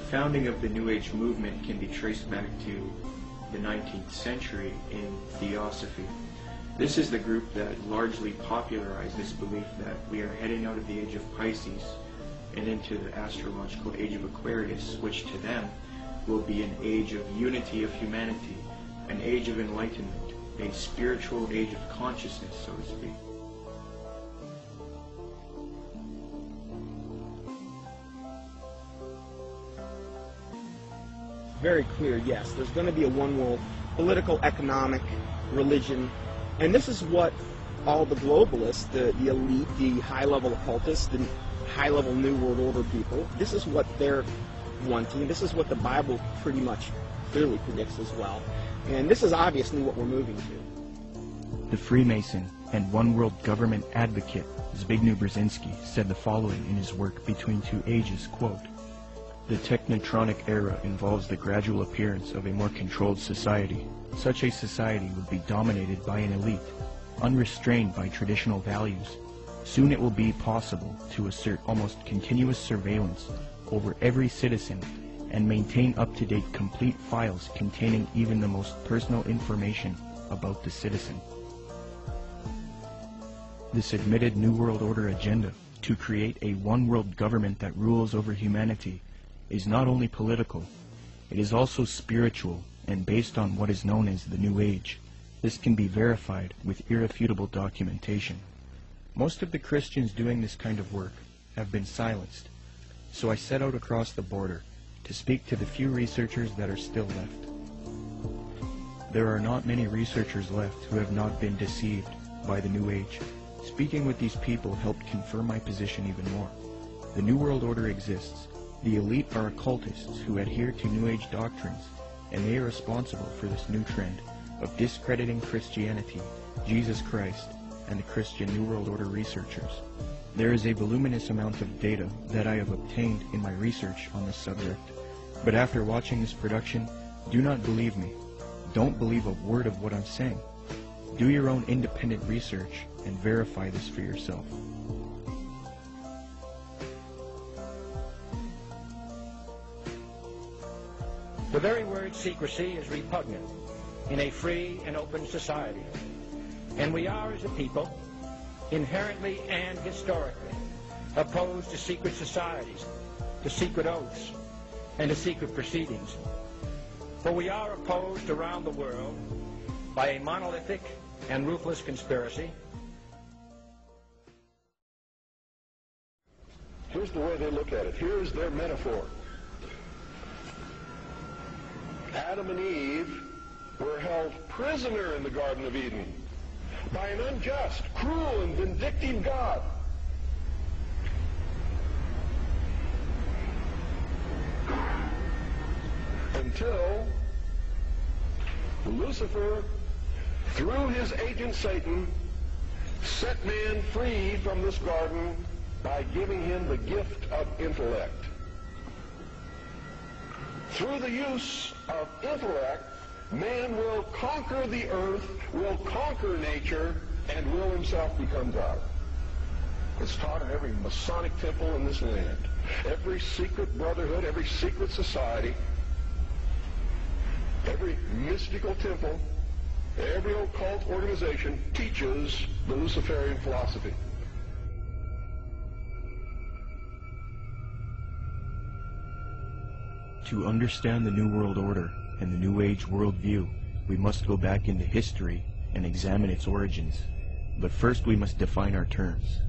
founding of the New Age movement can be traced back to the 19th century in Theosophy. This is the group that largely popularized this belief that we are heading out of the age of Pisces and into the astrological age of Aquarius, which to them will be an age of unity of humanity, an age of enlightenment, a spiritual age of consciousness, so to speak. Very clear, yes. There's going to be a one world, political, economic, religion, and this is what all the globalists, the elite, the high-level occultists, the high-level New World Order people, this is what they're wanting. This is what the Bible pretty much clearly predicts as well. And this is obviously what we're moving to. The Freemason and one-world government advocate Zbigniew Brzezinski said the following in his work Between Two Ages, quote, "The technotronic era involves the gradual appearance of a more controlled society. Such a society would be dominated by an elite, unrestrained by traditional values. Soon it will be possible to assert almost continuous surveillance over every citizen and maintain up-to-date complete files containing even the most personal information about the citizen." This admitted New World Order agenda to create a one-world government that rules over humanity is not only political, it is also spiritual and based on what is known as the New Age. This can be verified with irrefutable documentation. Most of the Christians doing this kind of work have been silenced, so I set out across the border to speak to the few researchers that are still left. There are not many researchers left who have not been deceived by the New Age. Speaking with these people helped confirm my position even more. The New World Order exists. The elite are occultists who adhere to New Age doctrines, and they are responsible for this new trend of discrediting Christianity, Jesus Christ, and the Christian New World Order researchers. There is a voluminous amount of data that I have obtained in my research on this subject, but after watching this production, do not believe me. Don't believe a word of what I'm saying. Do your own independent research and verify this for yourself. The very word secrecy is repugnant in a free and open society, and we are, as a people, inherently and historically opposed to secret societies, to secret oaths, and to secret proceedings. For we are opposed around the world by a monolithic and ruthless conspiracy. Here's the way they look at it. Here's their metaphor. Adam and Eve were held prisoner in the Garden of Eden by an unjust, cruel, and vindictive God. Until Lucifer, through his agent Satan, set man free from this garden by giving him the gift of intellect. Through the use of intellect, man will conquer the earth, will conquer nature, and will himself become God. It's taught in every Masonic temple in this land, every secret brotherhood, every secret society, every mystical temple, every occult organization teaches the Luciferian philosophy. To understand the New World Order and the New Age worldview, we must go back into history and examine its origins. But first we must define our terms.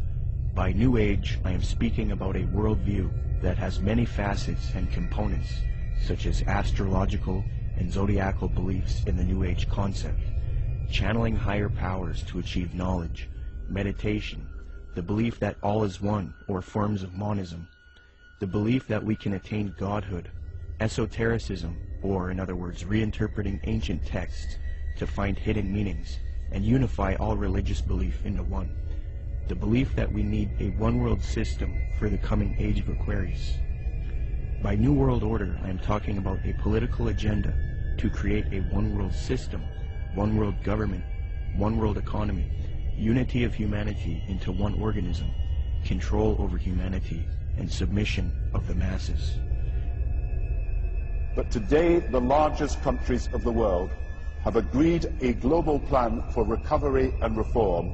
By New Age, I am speaking about a worldview that has many facets and components, such as astrological and zodiacal beliefs in the New Age concept, channeling higher powers to achieve knowledge, meditation, the belief that all is one, or forms of monism, the belief that we can attain godhood, esotericism, or in other words, reinterpreting ancient texts to find hidden meanings and unify all religious belief into one, the belief that we need a one-world system for the coming age of Aquarius. By New World Order, I am talking about a political agenda to create a one-world system, one-world government, one-world economy, unity of humanity into one organism, control over humanity, and submission of the masses. but today the largest countries of the world have agreed a global plan for recovery and reform,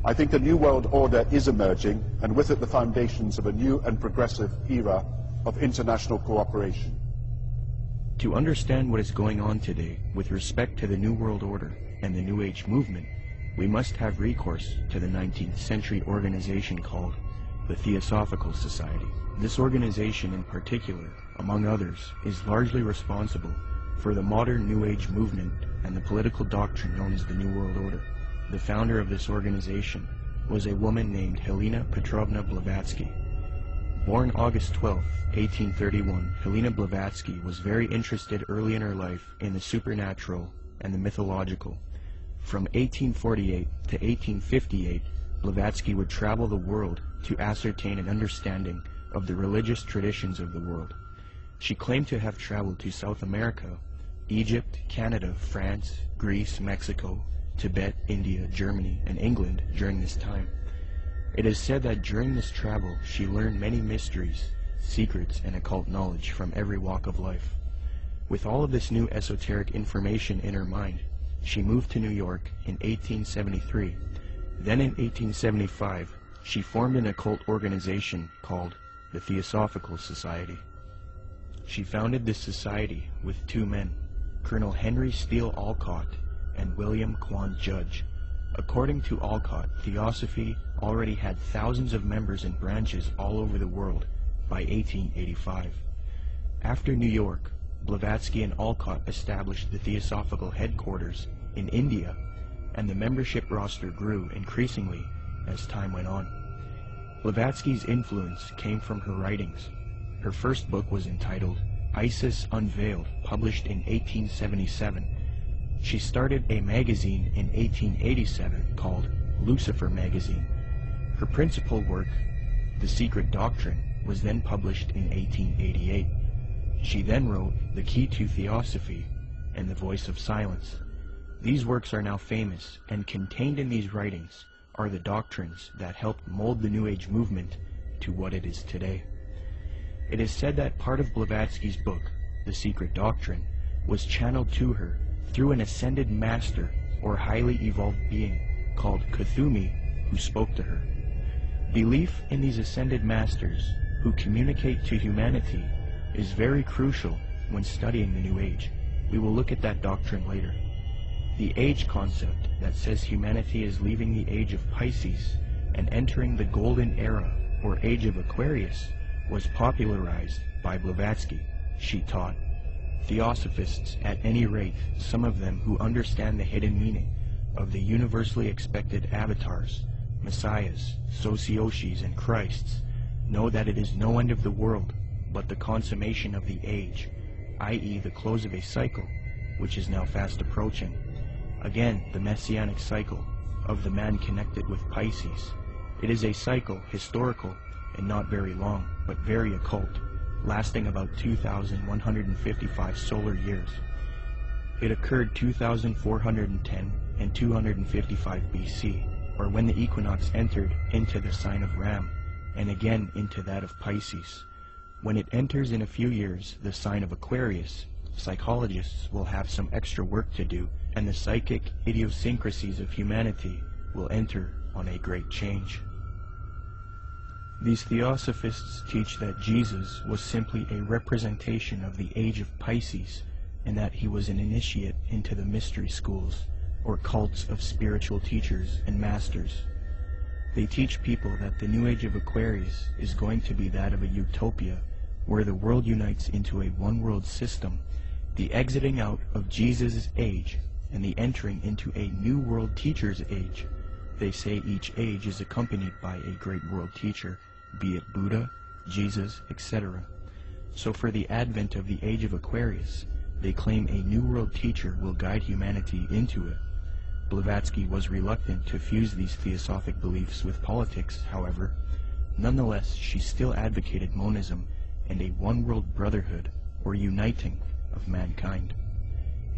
I think a new world order is emerging, and with it the foundations of a new and progressive era of international cooperation. To understand what is going on today with respect to the New World Order and the New Age movement, we must have recourse to the 19th century organization called the Theosophical Society. This organization in particular, among others, is largely responsible for the modern New Age movement and the political doctrine known as the New World Order. The founder of this organization was a woman named Helena Petrovna Blavatsky. Born August 12, 1831, Helena Blavatsky was very interested early in her life in the supernatural and the mythological. From 1848 to 1858, Blavatsky would travel the world to ascertain an understanding of the religious traditions of the world. She claimed to have traveled to South America, Egypt, Canada, France, Greece, Mexico, Tibet, India, Germany, and England during this time. It is said that during this travel she learned many mysteries, secrets, and occult knowledge from every walk of life. With all of this new esoteric information in her mind, she moved to New York in 1873. Then in 1875, she formed an occult organization called the Theosophical Society. She founded this society with two men, Colonel Henry Steele Olcott and William Quan Judge. According to Olcott, Theosophy already had thousands of members and branches all over the world by 1885. After New York, Blavatsky and Olcott established the Theosophical headquarters in India, and the membership roster grew increasingly as time went on. Blavatsky's influence came from her writings. Her first book was entitled Isis Unveiled, published in 1877. She started a magazine in 1887 called Lucifer Magazine. Her principal work, The Secret Doctrine, was then published in 1888. She then wrote The Key to Theosophy and The Voice of Silence. These works are now famous, and contained in these writings are the doctrines that helped mold the New Age movement to what it is today. It is said that part of Blavatsky's book, The Secret Doctrine, was channeled to her through an ascended master or highly evolved being called Kuthumi, who spoke to her. Belief in these ascended masters who communicate to humanity is very crucial when studying the New Age. We will look at that doctrine later. The age concept that says humanity is leaving the age of Pisces and entering the golden era or age of Aquarius was popularized by Blavatsky. She taught Theosophists, at any rate, some of them who understand the hidden meaning of the universally expected avatars, messiahs, socioshis, and Christs, know that it is no end of the world, but the consummation of the age, i.e. the close of a cycle, which is now fast approaching. Again, the messianic cycle of the man connected with Pisces. It is a cycle, historical, and not very long, but very occult, lasting about 2,155 solar years. It occurred 2,410 and 255 BC, or when the equinox entered into the sign of Ram, and again into that of Pisces. When it enters in a few years the sign of Aquarius, psychologists will have some extra work to do, and the psychic idiosyncrasies of humanity will enter on a great change. These Theosophists teach that Jesus was simply a representation of the age of Pisces, and that he was an initiate into the mystery schools, or cults of spiritual teachers and masters. They teach people that the new age of Aquarius is going to be that of a utopia, where the world unites into a one-world system, the exiting out of Jesus' age, and the entering into a new world teacher's age. They say each age is accompanied by a great world teacher, be it Buddha, Jesus, etc. So for the advent of the age of Aquarius, they claim a new world teacher will guide humanity into it. Blavatsky was reluctant to fuse these theosophic beliefs with politics, however. Nonetheless, she still advocated monism and a one-world brotherhood, or uniting, of mankind.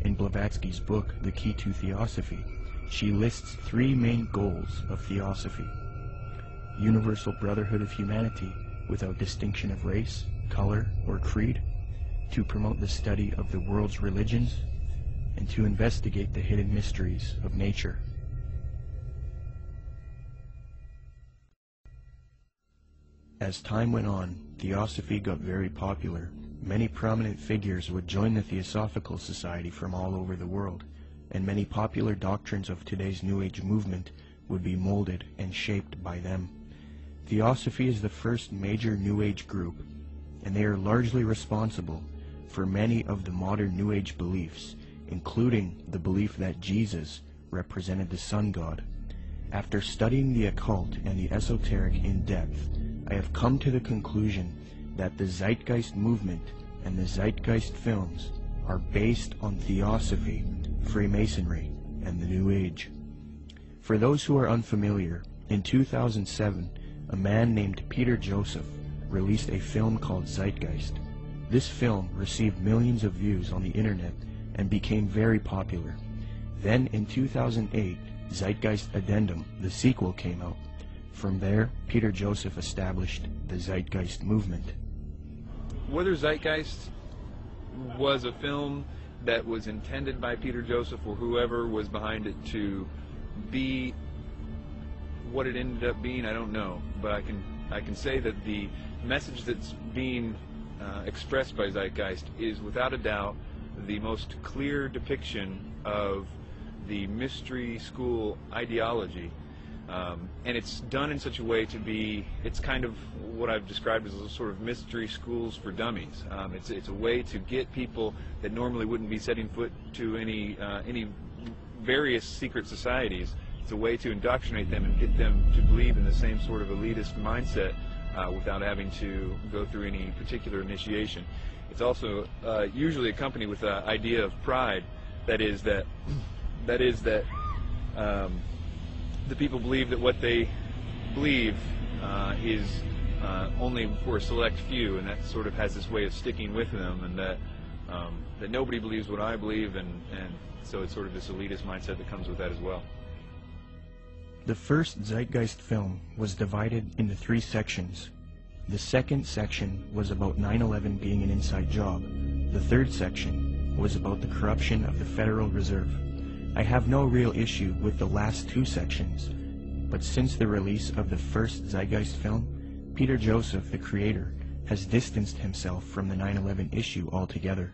In Blavatsky's book, The Key to Theosophy, she lists three main goals of theosophy: universal brotherhood of humanity without distinction of race, color, or creed; to promote the study of the world's religions, and to investigate the hidden mysteries of nature. As time went on, Theosophy got very popular. Many prominent figures would join the Theosophical Society from all over the world, and many popular doctrines of today's New Age movement would be molded and shaped by them. Theosophy is the first major New Age group, and they are largely responsible for many of the modern New Age beliefs, including the belief that Jesus represented the sun god. After studying the occult and the esoteric in depth, I have come to the conclusion that the Zeitgeist movement and the Zeitgeist films are based on Theosophy, Freemasonry, and the New Age. For those who are unfamiliar, in 2007, a man named Peter Joseph released a film called Zeitgeist. This film received millions of views on the internet and became very popular. Then in 2008, Zeitgeist Addendum, the sequel, came out. From there, Peter Joseph established the Zeitgeist movement. Whether Zeitgeist was a film that was intended by Peter Joseph or whoever was behind it to be what it ended up being, I don't know. But I can say that the message that's being expressed by Zeitgeist is without a doubt the most clear depiction of the mystery school ideology. And it's done in such a way to be, it's kind of what I've described as a sort of mystery schools for dummies. It's a way to get people that normally wouldn't be setting foot to any various secret societies. It's a way to indoctrinate them and get them to believe in the same sort of elitist mindset without having to go through any particular initiation. It's also usually accompanied with the idea of pride. That is that the people believe that what they believe is only for a select few, and that sort of has this way of sticking with them, and that nobody believes what I believe, and so it's sort of this elitist mindset that comes with that as well. The first Zeitgeist film was divided into 3 sections. The second section was about 9/11 being an inside job. The third section was about the corruption of the Federal Reserve. I have no real issue with the last 2 sections, but since the release of the first Zeitgeist film, Peter Joseph, the creator, has distanced himself from the 9/11 issue altogether.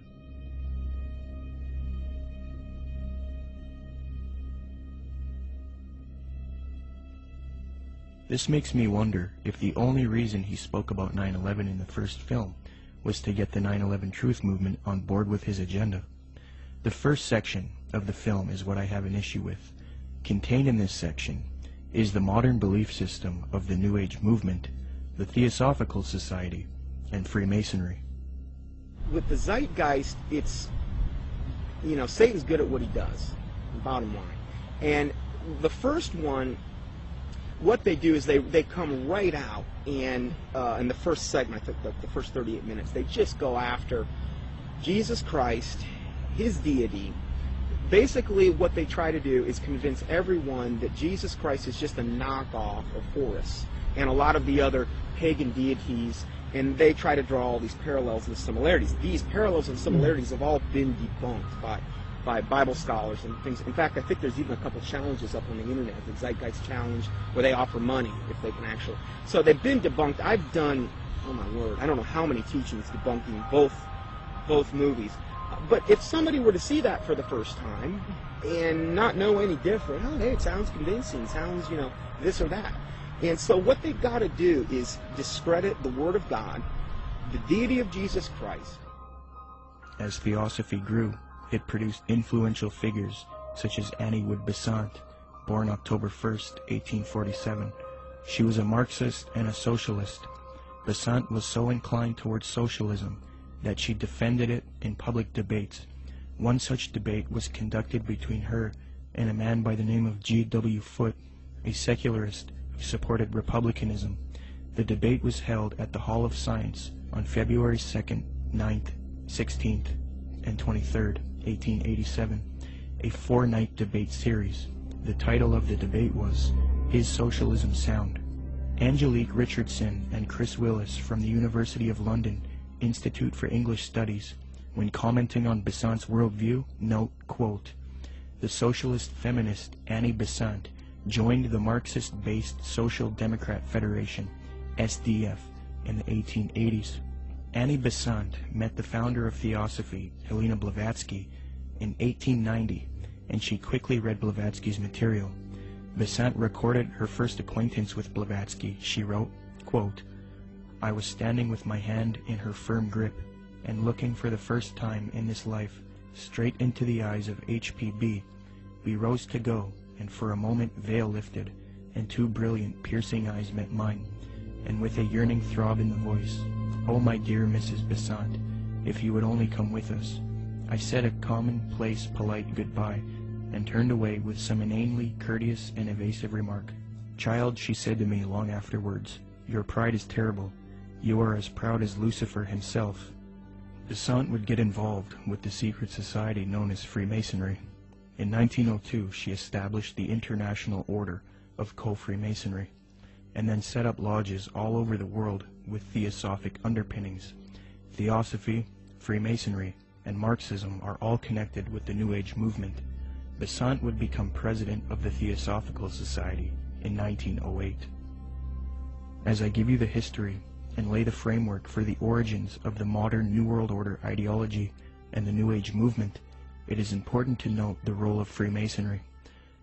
This makes me wonder if the only reason he spoke about 9/11 in the first film was to get the 9/11 truth movement on board with his agenda. The first section of the film is what I have an issue with. Contained in this section is the modern belief system of the New Age movement, the Theosophical Society, and Freemasonry. With the Zeitgeist, it's, Satan's good at what he does, bottom line. And the first one, what they do is they come right out, and in the first segment, I think the first 38 minutes, they just go after Jesus Christ, his deity. Basically, what they try to do is convince everyone that Jesus Christ is just a knockoff of Horus and a lot of the other pagan deities, and they try to draw all these parallels and similarities. These parallels and similarities have all been debunked by Bible scholars and things. In fact, I think there's even a couple challenges up on the internet, the Zeitgeist Challenge, where they offer money if they can actually. So they've been debunked. I've done, oh my word, I don't know how many teachings debunking both movies. But if somebody were to see that for the first time and not know any different, oh, hey, it sounds convincing, sounds, this or that. And so what they've got to do is discredit the Word of God, the deity of Jesus Christ. As Theosophy grew, it produced influential figures such as Annie Wood Besant, born October 1st, 1847. She was a Marxist and a socialist. Besant was so inclined towards socialism that she defended it in public debates. One such debate was conducted between her and a man by the name of G.W. Foote, a secularist who supported republicanism. The debate was held at the Hall of Science on February 2nd, 9th, 16th, and 23rd, 1887, a 4-night debate series. The title of the debate was, Is Socialism Sound? Angelique Richardson and Chris Willis from the University of London Institute for English Studies When commenting on Besant's worldview, note, quote, "The socialist feminist Annie Besant joined the Marxist-based Social Democrat Federation, SDF, in the 1880s. Annie Besant met the founder of Theosophy, Helena Blavatsky, in 1890, and she quickly read Blavatsky's material. Besant recorded her first acquaintance with Blavatsky. She wrote, quote, "I was standing with my hand in her firm grip, and looking for the first time in this life straight into the eyes of HPB. We rose to go, and for a moment veil lifted, and two brilliant, piercing eyes met mine, and with a yearning throb in the voice, 'Oh, my dear Mrs. Besant, if you would only come with us.' I said a commonplace, polite goodbye, and turned away with some inanely courteous and evasive remark. 'Child,' she said to me long afterwards, 'your pride is terrible. You are as proud as Lucifer himself.'" Besant would get involved with the secret society known as Freemasonry. In 1902, she established the International Order of Co-Freemasonry, and then set up lodges all over the world with theosophic underpinnings. Theosophy, Freemasonry, and Marxism are all connected with the New Age movement. Besant would become president of the Theosophical Society in 1908. As I give you the history and lay the framework for the origins of the modern New World Order ideology and the New Age movement, it is important to note the role of Freemasonry.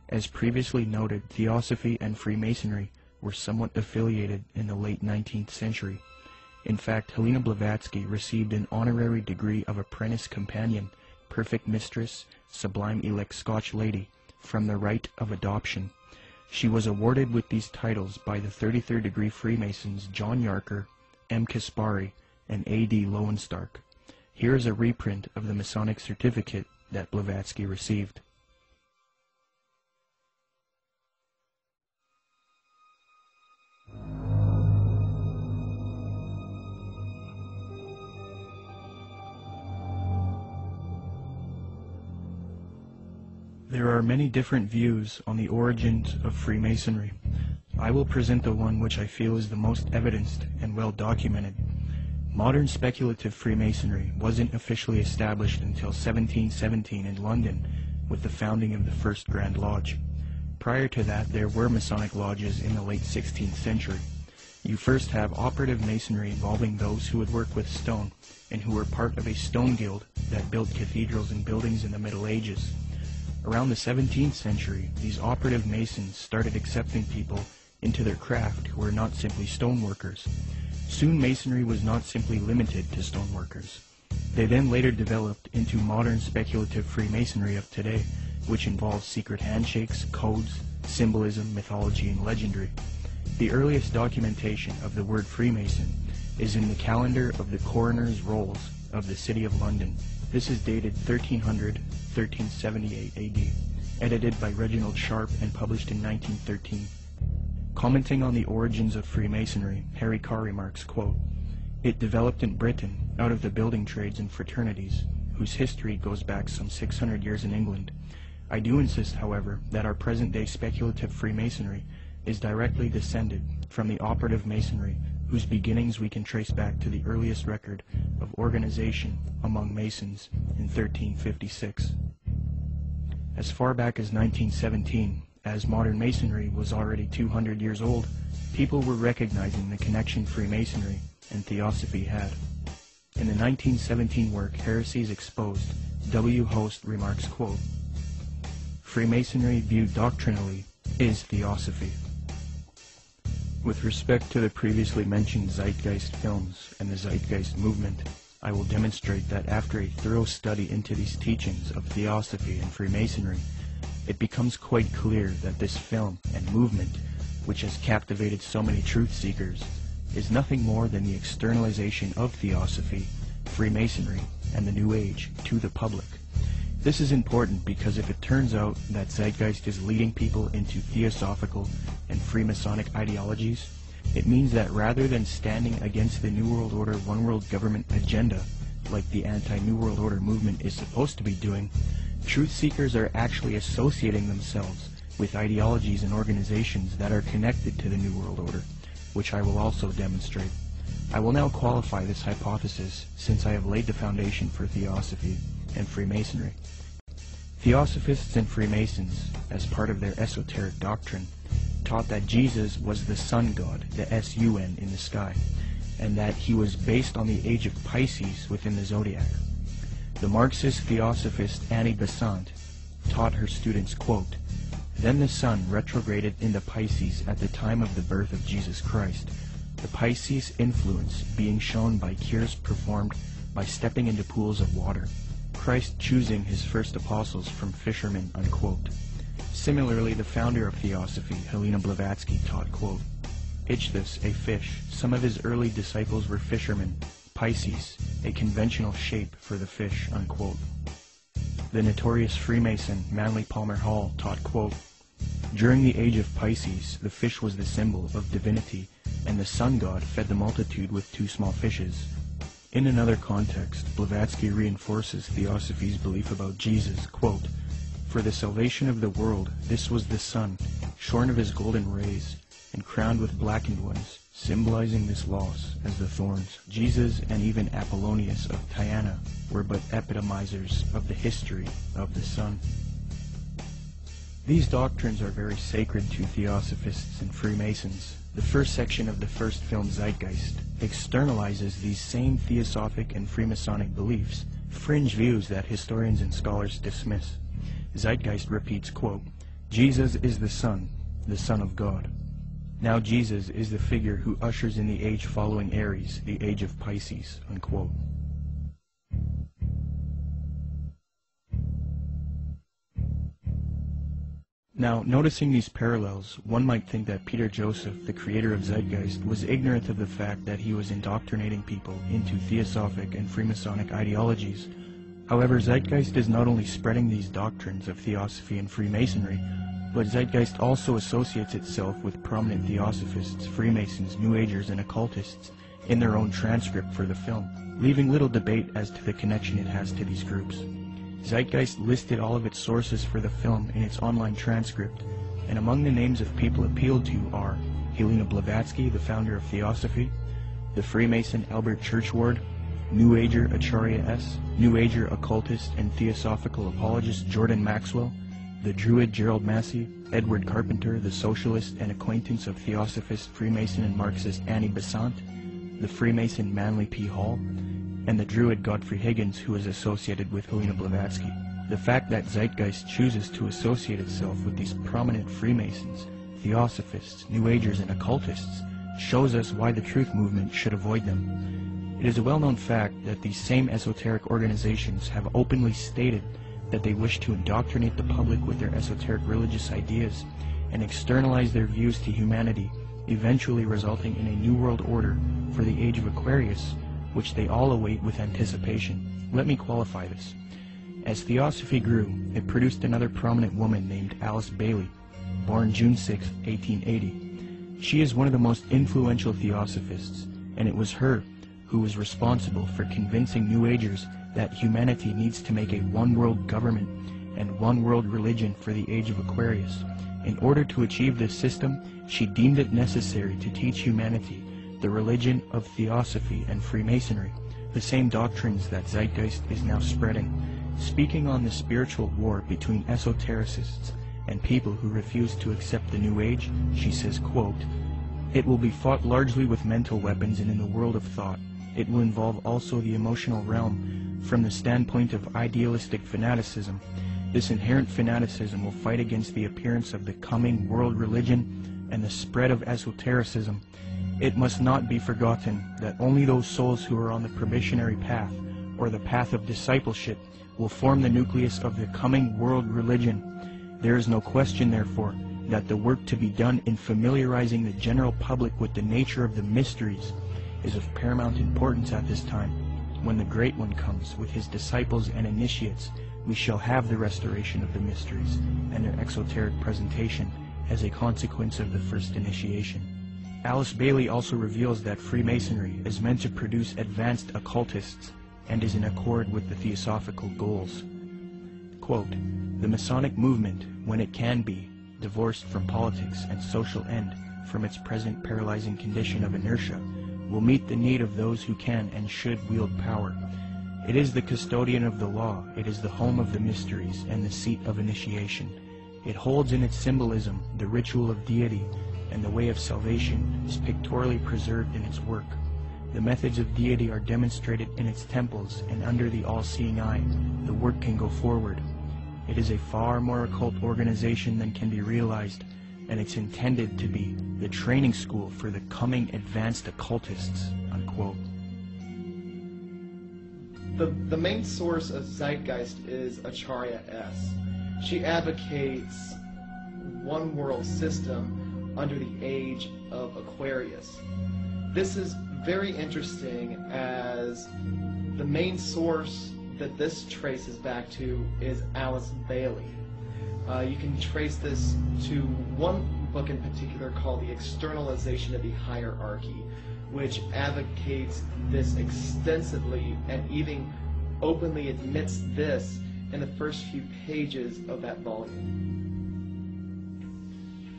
As previously noted, Theosophy and Freemasonry were somewhat affiliated in the late 19th century. In fact, Helena Blavatsky received an honorary degree of Apprentice Companion, Perfect Mistress, Sublime Elect Scotch Lady, from the rite of adoption. She was awarded with these titles by the 33rd degree Freemasons John Yarker, M. Kaspari, and A.D. Lowenstock. Here is a reprint of the Masonic certificate that Blavatsky received. There are many different views on the origins of Freemasonry. I will present the one which I feel is the most evidenced and well documented. Modern speculative Freemasonry wasn't officially established until 1717 in London with the founding of the First Grand Lodge. Prior to that, there were Masonic lodges in the late 16th century. You first have operative Masonry involving those who would work with stone and who were part of a stone guild that built cathedrals and buildings in the Middle Ages. Around the 17th century, these operative Masons started accepting people into their craft who were not simply stoneworkers. Soon Masonry was not simply limited to stoneworkers. They then later developed into modern speculative Freemasonry of today, which involves secret handshakes, codes, symbolism, mythology, and legendary. The earliest documentation of the word Freemason is in the calendar of the coroner's rolls of the City of London. This is dated 1300-1378 AD, edited by Reginald Sharp and published in 1913. Commenting on the origins of Freemasonry, Harry Carr remarks, quote, "It developed in Britain out of the building trades and fraternities, whose history goes back some 600 years in England. I do insist, however, that our present-day speculative Freemasonry is directly descended from the operative Masonry, whose beginnings we can trace back to the earliest record of organization among Masons in 1356. As far back as 1917, as modern Masonry was already 200 years old, people were recognizing the connection Freemasonry and Theosophy had. In the 1917 work, Heresies Exposed, W. Host remarks, quote, "Freemasonry viewed doctrinally is Theosophy." With respect to the previously mentioned Zeitgeist films and the Zeitgeist movement, I will demonstrate that after a thorough study into these teachings of Theosophy and Freemasonry, it becomes quite clear that this film and movement, which has captivated so many truth seekers, is nothing more than the externalization of Theosophy, Freemasonry, and the New Age to the public. This is important because if it turns out that Zeitgeist is leading people into theosophical and Freemasonic ideologies, it means that rather than standing against the New World Order one world government agenda, like the anti-New World Order movement is supposed to be doing, truth seekers are actually associating themselves with ideologies and organizations that are connected to the New World Order, which I will also demonstrate. I will now qualify this hypothesis since I have laid the foundation for Theosophy and Freemasonry. Theosophists and Freemasons, as part of their esoteric doctrine, taught that Jesus was the sun god, the S-U-N, in the sky, and that he was based on the age of Pisces within the zodiac. The Marxist theosophist Annie Besant taught her students, quote, "Then the sun retrograded into Pisces at the time of the birth of Jesus Christ, the Pisces influence being shown by cures performed by stepping into pools of water, Christ choosing his first apostles from fishermen," unquote. Similarly, the founder of Theosophy, Helena Blavatsky, taught, quote, "Ichthus, a fish. Some of his early disciples were fishermen. Pisces, a conventional shape for the fish," unquote. The notorious Freemason Manly Palmer Hall taught, quote, "During the age of Pisces, the fish was the symbol of divinity, and the sun god fed the multitude with 2 small fishes." In another context, Blavatsky reinforces Theosophy's belief about Jesus, quote, "For the salvation of the world, this was the sun, shorn of his golden rays, and crowned with blackened ones, symbolizing this loss as the thorns. Jesus and even Apollonius of Tyana were but epitomizers of the history of the sun." These doctrines are very sacred to Theosophists and Freemasons. The first section of the first film, Zeitgeist, externalizes these same Theosophic and Freemasonic beliefs, fringe views that historians and scholars dismiss. Zeitgeist repeats, quote, "Jesus is the Son of God. Now Jesus is the figure who ushers in the age following Aries, the age of Pisces," unquote. Now, noticing these parallels, one might think that Peter Joseph, the creator of Zeitgeist, was ignorant of the fact that he was indoctrinating people into Theosophic and Freemasonic ideologies. However, Zeitgeist is not only spreading these doctrines of Theosophy and Freemasonry, but Zeitgeist also associates itself with prominent Theosophists, Freemasons, New Agers, and occultists in their own transcript for the film, leaving little debate as to the connection it has to these groups. Zeitgeist listed all of its sources for the film in its online transcript, and among the names of people appealed to are Helena Blavatsky, the founder of Theosophy, the Freemason Albert Churchward, New Ager Acharya S., New Ager occultist and theosophical apologist Jordan Maxwell, the Druid Gerald Massey, Edward Carpenter, the socialist and acquaintance of Theosophist, Freemason, and Marxist Annie Besant, the Freemason Manly P. Hall, and the Druid Godfrey Higgins, who is associated with Helena Blavatsky. The fact that Zeitgeist chooses to associate itself with these prominent Freemasons, Theosophists, New Agers, and occultists shows us why the truth movement should avoid them. It is a well-known fact that these same esoteric organizations have openly stated that they wish to indoctrinate the public with their esoteric religious ideas and externalize their views to humanity, eventually resulting in a new world order for the age of Aquarius, which they all await with anticipation. Let me qualify this. As Theosophy grew, it produced another prominent woman named Alice Bailey, born June 6, 1880. She is one of the most influential Theosophists, and it was her who was responsible for convincing New Agers that humanity needs to make a one-world government and one-world religion for the age of Aquarius. In order to achieve this system, she deemed it necessary to teach humanity the religion of Theosophy and Freemasonry, the same doctrines that Zeitgeist is now spreading. Speaking on the spiritual war between esotericists and people who refuse to accept the New Age, she says, quote, "It will be fought largely with mental weapons and in the world of thought. It will involve also the emotional realm from the standpoint of idealistic fanaticism. This inherent fanaticism will fight against the appearance of the coming world religion and the spread of esotericism. It must not be forgotten that only those souls who are on the probationary path, or the path of discipleship, will form the nucleus of the coming world religion. There is no question, therefore, that the work to be done in familiarizing the general public with the nature of the mysteries is of paramount importance at this time. When the Great One comes with his disciples and initiates, we shall have the restoration of the mysteries and their exoteric presentation as a consequence of the first initiation." Alice Bailey also reveals that Freemasonry is meant to produce advanced occultists and is in accord with the Theosophical Goals. Quote, "The Masonic movement, when it can be, divorced from politics and social end from its present paralyzing condition of inertia, will meet the need of those who can and should wield power. It is the custodian of the law, it is the home of the mysteries, and the seat of initiation. It holds in its symbolism the ritual of deity, and the way of salvation is pictorially preserved in its work. The methods of deity are demonstrated in its temples, and under the all-seeing eye, the work can go forward. It is a far more occult organization than can be realized, and it's intended to be the training school for the coming advanced occultists, unquote. The main source of Zeitgeist is Acharya S. She advocates one world system under the age of Aquarius. This is very interesting, as the main source that this traces back to is Alice Bailey. You can trace this to one book in particular called The Externalization of the Hierarchy, which advocates this extensively and even openly admits this in the first few pages of that volume.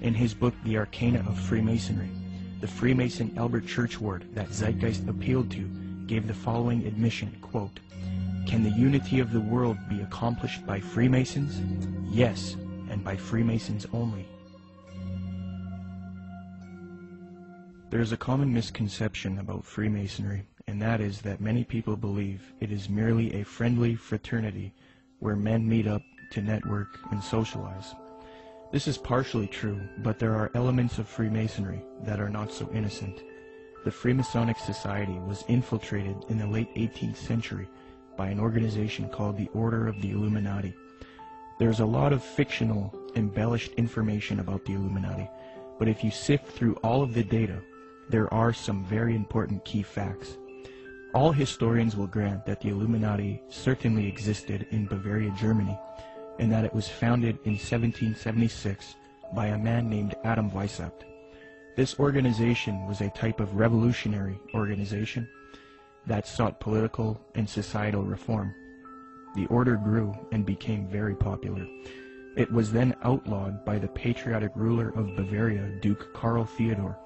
In his book, The Arcana of Freemasonry, the Freemason Albert Churchward that Zeitgeist appealed to gave the following admission, quote, "Can the unity of the world be accomplished by Freemasons? Yes, and by Freemasons only." There is a common misconception about Freemasonry, and that is that many people believe it is merely a friendly fraternity where men meet up to network and socialize. This is partially true, but there are elements of Freemasonry that are not so innocent. The Freemasonic Society was infiltrated in the late 18th century by an organization called the Order of the Illuminati. There's a lot of fictional, embellished information about the Illuminati, but if you sift through all of the data, there are some very important key facts. All historians will grant that the Illuminati certainly existed in Bavaria, Germany, and that it was founded in 1776 by a man named Adam Weishaupt. This organization was a type of revolutionary organization that sought political and societal reform. The order grew and became very popular. It was then outlawed by the patriotic ruler of Bavaria, Duke Karl Theodor.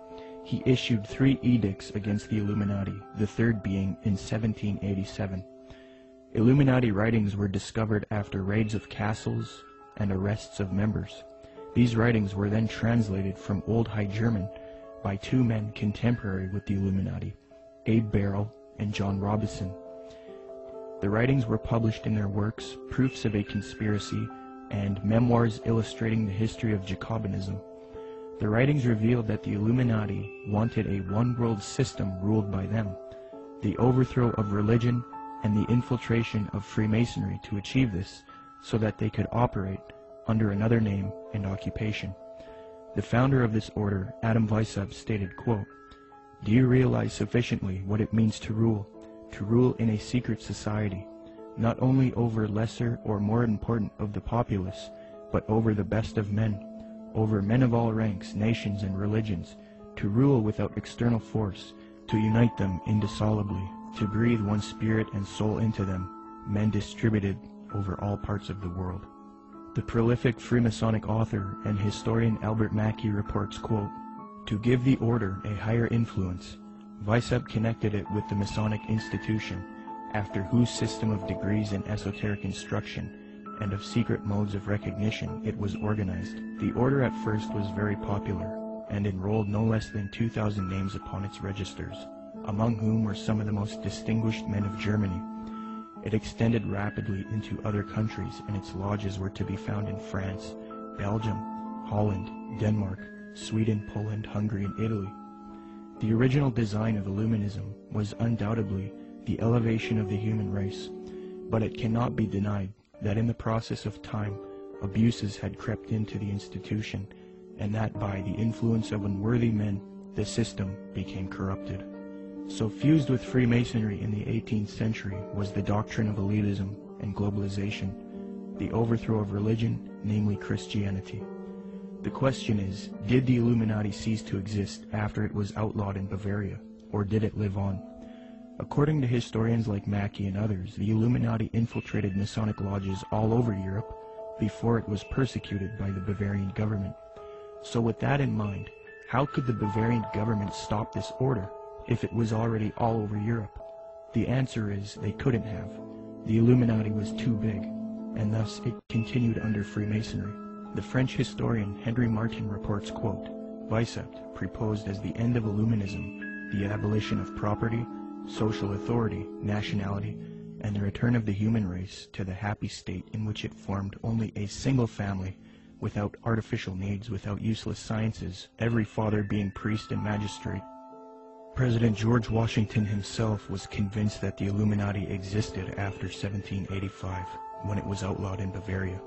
He issued 3 edicts against the Illuminati, the third being in 1787. Illuminati writings were discovered after raids of castles and arrests of members. These writings were then translated from Old High German by 2 men contemporary with the Illuminati, Abe Barrel and John Robison. The writings were published in their works, Proofs of a Conspiracy and Memoirs Illustrating the History of Jacobinism. The writings revealed that the Illuminati wanted a one-world system ruled by them, the overthrow of religion and the infiltration of Freemasonry to achieve this, so that they could operate under another name and occupation. The founder of this order, Adam Weishaupt, stated, quote, "Do you realize sufficiently what it means to rule in a secret society, not only over lesser or more important of the populace, but over the best of men, over men of all ranks, nations, and religions, to rule without external force, to unite them indissolubly, to breathe one spirit and soul into them, men distributed over all parts of the world." The prolific Freemasonic author and historian Albert Mackey reports, quote, "To give the order a higher influence, Weishaupt connected it with the Masonic institution, after whose system of degrees and esoteric instruction and of secret modes of recognition it was organized. The order at first was very popular, and enrolled no less than 2,000 names upon its registers, among whom were some of the most distinguished men of Germany. It extended rapidly into other countries, and its lodges were to be found in France, Belgium, Holland, Denmark, Sweden, Poland, Hungary, and Italy. The original design of Illuminism was undoubtedly the elevation of the human race, but it cannot be denied that in the process of time, abuses had crept into the institution, and that by the influence of unworthy men, the system became corrupted. So fused with Freemasonry in the 18th century was the doctrine of elitism and globalization, the overthrow of religion, namely Christianity. The question is, did the Illuminati cease to exist after it was outlawed in Bavaria, or did it live on? According to historians like Mackey and others, the Illuminati infiltrated Masonic lodges all over Europe before it was persecuted by the Bavarian government. So with that in mind, how could the Bavarian government stop this order? if it was already all over Europe? The answer is they couldn't have. The Illuminati was too big, and thus it continued under Freemasonry. The French historian Henry Martin reports, quote, Bicept proposed as the end of Illuminism the abolition of property, social authority, nationality, and the return of the human race to the happy state in which it formed only a single family, without artificial needs, without useless sciences, every father being priest and magistrate. President George Washington himself was convinced that the Illuminati existed after 1785, when it was outlawed in Bavaria.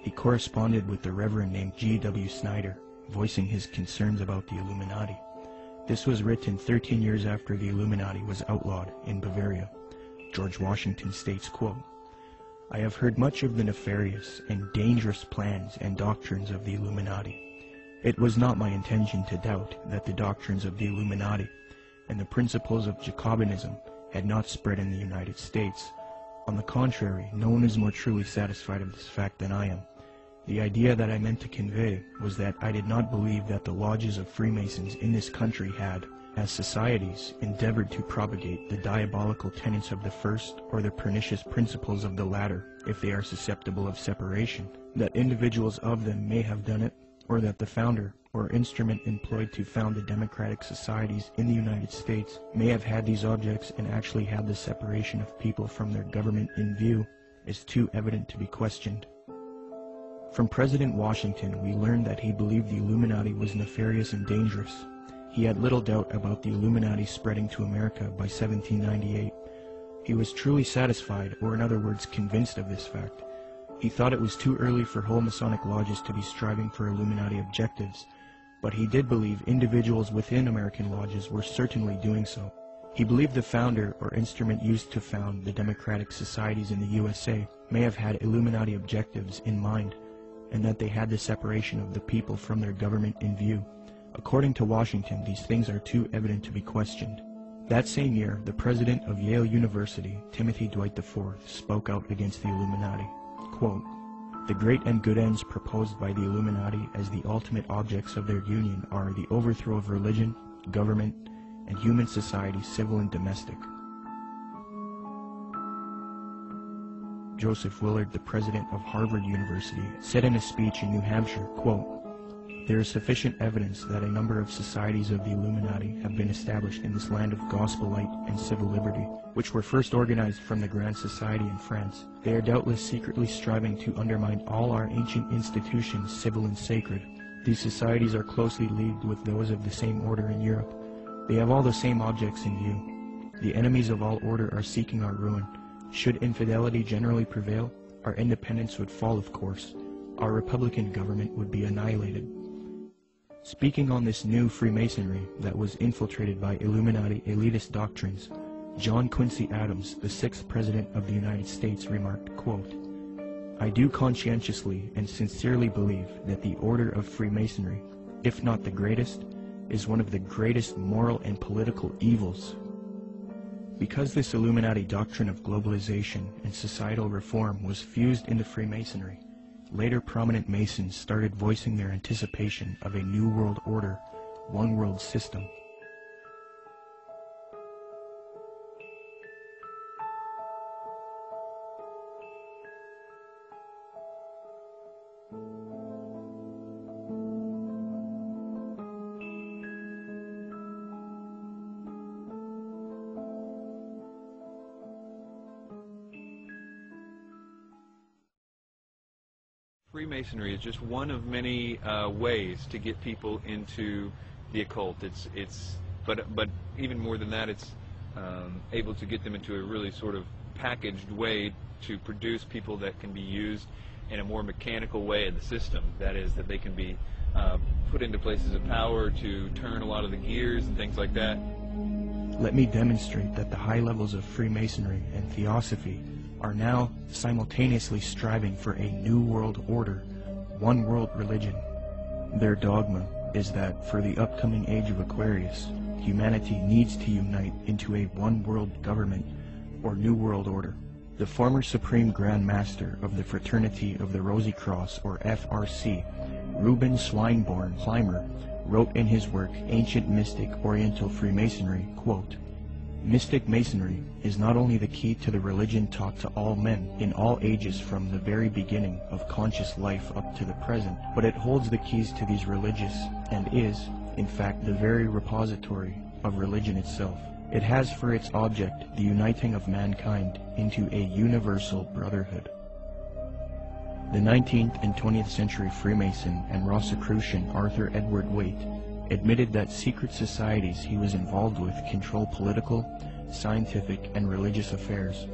He corresponded with the Reverend named G.W. Snyder, voicing his concerns about the Illuminati. This was written 13 years after the Illuminati was outlawed in Bavaria. George Washington states, quote, I have heard much of the nefarious and dangerous plans and doctrines of the Illuminati. It was not my intention to doubt that the doctrines of the Illuminati and the principles of Jacobinism had not spread in the United States. On the contrary, no one is more truly satisfied of this fact than I am. The idea that I meant to convey was that I did not believe that the lodges of Freemasons in this country had, as societies, endeavored to propagate the diabolical tenets of the first or the pernicious principles of the latter, if they are susceptible of separation, that individuals of them may have done it, or that the founder or instrument employed to found the democratic societies in the United States may have had these objects and actually had the separation of people from their government in view, is too evident to be questioned. From President Washington, we learned that he believed the Illuminati was nefarious and dangerous. He had little doubt about the Illuminati spreading to America by 1798. He was truly satisfied, or in other words, convinced of this fact. He thought it was too early for whole Masonic lodges to be striving for Illuminati objectives, but he did believe individuals within American lodges were certainly doing so. He believed the founder or instrument used to found the democratic societies in the USA may have had Illuminati objectives in mind, and that they had the separation of the people from their government in view. According to Washington, these things are too evident to be questioned. That same year, the president of Yale University, Timothy Dwight IV, spoke out against the Illuminati. Quote, the great and good ends proposed by the Illuminati as the ultimate objects of their union are the overthrow of religion, government, and human society, civil and domestic. Joseph Willard, the president of Harvard University, said in a speech in New Hampshire, quote, there is sufficient evidence that a number of societies of the Illuminati have been established in this land of gospel light and civil liberty, which were first organized from the Grand Society in France. They are doubtless secretly striving to undermine all our ancient institutions, civil and sacred. These societies are closely leagued with those of the same order in Europe. They have all the same objects in view. The enemies of all order are seeking our ruin. Should infidelity generally prevail, our independence would fall, of course. Our republican government would be annihilated. Speaking on this new Freemasonry that was infiltrated by Illuminati elitist doctrines, John Quincy Adams, the 6th President of the United States, remarked, quote, I do conscientiously and sincerely believe that the order of Freemasonry, if not the greatest, is one of the greatest moral and political evils. Because this Illuminati doctrine of globalization and societal reform was fused into Freemasonry, later prominent Masons started voicing their anticipation of a new world order, one world system. Freemasonry is just one of many ways to get people into the occult. But even more than that, it's able to get them into a really sort of packaged way to produce people that can be used in a more mechanical way in the system. That is, that they can be put into places of power to turn a lot of the gears and things like that. Let me demonstrate that the high levels of Freemasonry and Theosophy are now simultaneously striving for a new world order, one world religion. Their dogma is that for the upcoming age of Aquarius, humanity needs to unite into a one world government or new world order. The former Supreme Grand Master of the Fraternity of the Rosy Cross, or FRC, Reuben Swinburne Clymer, wrote in his work Ancient Mystic Oriental Freemasonry, quote, "Mystic Masonry is not only the key to the religion taught to all men in all ages from the very beginning of conscious life up to the present, but it holds the keys to these religious and is, in fact, the very repository of religion itself. It has for its object the uniting of mankind into a universal brotherhood." The 19th and 20th century Freemason and Rosicrucian Arthur Edward Waite admitted that secret societies he was involved with control political, scientific, and religious affairs.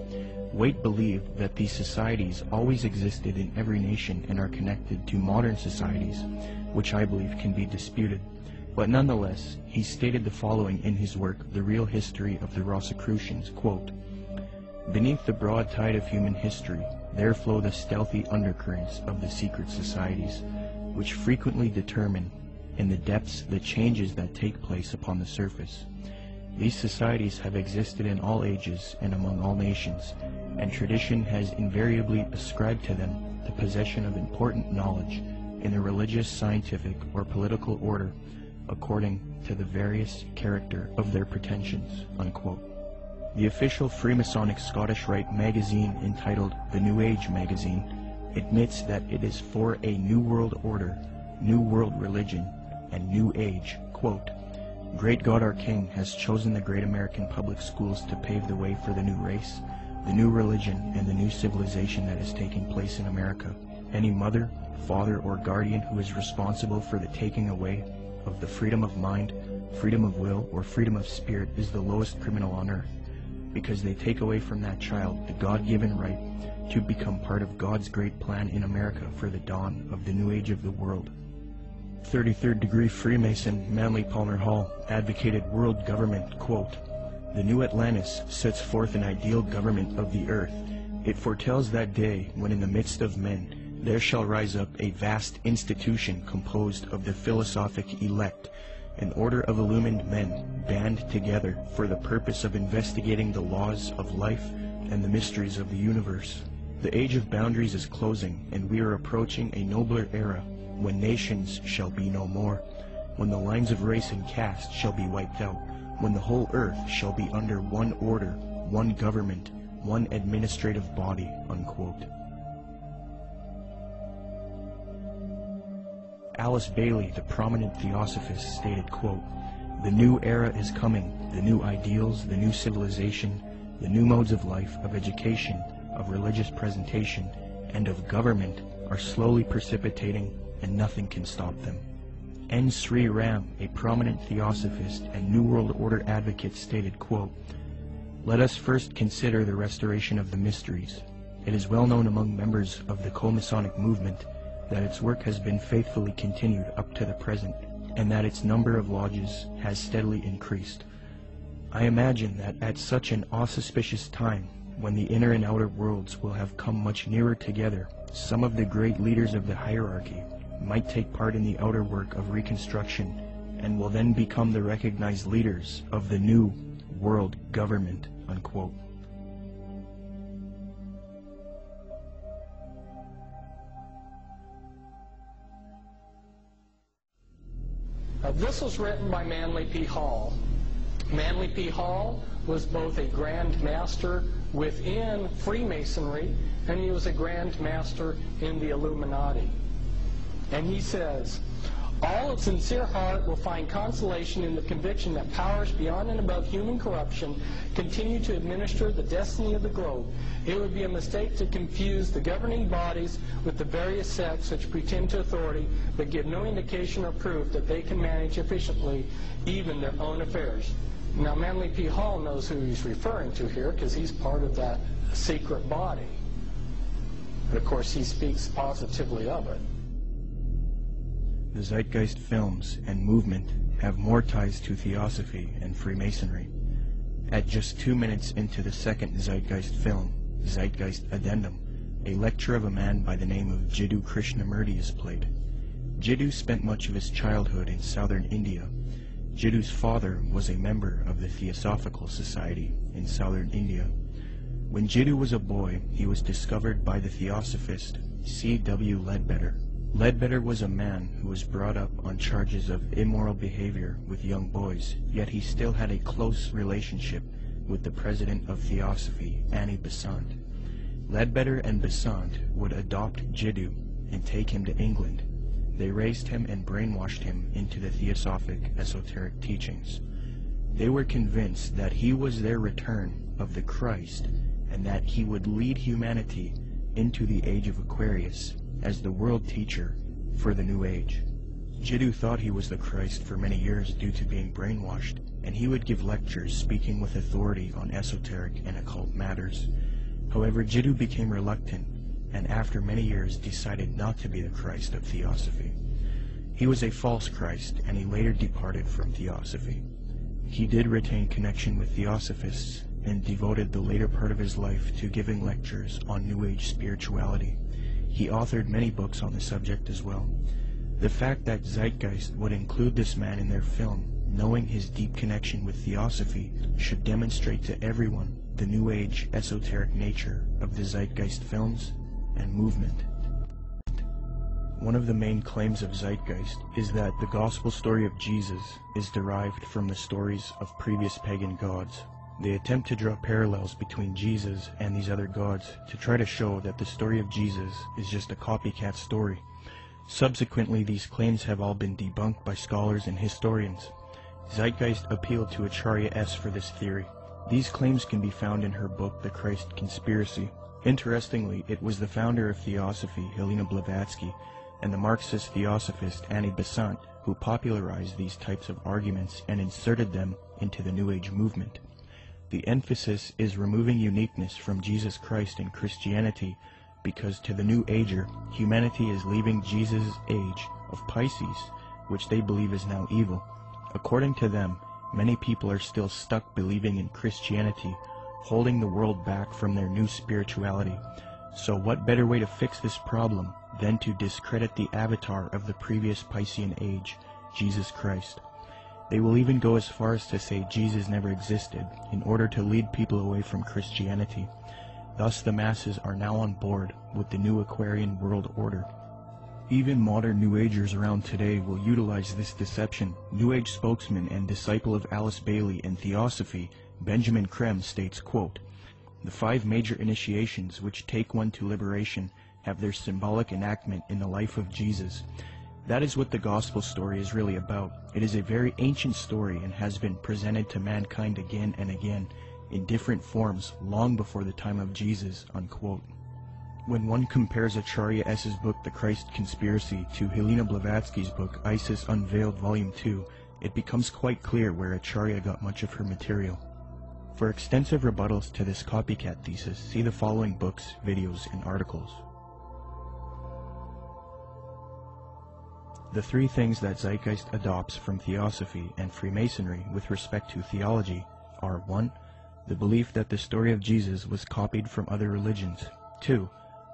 Waite believed that these societies always existed in every nation and are connected to modern societies, which I believe can be disputed. But nonetheless, he stated the following in his work, The Real History of the Rosicrucians, quote, "Beneath the broad tide of human history, there flow the stealthy undercurrents of the secret societies, which frequently determine in the depths the changes that take place upon the surface. These societies have existed in all ages and among all nations, and tradition has invariably ascribed to them the possession of important knowledge in the religious, scientific, or political order according to the various character of their pretensions," unquote. The official Freemasonic Scottish Rite magazine, entitled The New Age magazine, admits that it is for a New World Order, New World Religion, and New Age, quote, "Great God our King has chosen the great American public schools to pave the way for the new race, the new religion, and the new civilization that is taking place in America. Any mother, father, or guardian who is responsible for the taking away of the freedom of mind, freedom of will, or freedom of spirit is the lowest criminal on earth, because they take away from that child the God-given right to become part of God's great plan in America for the dawn of the new age of the world." 33rd degree Freemason Manly Palmer Hall advocated world government, quote, "The new Atlantis sets forth an ideal government of the earth. It foretells that day when in the midst of men there shall rise up a vast institution composed of the philosophic elect, an order of illumined men band together for the purpose of investigating the laws of life and the mysteries of the universe. The age of boundaries is closing, and we are approaching a nobler era when nations shall be no more, when the lines of race and caste shall be wiped out, when the whole earth shall be under one order, one government, one administrative body," unquote. Alice Bailey, the prominent theosophist, stated, quote, "The new era is coming. The new ideals, the new civilization, the new modes of life, of education, of religious presentation, and of government are slowly precipitating, and nothing can stop them." N. Sri Ram, a prominent theosophist and New World Order advocate, stated, quote, "Let us first consider the restoration of the mysteries. It is well known among members of the co-Masonic movement that its work has been faithfully continued up to the present, and that its number of lodges has steadily increased. I imagine that at such an auspicious time, when the inner and outer worlds will have come much nearer together, some of the great leaders of the hierarchy might take part in the outer work of reconstruction, and will then become the recognized leaders of the new world government," unquote. This was written by Manly P. Hall. Manly P. Hall was both a Grand Master within Freemasonry, and he was a Grand Master in the Illuminati. And he says, "All of sincere heart will find consolation in the conviction that powers beyond and above human corruption continue to administer the destiny of the globe. It would be a mistake to confuse the governing bodies with the various sects which pretend to authority but give no indication or proof that they can manage efficiently even their own affairs." Now, Manly P. Hall knows who he's referring to here because he's part of that secret body. And of course, he speaks positively of it. The Zeitgeist films and movement have more ties to Theosophy and Freemasonry. At just 2 minutes into the second Zeitgeist film, Zeitgeist Addendum, a lecture of a man by the name of Jiddu Krishnamurti is played. Jiddu spent much of his childhood in southern India. Jiddu's father was a member of the Theosophical Society in southern India. When Jiddu was a boy, he was discovered by the theosophist C.W. Ledbetter, Ledbetter was a man who was brought up on charges of immoral behavior with young boys, yet he still had a close relationship with the president of Theosophy, Annie Besant. Ledbetter and Besant would adopt Jiddu and take him to England. They raised him and brainwashed him into the Theosophic esoteric teachings. They were convinced that he was their return of the Christ and that he would lead humanity into the Age of Aquarius as the world teacher for the New Age. Jiddu thought he was the Christ for many years due to being brainwashed, and he would give lectures speaking with authority on esoteric and occult matters. However, Jiddu became reluctant, and after many years decided not to be the Christ of Theosophy. He was a false Christ, and he later departed from Theosophy. He did retain connection with Theosophists, and devoted the later part of his life to giving lectures on New Age spirituality. He authored many books on the subject as well. The fact that Zeitgeist would include this man in their film, knowing his deep connection with Theosophy, should demonstrate to everyone the New Age esoteric nature of the Zeitgeist films and movement. One of the main claims of Zeitgeist is that the gospel story of Jesus is derived from the stories of previous pagan gods. They attempt to draw parallels between Jesus and these other gods to try to show that the story of Jesus is just a copycat story. Subsequently, these claims have all been debunked by scholars and historians. Zeitgeist appealed to Acharya S. for this theory. These claims can be found in her book, The Christ Conspiracy. Interestingly, it was the founder of Theosophy, Helena Blavatsky, and the Marxist Theosophist Annie Besant who popularized these types of arguments and inserted them into the New Age movement. The emphasis is removing uniqueness from Jesus Christ and Christianity, because to the New Ager, humanity is leaving Jesus' age of Pisces, which they believe is now evil. According to them, many people are still stuck believing in Christianity, holding the world back from their new spirituality. So what better way to fix this problem than to discredit the avatar of the previous Piscean age, Jesus Christ? They will even go as far as to say Jesus never existed, in order to lead people away from Christianity. Thus the masses are now on board with the new Aquarian world order. Even modern New Agers around today will utilize this deception. New Age spokesman and disciple of Alice Bailey in Theosophy, Benjamin Creme, states, quote, "The 5 major initiations which take one to liberation have their symbolic enactment in the life of Jesus. That is what the gospel story is really about. It is a very ancient story and has been presented to mankind again and again in different forms long before the time of Jesus," unquote. When one compares Acharya S.'s book, The Christ Conspiracy, to Helena Blavatsky's book, Isis Unveiled Volume 2, it becomes quite clear where Acharya got much of her material. For extensive rebuttals to this copycat thesis, see the following books, videos, and articles. The 3 things that Zeitgeist adopts from Theosophy and Freemasonry with respect to theology are 1. The belief that the story of Jesus was copied from other religions, 2.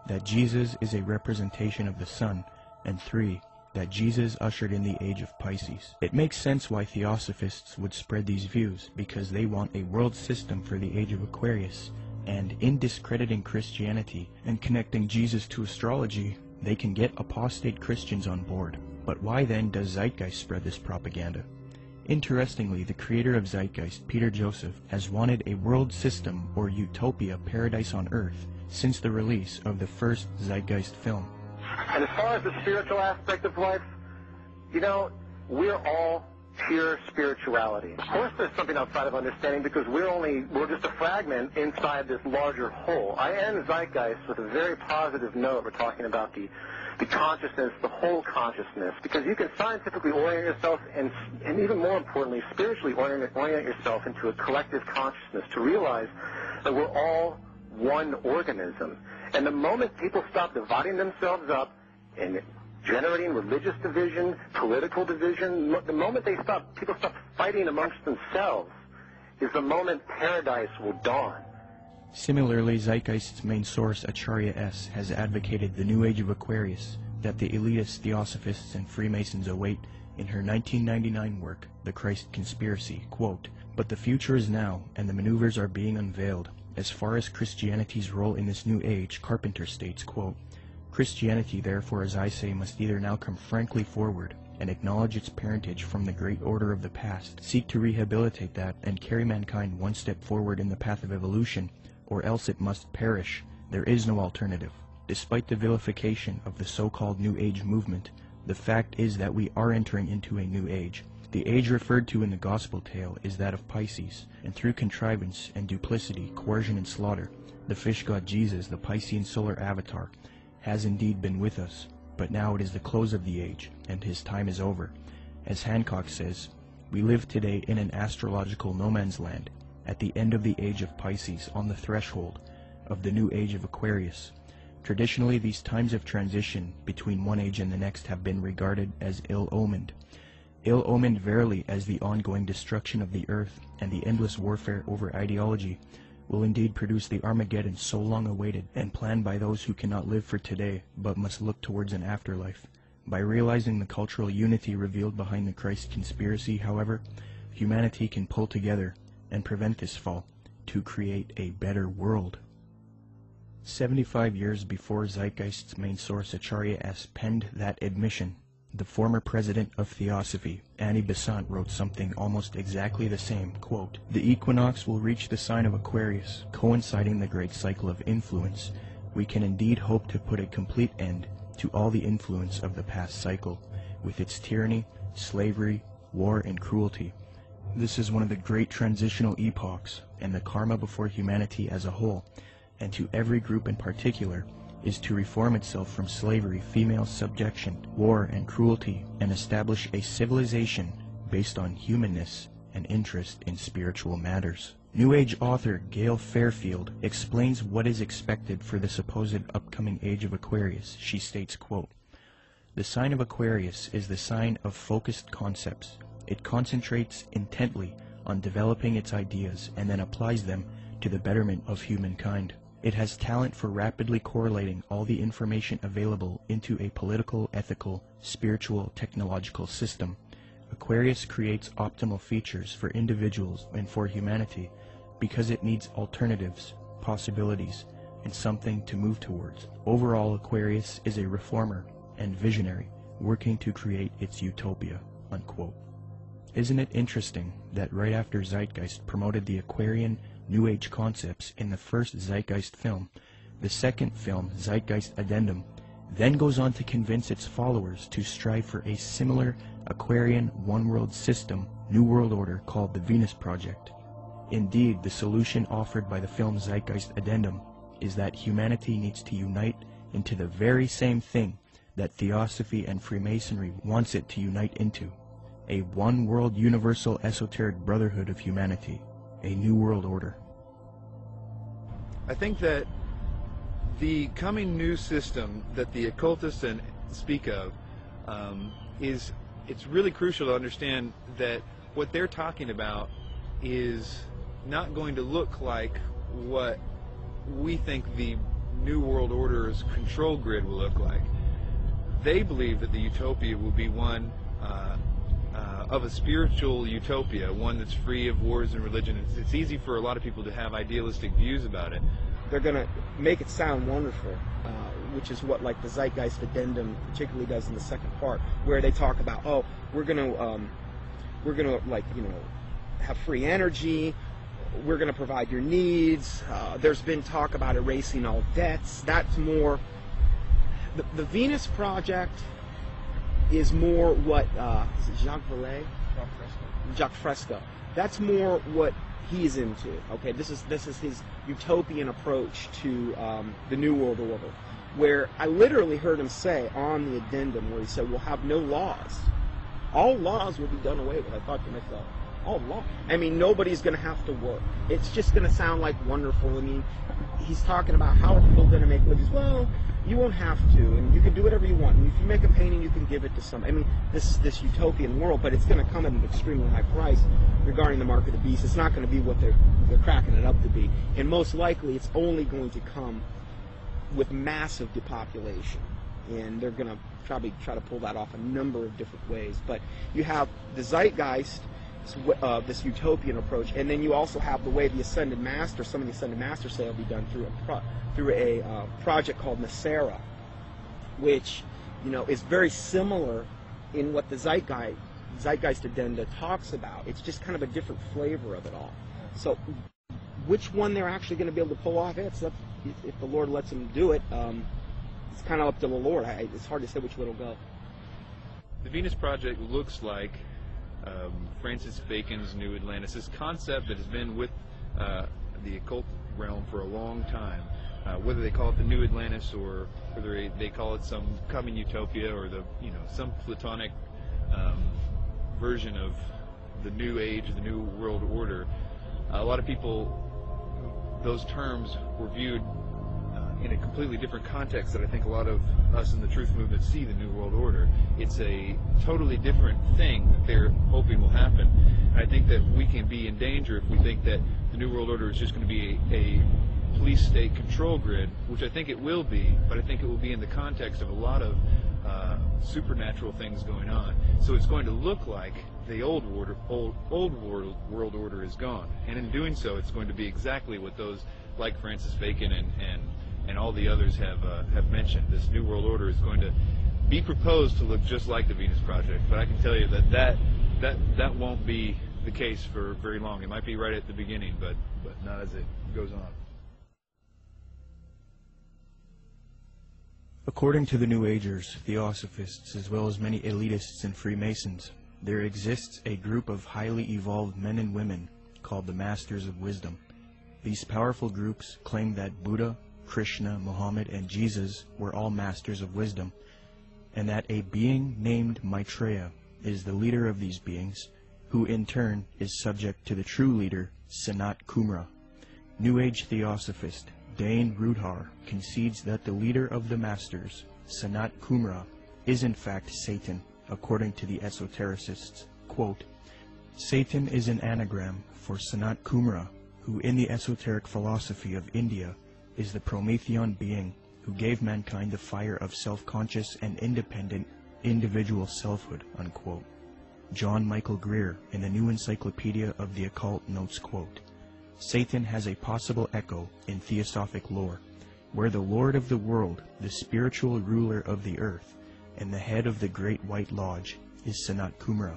That Jesus is a representation of the sun, and 3. That Jesus ushered in the age of Pisces. It makes sense why Theosophists would spread these views, because they want a world system for the age of Aquarius, and in discrediting Christianity and connecting Jesus to astrology, they can get apostate Christians on board. But why then does Zeitgeist spread this propaganda? Interestingly, the creator of Zeitgeist, Peter Joseph, has wanted a world system or utopia paradise on earth since the release of the first Zeitgeist film. And as far as the spiritual aspect of life, you know, we're all pure spirituality. Of course there's something outside of understanding, because we're just a fragment inside this larger whole. I end Zeitgeist with a very positive note. We're talking about the consciousness, the whole consciousness, because you can scientifically orient yourself and even more importantly, spiritually orient yourself into a collective consciousness to realize that we're all one organism. And the moment people stop dividing themselves up and generating religious division, political division, the moment people stop fighting amongst themselves is the moment paradise will dawn. Similarly, Zeitgeist's main source, Acharya S., has advocated the New Age of Aquarius that the elitist Theosophists and Freemasons await in her 1999 work, The Christ Conspiracy, quote, "But the future is now, and the maneuvers are being unveiled. As far as Christianity's role in this new age," Carpenter states, quote, Christianity, therefore, as I say, must either now come frankly forward and acknowledge its parentage from the great order of the past, seek to rehabilitate that, and carry mankind one step forward in the path of evolution, or else it must perish. There is no alternative. Despite the vilification of the so-called New Age movement, the fact is that we are entering into a new age. The age referred to in the gospel tale is that of Pisces, and through contrivance and duplicity, coercion and slaughter, the fish god Jesus, the Piscean solar avatar, has indeed been with us. But now it is the close of the age, and his time is over. As Hancock says, we live today in an astrological no man's land, at the end of the age of Pisces, on the threshold of the new age of Aquarius. Traditionally, these times of transition between one age and the next have been regarded as ill-omened. Ill-omened verily, as the ongoing destruction of the earth and the endless warfare over ideology will indeed produce the Armageddon so long awaited and planned by those who cannot live for today but must look towards an afterlife. By realizing the cultural unity revealed behind the Christ conspiracy, however, humanity can pull together and prevent this fall to create a better world. 75 years before Zeitgeist's main source Acharya S. penned that admission, the former president of Theosophy, Annie Besant, wrote something almost exactly the same, quote, "The equinox will reach the sign of Aquarius, coinciding the great cycle of influence. We can indeed hope to put a complete end to all the influence of the past cycle, with its tyranny, slavery, war, and cruelty. This is one of the great transitional epochs, and the karma before humanity as a whole, and to every group in particular, is to reform itself from slavery, female subjection, war, and cruelty, and establish a civilization based on humanness and interest in spiritual matters." New Age author Gail Fairfield explains what is expected for the supposed upcoming age of Aquarius. She states, quote, "The sign of Aquarius is the sign of focused concepts. It concentrates intently on developing its ideas and then applies them to the betterment of humankind. It has talent for rapidly correlating all the information available into a political, ethical, spiritual, technological system. Aquarius creates optimal features for individuals and for humanity because it needs alternatives, possibilities, and something to move towards. Overall, Aquarius is a reformer and visionary working to create its utopia." Unquote. Isn't it interesting that right after Zeitgeist promoted the Aquarian New Age concepts in the first Zeitgeist film, the second film, Zeitgeist Addendum, then goes on to convince its followers to strive for a similar Aquarian one-world system, New World Order, called the Venus Project. Indeed, the solution offered by the film Zeitgeist Addendum is that humanity needs to unite into the very same thing that Theosophy and Freemasonry wants it to unite into: a one-world universal esoteric brotherhood of humanity, a new world order. I think that the coming new system that the occultists speak of it's really crucial to understand that what they're talking about is not going to look like what we think the New World Order's control grid will look like. They believe that the utopia will be one of a spiritual utopia, one that's free of wars and religion. It's easy for a lot of people to have idealistic views about it. They're going to make it sound wonderful, which is what like the Zeitgeist Addendum particularly does in the second part, where they talk about, oh, we're going to like, you know, have free energy, we're going to provide your needs. There's been talk about erasing all debts. That's more the Venus Project is more what is it Jacques Vallée? Jacques Fresco. That's more what he's into. Okay, this is his utopian approach to the New World Order, where I literally heard him say on the addendum, where he said, "We'll have no laws. All laws will be done away with." I thought to myself, all law. I mean, nobody's going to have to work. It's just going to sound like wonderful. I mean, he's talking about how are people going to make livings. Well, you won't have to, and you can do whatever you want. And if you make a painting, you can give it to some. I mean, this utopian world, but it's going to come at an extremely high price regarding the mark of the beast. It's not going to be what they're cracking it up to be, and most likely, it's only going to come with massive depopulation, and they're going to probably try to pull that off a number of different ways. But you have the Zeitgeist, this utopian approach, and then you also have the way the Ascended Master, some of the Ascended Masters say will be done through a project called Nasera, which, you know, is very similar in what the Zeitgeist Agenda talks about. It's just kind of a different flavor of it all. So which one they're actually going to be able to pull off, it's up, if the Lord lets them do it, it's kind of up to the Lord. It's hard to say which way it'll go. The Venus Project looks like Francis Bacon's New Atlantis, this concept that has been with the occult realm for a long time. Whether they call it the New Atlantis or whether they call it some coming utopia or some Platonic version of the New Age, the New World Order, a lot of people, those terms were viewed in a completely different context that I think a lot of us in the truth movement see the New World Order. It's a totally different thing that they're hoping will happen. And I think that we can be in danger if we think that the New World Order is just going to be a police state control grid, which I think it will be, but I think it will be in the context of a lot of supernatural things going on. So it's going to look like the old world order is gone, and in doing so, it's going to be exactly what those like Francis Bacon and all the others have mentioned. This New World Order is going to be proposed to look just like the Venus Project, but I can tell you that won't be the case for very long. It might be right at the beginning, but not as it goes on. According to the New Agers, Theosophists, as well as many elitists and Freemasons, there exists a group of highly evolved men and women called the Masters of Wisdom. These powerful groups claim that Buddha, Krishna, Muhammad, and Jesus were all masters of wisdom, and that a being named Maitreya is the leader of these beings, who in turn is subject to the true leader, Sanat Kumara. New Age Theosophist Dane Rudhar concedes that the leader of the Masters, Sanat Kumara, is in fact Satan, according to the esotericists. Quote, Satan is an anagram for Sanat Kumara, who in the esoteric philosophy of India is the Promethean being who gave mankind the fire of self-conscious and independent individual selfhood, unquote. John Michael Greer in the New Encyclopedia of the Occult notes, quote, Satan has a possible echo in theosophic lore, where the Lord of the world, the spiritual ruler of the earth, and the head of the Great White Lodge is Sanat Kumara,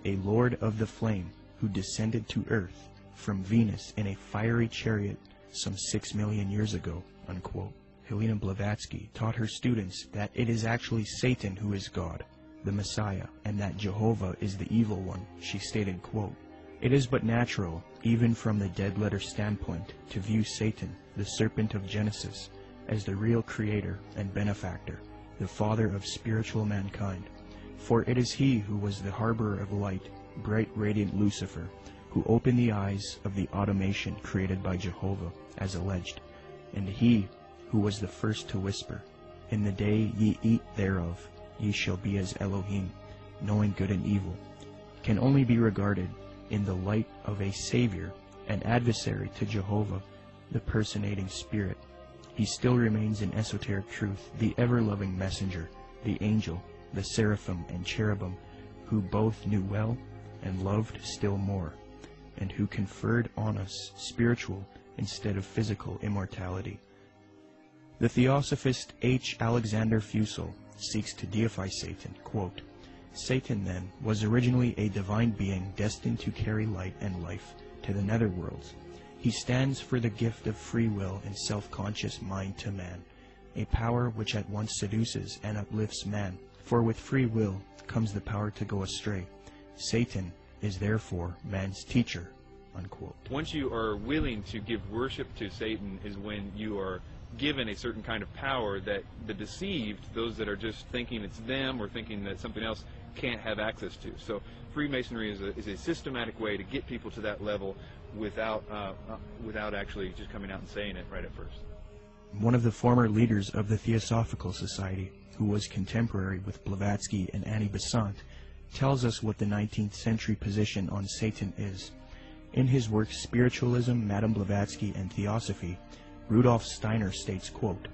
a lord of the flame who descended to earth from Venus in a fiery chariot some 6 million years ago, unquote. Helena Blavatsky taught her students that it is actually Satan who is God, the Messiah, and that Jehovah is the evil one. She stated, quote, It is but natural, even from the dead letter standpoint, to view Satan, the serpent of Genesis, as the real creator and benefactor, the father of spiritual mankind. For it is he who was the harborer of light, bright radiant Lucifer, who opened the eyes of the automation created by Jehovah, as alleged, and he who was the first to whisper, In the day ye eat thereof, ye shall be as Elohim, knowing good and evil, can only be regarded in the light of a Savior, an adversary to Jehovah, the personating Spirit. He still remains in esoteric truth, the ever-loving messenger, the angel, the seraphim and cherubim, who both knew well and loved still more, and who conferred on us spiritual instead of physical immortality. The Theosophist H. Alexander Fusel seeks to deify Satan, quote, Satan, then, was originally a divine being destined to carry light and life to the netherworlds. He stands for the gift of free will and self-conscious mind to man, a power which at once seduces and uplifts man, for with free will comes the power to go astray. Satan is therefore man's teacher, unquote. Once you are willing to give worship to Satan is when you are given a certain kind of power that the deceived, those that are just thinking it's them or thinking that something else, can't have access to. So Freemasonry is a systematic way to get people to that level without actually just coming out and saying it right at first. One of the former leaders of the Theosophical Society, who was contemporary with Blavatsky and Annie Besant, tells us what the 19th century position on Satan is. In his work Spiritualism, Madame Blavatsky, and Theosophy, Rudolf Steiner states, quote,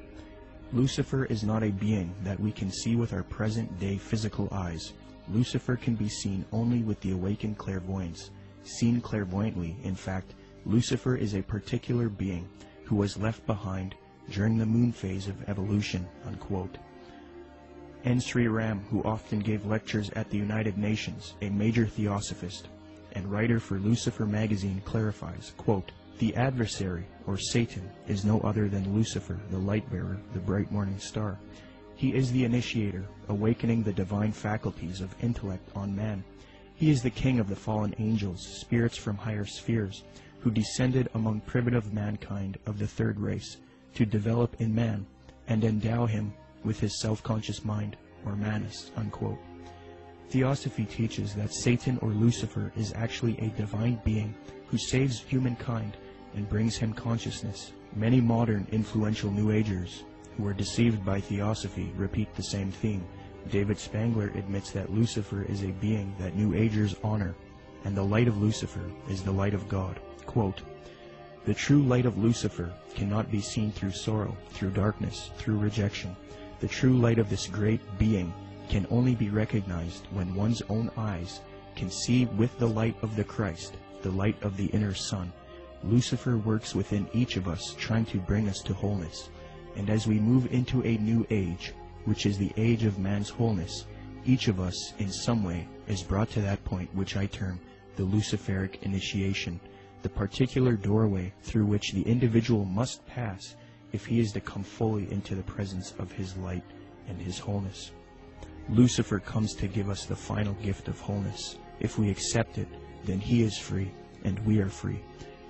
Lucifer is not a being that we can see with our present-day physical eyes. Lucifer can be seen only with the awakened clairvoyance. Seen clairvoyantly, in fact, Lucifer is a particular being who was left behind during the moon phase of evolution, unquote. N. Sri Ram, who often gave lectures at the United Nations, a major theosophist and writer for Lucifer magazine, clarifies, quote, "The adversary, or Satan, is no other than Lucifer, the light-bearer, the bright morning star. He is the initiator, awakening the divine faculties of intellect on man. He is the king of the fallen angels, spirits from higher spheres, who descended among primitive mankind of the third race, to develop in man and endow him with his self-conscious mind, or manus," unquote. Theosophy teaches that Satan or Lucifer is actually a divine being who saves humankind and brings him consciousness. Many modern influential New Agers who are deceived by Theosophy repeat the same theme. David Spangler admits that Lucifer is a being that New Agers honor, and the light of Lucifer is the light of God. Quote, "The true light of Lucifer cannot be seen through sorrow, through darkness, through rejection. The true light of this great being can only be recognized when one's own eyes can see with the light of the Christ, the light of the inner sun. Lucifer works within each of us, trying to bring us to wholeness. And as we move into a new age, which is the age of man's wholeness, each of us, in some way, is brought to that point which I term the Luciferic Initiation, the particular doorway through which the individual must pass if he is to come fully into the presence of his light and his wholeness. Lucifer comes to give us the final gift of wholeness. If we accept it, then he is free, and we are free.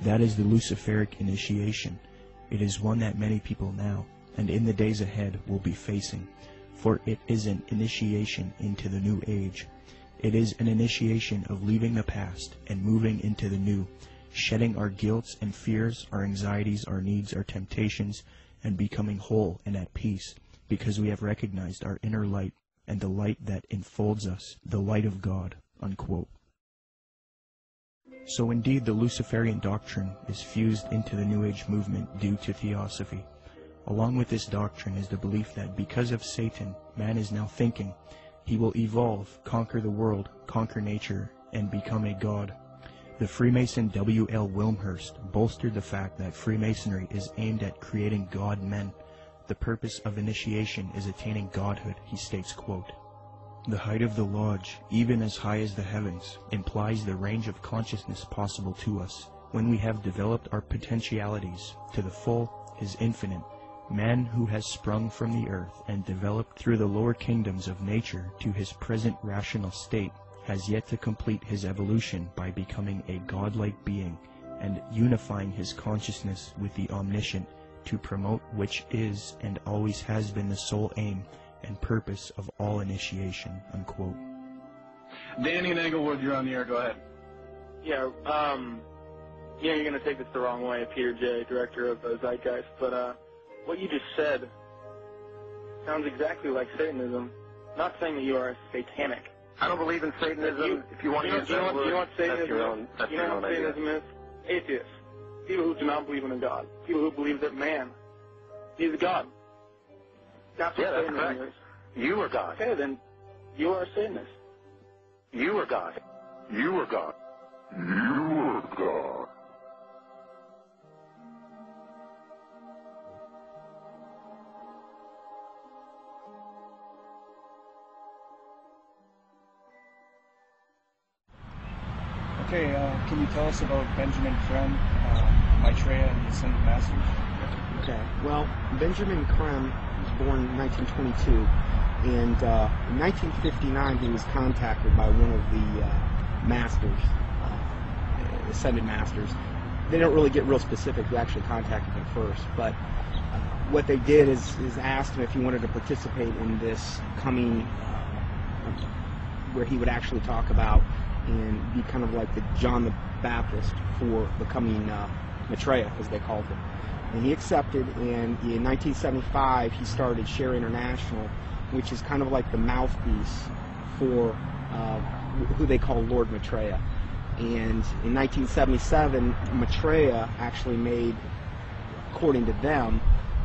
That is the Luciferic Initiation. It is one that many people now, and in the days ahead, will be facing, for it is an initiation into the new age. It is an initiation of leaving the past and moving into the new, shedding our guilts and fears, our anxieties, our needs, our temptations, and becoming whole and at peace, because we have recognized our inner light and the light that enfolds us, the light of God," unquote. So indeed the Luciferian doctrine is fused into the New Age movement due to Theosophy. Along with this doctrine is the belief that because of Satan, man is now thinking he will evolve, conquer the world, conquer nature, and become a god. The Freemason W.L. Wilmhurst bolstered the fact that Freemasonry is aimed at creating God men. The purpose of initiation is attaining godhood, he states, quote, "The height of the lodge, even as high as the heavens, implies the range of consciousness possible to us. When we have developed our potentialities to the full, is infinite. Man who has sprung from the earth and developed through the lower kingdoms of nature to his present rational state has yet to complete his evolution by becoming a godlike being and unifying his consciousness with the omniscient, to promote which is and always has been the sole aim and purpose of all initiation," unquote. Danny and Englewood, you're on the air. Go ahead. Yeah, you're going to take this the wrong way, Peter J., director of Zeitgeist, but what you just said sounds exactly like Satanism. Not saying that you are satanic. I don't believe in Satanism. If you want to use that word, you know what Satanism that's your own idea. Satanism is? Atheists. People who do not believe in a God. People who believe that man is God. That's what that's Satanism correct. is. You are God. Okay, then you are a Satanist. You are God. You are God. You are God. Okay, can you tell us about Benjamin Creme, Maitreya, and the Ascended Masters? Okay, well, Benjamin Creme was born in 1922, and in 1959 he was contacted by one of the masters, Ascended Masters. They don't really get real specific who actually contacted him first, but what they did is asked him if he wanted to participate in this coming, where he would actually talk about and be kind of like the John the Baptist for becoming Maitreya, as they called him. And he accepted, and in 1975 he started Share International, which is kind of like the mouthpiece for who they call Lord Maitreya. And in 1977, Maitreya actually made, according to them,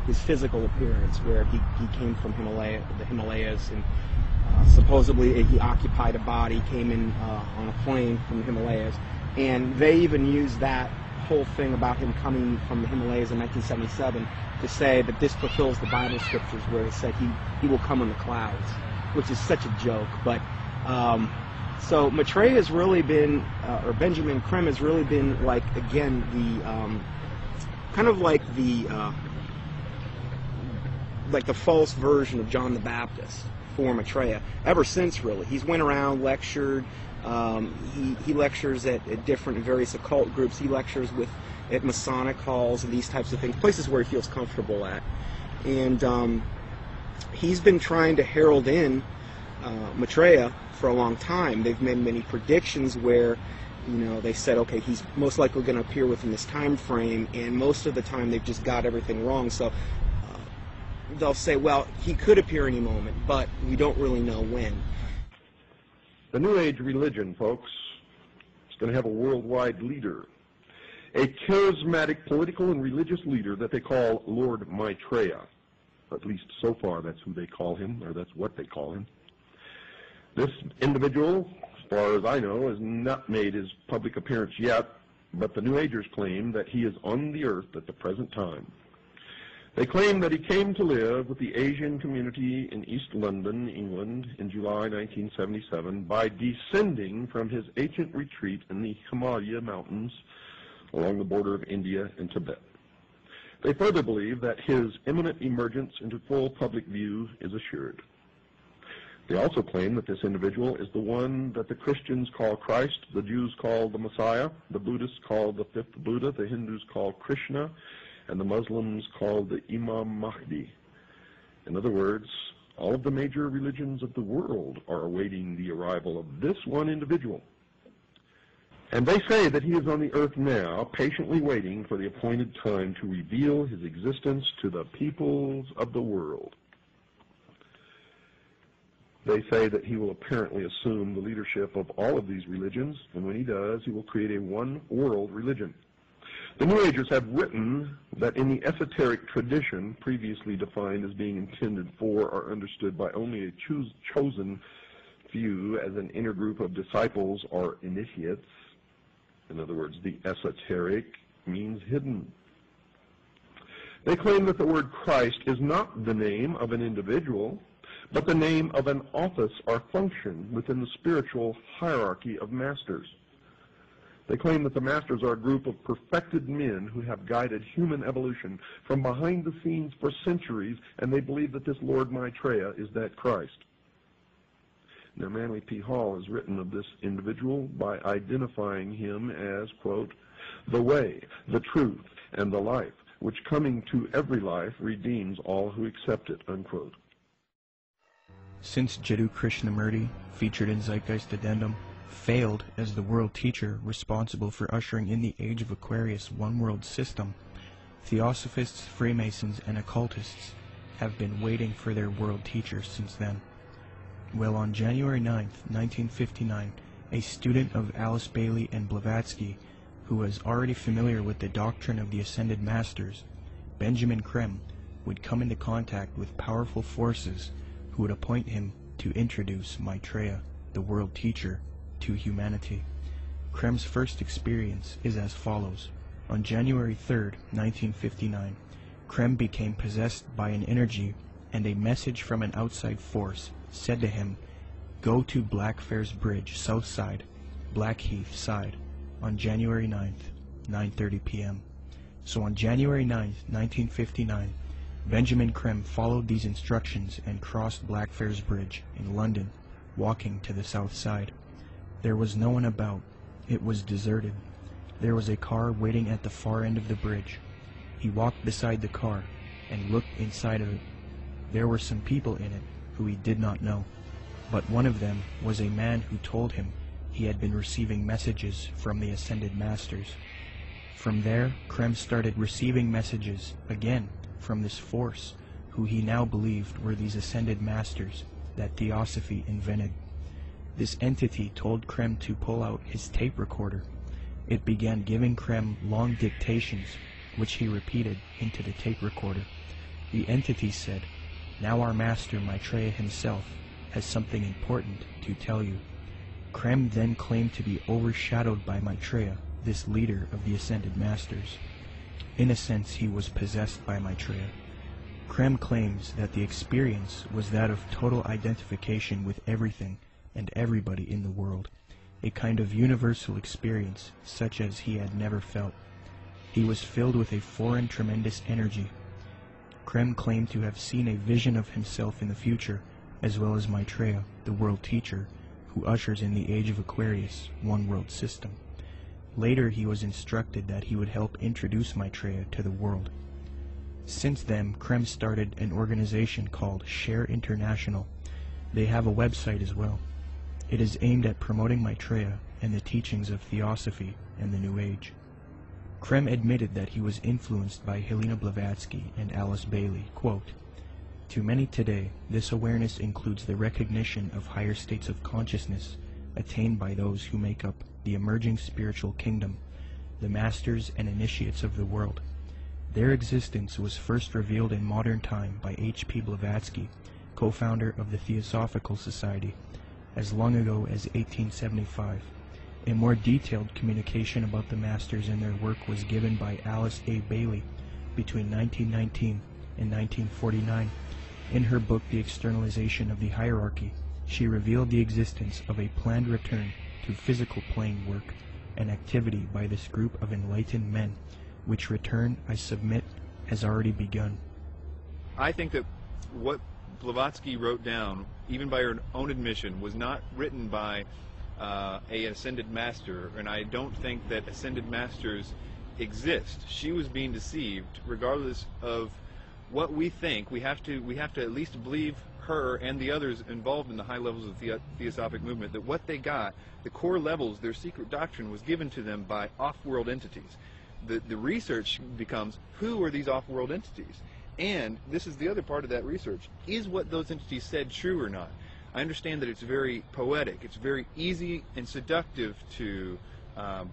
his physical appearance, where he came from the Himalayas, and supposedly he occupied a body, came in on a plane from the Himalayas, and they even used that whole thing about him coming from the Himalayas in 1977 to say that this fulfills the Bible scriptures where it said he will come in the clouds. which is such a joke. But so Maitreya has really been, or Benjamin Creme has really been, like, again, the kind of like the false version of John the Baptist for Maitreya ever since. Really, he's went around, lectured. He lectures at different various occult groups. He lectures at Masonic halls and these types of things, places where he feels comfortable at. And he's been trying to herald in Maitreya for a long time. They've made many predictions where, they said, okay, he's most likely going to appear within this time frame, and most of the time they've just got everything wrong. So they'll say, well, he could appear any moment, but we don't really know when. The New Age religion, folks, is going to have a worldwide leader, a charismatic political and religious leader that they call Lord Maitreya. At least so far that's who they call him, or that's what they call him. This individual, as far as I know, has not made his public appearance yet, but the New Agers claim that he is on the earth at the present time. They claim that he came to live with the Asian community in East London, England, in July 1977 by descending from his ancient retreat in the Himalaya Mountains along the border of India and Tibet. They further believe that his imminent emergence into full public view is assured. They also claim that this individual is the one that the Christians call Christ, the Jews call the Messiah, the Buddhists call the fifth Buddha, the Hindus call Krishna, and the Muslims call the Imam Mahdi. In other words, all of the major religions of the world are awaiting the arrival of this one individual. And they say that he is on the earth now, patiently waiting for the appointed time to reveal his existence to the peoples of the world. They say that he will apparently assume the leadership of all of these religions, and when he does, he will create a one-world religion. The New Agers have written that in the esoteric tradition, previously defined as being intended for or understood by only a chosen few as an inner group of disciples or initiates, in other words, the esoteric means hidden. They claim that the word Christ is not the name of an individual, but the name of an office or function within the spiritual hierarchy of masters. They claim that the masters are a group of perfected men who have guided human evolution from behind the scenes for centuries, and they believe that this Lord Maitreya is that Christ. Now, Manly P. Hall has written of this individual by identifying him as, quote, the way, the truth, and the life, which coming to every life redeems all who accept it, unquote. Since Jiddu Krishnamurti, featured in Zeitgeist Addendum, failed as the world teacher responsible for ushering in the Age of Aquarius one-world system, Theosophists, Freemasons, and occultists have been waiting for their world teacher since then. Well, on January 9th, 1959, a student of Alice Bailey and Blavatsky, who was already familiar with the doctrine of the Ascended Masters, Benjamin Creme, would come into contact with powerful forces who would appoint him to introduce Maitreya, the world teacher, to humanity. Creme's first experience is as follows. On January 3rd, 1959, Creme became possessed by an energy, and a message from an outside force said to him, "Go to Blackfriars Bridge, south side, Blackheath side, on January 9th, 9:30 p.m. So on January 9th, 1959, Benjamin Creme followed these instructions and crossed Blackfriars Bridge in London, walking to the south side. There was no one about. It was deserted. There was a car waiting at the far end of the bridge. He walked beside the car and looked inside of it. There were some people in it who he did not know, but one of them was a man who told him he had been receiving messages from the Ascended Masters. From there, Creme started receiving messages again from this force, who he now believed were these Ascended Masters that Theosophy invented. This entity told Creme to pull out his tape recorder. It began giving Creme long dictations, which he repeated into the tape recorder. The entity said, "Now our master Maitreya himself has something important to tell you." Creme then claimed to be overshadowed by Maitreya, this leader of the Ascended Masters. In a sense, he was possessed by Maitreya. Creme claims that the experience was that of total identification with everything and everybody in the world, a kind of universal experience such as he had never felt. He was filled with a foreign tremendous energy. Creme claimed to have seen a vision of himself in the future, as well as Maitreya, the world teacher, who ushers in the age of Aquarius, one world system. Later he was instructed that he would help introduce Maitreya to the world. Since then, Creme started an organization called Share International. They have a website as well. It is aimed at promoting Maitreya and the teachings of Theosophy and the New Age. Creme admitted that he was influenced by Helena Blavatsky and Alice Bailey. Quote, "To many today, this awareness includes the recognition of higher states of consciousness attained by those who make up the emerging spiritual kingdom, the masters and initiates of the world. Their existence was first revealed in modern time by H.P. Blavatsky, co-founder of the Theosophical Society, as long ago as 1875. A more detailed communication about the masters and their work was given by Alice A. Bailey between 1919 and 1949. In her book, The Externalization of the Hierarchy, she revealed the existence of a planned return to physical plane work and activity by this group of enlightened men, which return, I submit, has already begun." I think that what Blavatsky wrote down, even by her own admission, was not written by a ascended master, and I don't think that ascended masters exist. She was being deceived. Regardless of what we think, we have to at least believe her and the others involved in the high levels of the Theosophic movement, that what they got, the core levels, their secret doctrine, was given to them by off-world entities. The research becomes, who are these off-world entities? And this is the other part of that research. Is what those entities said true or not? I understand that it's very poetic. It's very easy and seductive to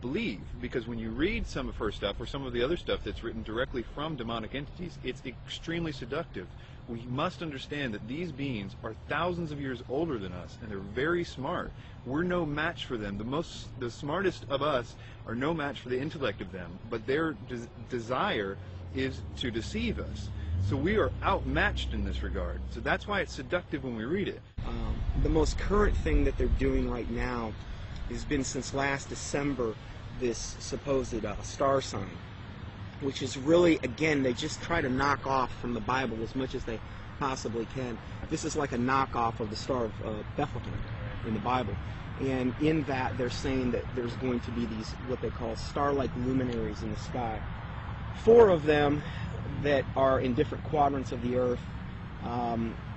believe, because when you read some of her stuff or some of the other stuff that's written directly from demonic entities, it's extremely seductive. We must understand that these beings are thousands of years older than us, and they're very smart. We're no match for them. The smartest of us are no match for the intellect of them, but their desire is to deceive us. So we are outmatched in this regard. So that's why it's seductive when we read it. The most current thing that they're doing right now has been since last December, this supposed star sign, which is really, again, they just try to knock off from the Bible as much as they possibly can. This is like a knockoff of the Star of Bethlehem in the Bible. And in that, they're saying that there's going to be these, what they call star-like luminaries in the sky. 4 of them that are in different quadrants of the earth.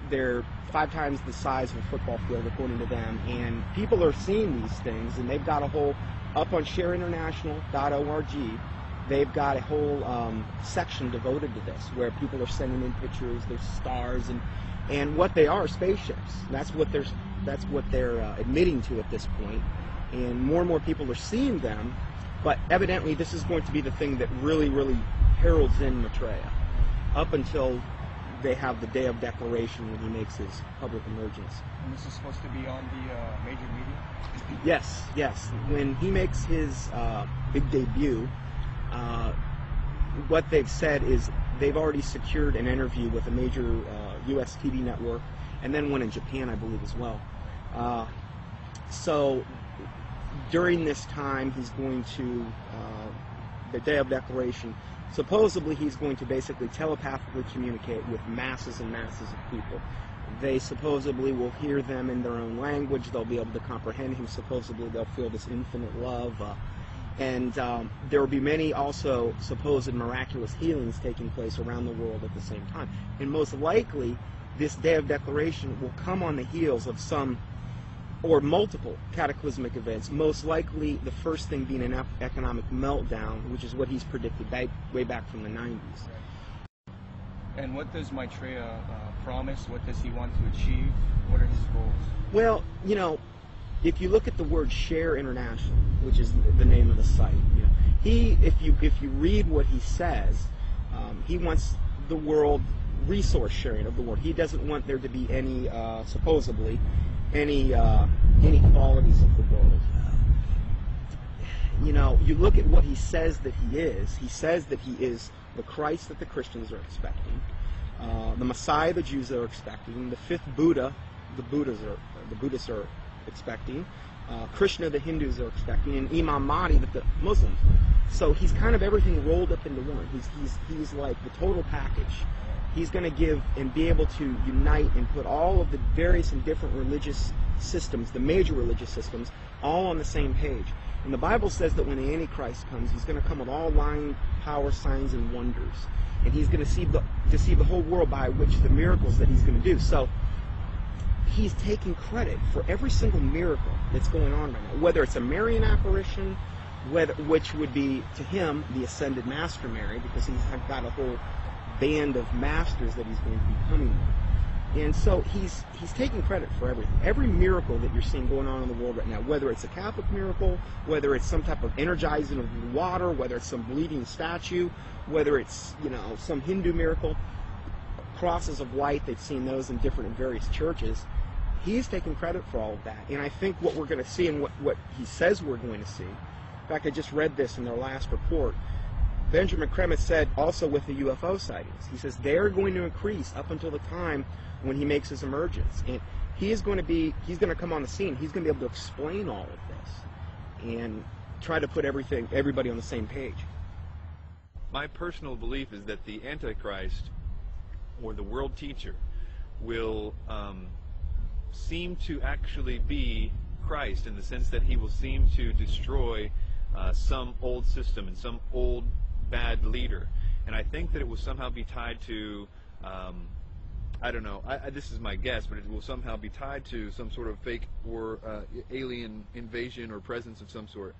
They're 5 times the size of a football field, according to them. And people are seeing these things, and they've got a whole, up on shareinternational.org, they've got a whole section devoted to this, where people are sending in pictures. There's stars, and what they are spaceships. That's what they're admitting to at this point. And more people are seeing them. But evidently, this is going to be the thing that really, really heralds in Maitreya, up until they have the day of declaration when he makes his public emergence. And this is supposed to be on the major media? Yes. When he makes his big debut, what they've said is they've already secured an interview with a major U.S. TV network, and then one in Japan, I believe, as well. So during this time, he's going to, the day of declaration, supposedly he's going to basically telepathically communicate with masses and masses of people. They supposedly will hear them in their own language. They'll be able to comprehend him. Supposedly they'll feel this infinite love. And there will be many also supposed miraculous healings taking place around the world at the same time. And most likely, this day of declaration will come on the heels of some or multiple cataclysmic events, most likely the first thing being an economic meltdown, which is what he's predicted way back from the 90s. And what does Maitreya promise? What does he want to achieve? What are his goals? Well, if you look at the word Share International, which is the name of the site, if you read what he says, he wants the world resource sharing of the world. He doesn't want there to be any, supposedly, any inequalities of the world. You look at what he says that he is. He says that he is the Christ that the Christians are expecting. the Messiah the Jews are expecting, the fifth Buddha the Buddhists are expecting, Krishna the Hindus are expecting, and Imam Mahdi that the Muslims. So he's kind of everything rolled up into one. He's like the total package. He's going to give and be able to unite and put all of the various and different religious systems, the major religious systems, all on the same page. And the Bible says that when the Antichrist comes, he's going to come with all lying power, signs, and wonders. And he's going to deceive the whole world by which the miracles that he's going to do. So he's taking credit for every single miracle that's going on right now, whether it's a Marian apparition, which would be to him the ascended Master Mary, because he's got a whole band of masters that he's going to be coming with. And so he's taking credit for everything. Every miracle that you're seeing going on in the world right now, whether it's a Catholic miracle, whether it's some type of energizing of water, whether it's some bleeding statue, whether it's, you know, some Hindu miracle, crosses of light, they've seen those in different and various churches. He's taking credit for all of that. And I think what we're going to see and what he says we're going to see, in fact, I just read this in their last report, Benjamin Creme has said also with the UFO sightings, he says they're going to increase up until the time when he makes his emergence. And he's going to come on the scene. He's going to be able to explain all of this and try to put everybody on the same page. My personal belief is that the Antichrist, or the world teacher, will seem to actually be Christ, in the sense that he will seem to destroy some old system and some old bad leader. And I think that it will somehow be tied to, I don't know, this is my guess, but it will somehow be tied to some sort of fake or alien invasion or presence of some sort.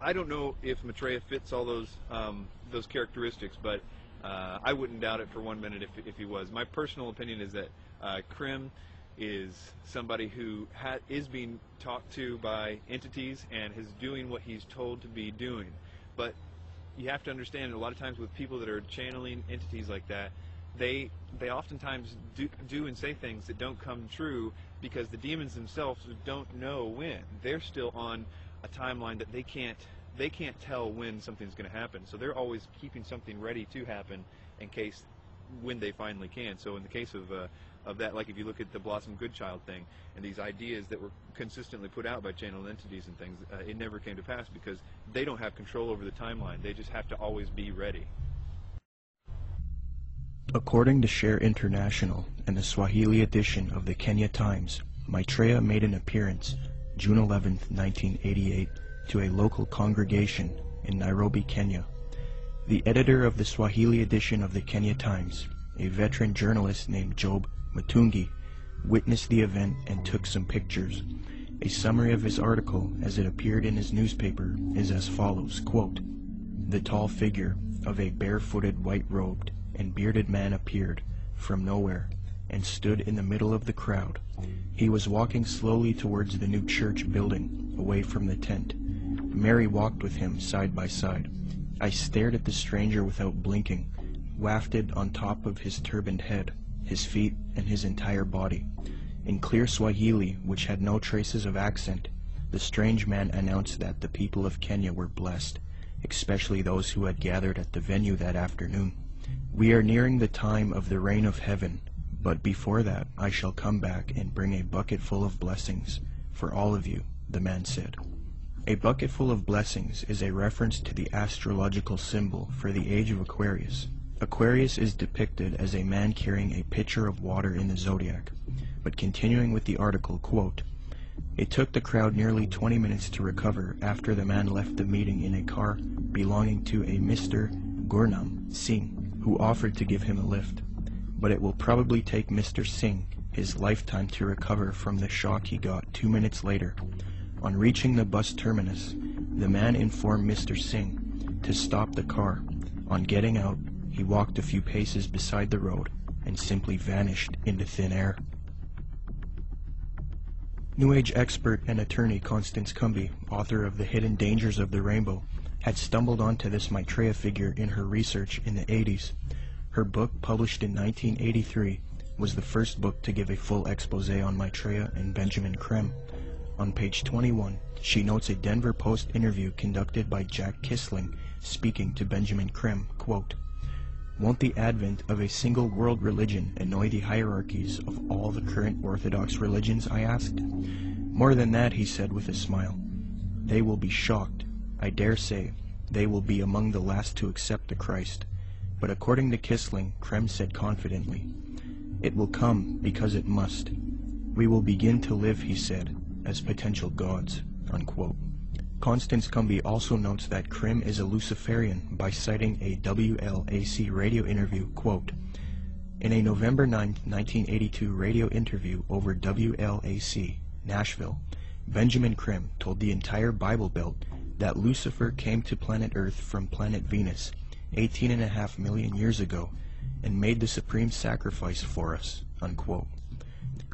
I don't know if Maitreya fits all those characteristics, but I wouldn't doubt it for 1 minute if he was. My personal opinion is that Creme is somebody who is being talked to by entities and is doing what he's told to be doing. But you have to understand, a lot of times with people that are channeling entities like that, they oftentimes do and say things that don't come true, because the demons themselves don't know when. They're still on a timeline that they can't tell when something's going to happen. So they're always keeping something ready to happen in case when they finally can. So in the case of that, like if you look at the Blossom Goodchild thing and these ideas that were consistently put out by channel entities and things, it never came to pass because they don't have control over the timeline. They just have to always be ready. According to Share International and the Swahili edition of the Kenya Times, Maitreya made an appearance June 11, 1988, to a local congregation in Nairobi, Kenya. The editor of the Swahili edition of the Kenya Times, a veteran journalist named Job Matungi, witnessed the event and took some pictures. A summary of his article as it appeared in his newspaper is as follows, quote, "The tall figure of a barefooted, white-robed and bearded man appeared from nowhere and stood in the middle of the crowd. He was walking slowly towards the new church building, away from the tent. Mary walked with him side by side. I stared at the stranger without blinking, wafted on top of his turbaned head, his feet, and his entire body. In clear Swahili, which had no traces of accent, the strange man announced that the people of Kenya were blessed, especially those who had gathered at the venue that afternoon. We are nearing the time of the reign of heaven, but before that I shall come back and bring a bucket full of blessings for all of you, the man said." A bucket full of blessings is a reference to the astrological symbol for the age of Aquarius. Aquarius is depicted as a man carrying a pitcher of water in the zodiac. But continuing with the article, quote, "It took the crowd nearly 20 minutes to recover after the man left the meeting in a car belonging to a Mr. Gurnam Singh, who offered to give him a lift. But it will probably take Mr. Singh his lifetime to recover from the shock he got 2 minutes later. On reaching the bus terminus, the man informed Mr. Singh to stop the car. On getting out, he walked a few paces beside the road and simply vanished into thin air." New Age expert and attorney Constance Cumby, author of The Hidden Dangers of the Rainbow, had stumbled onto this Maitreya figure in her research in the 80s. Her book, published in 1983, was the first book to give a full expose on Maitreya and Benjamin Creme. On page 21, she notes a Denver Post interview conducted by Jack Kissling speaking to Benjamin Creme, quote, Won't the advent of a single world religion annoy the hierarchies of all the current orthodox religions, I asked. More than that, he said with a smile. They will be shocked. I dare say they will be among the last to accept the Christ. But according to Kissling, Creme said confidently, it will come because it must. We will begin to live, he said, as potential gods, unquote. Constance Cumby also notes that Creme is a Luciferian by citing a WLAC radio interview, quote, in a November 9, 1982 radio interview over WLAC, Nashville, Benjamin Creme told the entire Bible Belt that Lucifer came to planet Earth from planet Venus 18.5 million years ago and made the supreme sacrifice for us, unquote.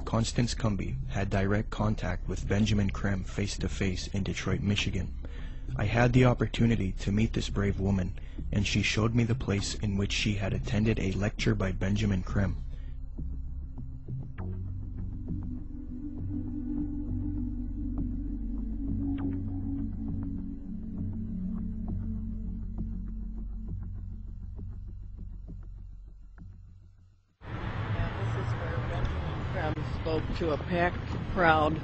Constance Cumby had direct contact with Benjamin Creme face-to-face in Detroit, Michigan. I had the opportunity to meet this brave woman, and she showed me the place in which she had attended a lecture by Benjamin Creme. Spoke to a packed crowd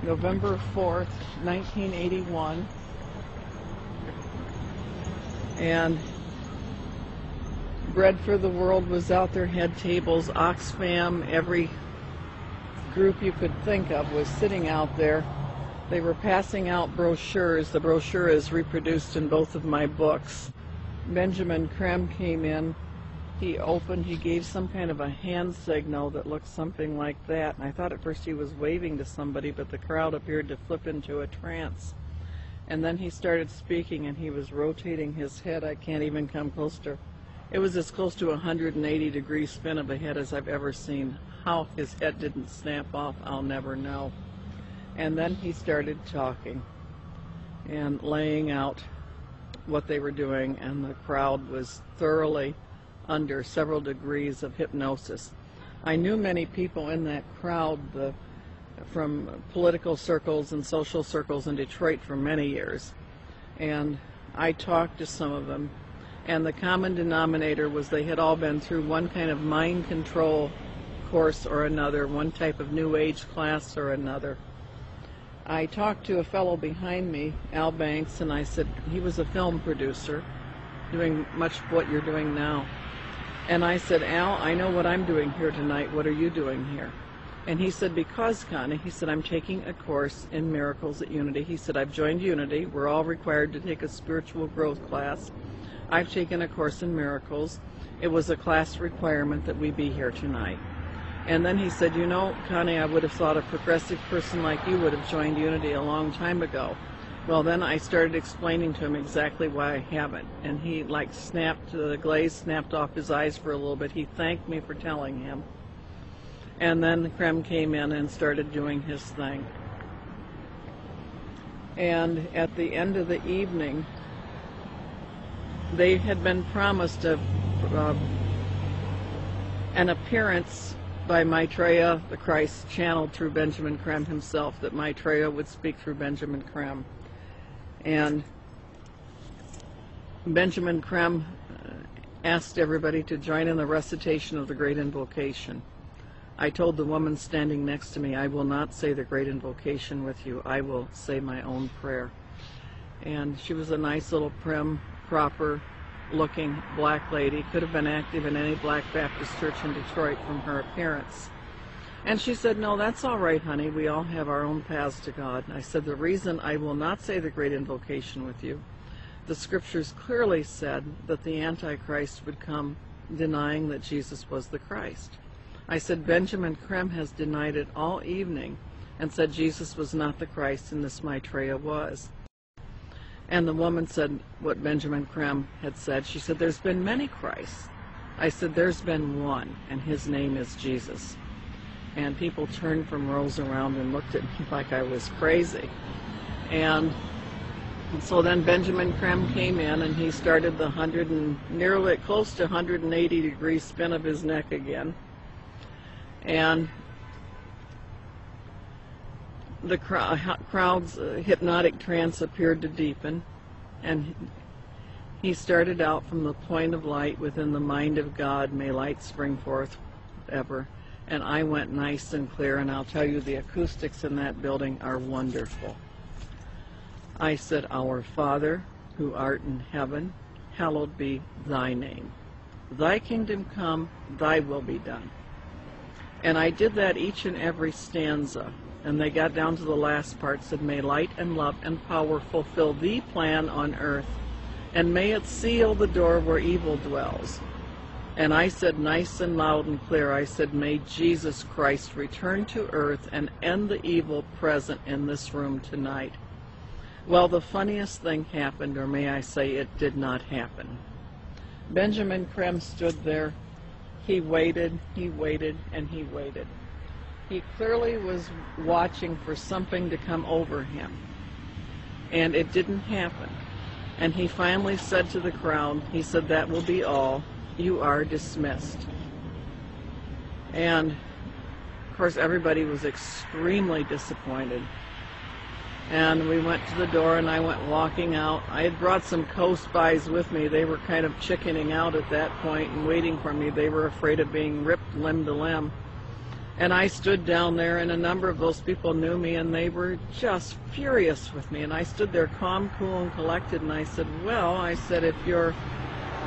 November 4th, 1981, and Bread for the World was out there, had tables, Oxfam, every group you could think of was sitting out there. They were passing out brochures. The brochure is reproduced in both of my books. Benjamin Creme came in. He opened, he gave some kind of a hand signal that looked something like that. And I thought at first he was waving to somebody, but the crowd appeared to flip into a trance. And then he started speaking, and he was rotating his head. I can't even come close to, it was as close to 180-degree spin of a head as I've ever seen. How his head didn't snap off, I'll never know. And then he started talking and laying out what they were doing, and the crowd was thoroughly under several degrees of hypnosis. I knew many people in that crowd from political circles and social circles in Detroit for many years, and I talked to some of them, and the common denominator was they had all been through one kind of mind control course or another, one type of New Age class or another. I talked to a fellow behind me, Al Banks, and I said, he was a film producer doing much of what you're doing now. And I said, Al, I know what I'm doing here tonight. What are you doing here? And he said, because, Connie, he said, I'm taking a course in miracles at Unity. He said, I've joined Unity. We're all required to take a spiritual growth class. I've taken a course in miracles. It was a class requirement that we be here tonight. And then he said, you know, Connie, I would have thought a progressive person like you would have joined Unity a long time ago. Well, then I started explaining to him exactly why I haven't. And he, like, snapped, the glaze snapped off his eyes for a little bit. He thanked me for telling him. And then Creme came in and started doing his thing. And at the end of the evening, they had been promised an appearance by Maitreya, the Christ, channeled through Benjamin Creme himself, that Maitreya would speak through Benjamin Creme. And Benjamin Creme asked everybody to join in the recitation of the Great Invocation. I told the woman standing next to me, I will not say the Great Invocation with you. I will say my own prayer. And she was a nice little prim, proper-looking black lady. Could have been active in any Black Baptist church in Detroit from her appearance. And she said, no, that's all right, honey. We all have our own paths to God. And I said, the reason I will not say the Great Invocation with you, the scriptures clearly said that the Antichrist would come denying that Jesus was the Christ. I said, Benjamin Creme has denied it all evening and said Jesus was not the Christ and this Maitreya was. And the woman said what Benjamin Creme had said. She said, there's been many Christs. I said, there's been one, and his name is Jesus. And people turned from rows around and looked at me like I was crazy. And so then Benjamin Creme came in, and he started the nearly close to 180-degree spin of his neck again. And the crowd's hypnotic trance appeared to deepen, and He started out from the point of light within the mind of God, may light spring forth ever. And I went nice and clear, and I'll tell you, the acoustics in that building are wonderful. I said, Our Father, who art in heaven, hallowed be thy name. Thy kingdom come, thy will be done. And I did that each and every stanza. And they got down to the last part, said, May light and love and power fulfill thee plan on earth, and may it seal the door where evil dwells. And I said nice and loud and clear, I said, May Jesus Christ return to earth and end the evil present in this room tonight. Well, the funniest thing happened, or may I say it did not happen. Benjamin Creme stood there. He waited, and he waited. He clearly was watching for something to come over him. And it didn't happen. And he finally said to the crowd, he said, That will be all. You are dismissed. And, of course, everybody was extremely disappointed. And we went to the door, and I went walking out. I had brought some co-spies with me. They were kind of chickening out at that point and waiting for me. They were afraid of being ripped limb to limb. And I stood down there, and a number of those people knew me, and they were just furious with me. And I stood there calm, cool, and collected, and I said, well, I said, if you're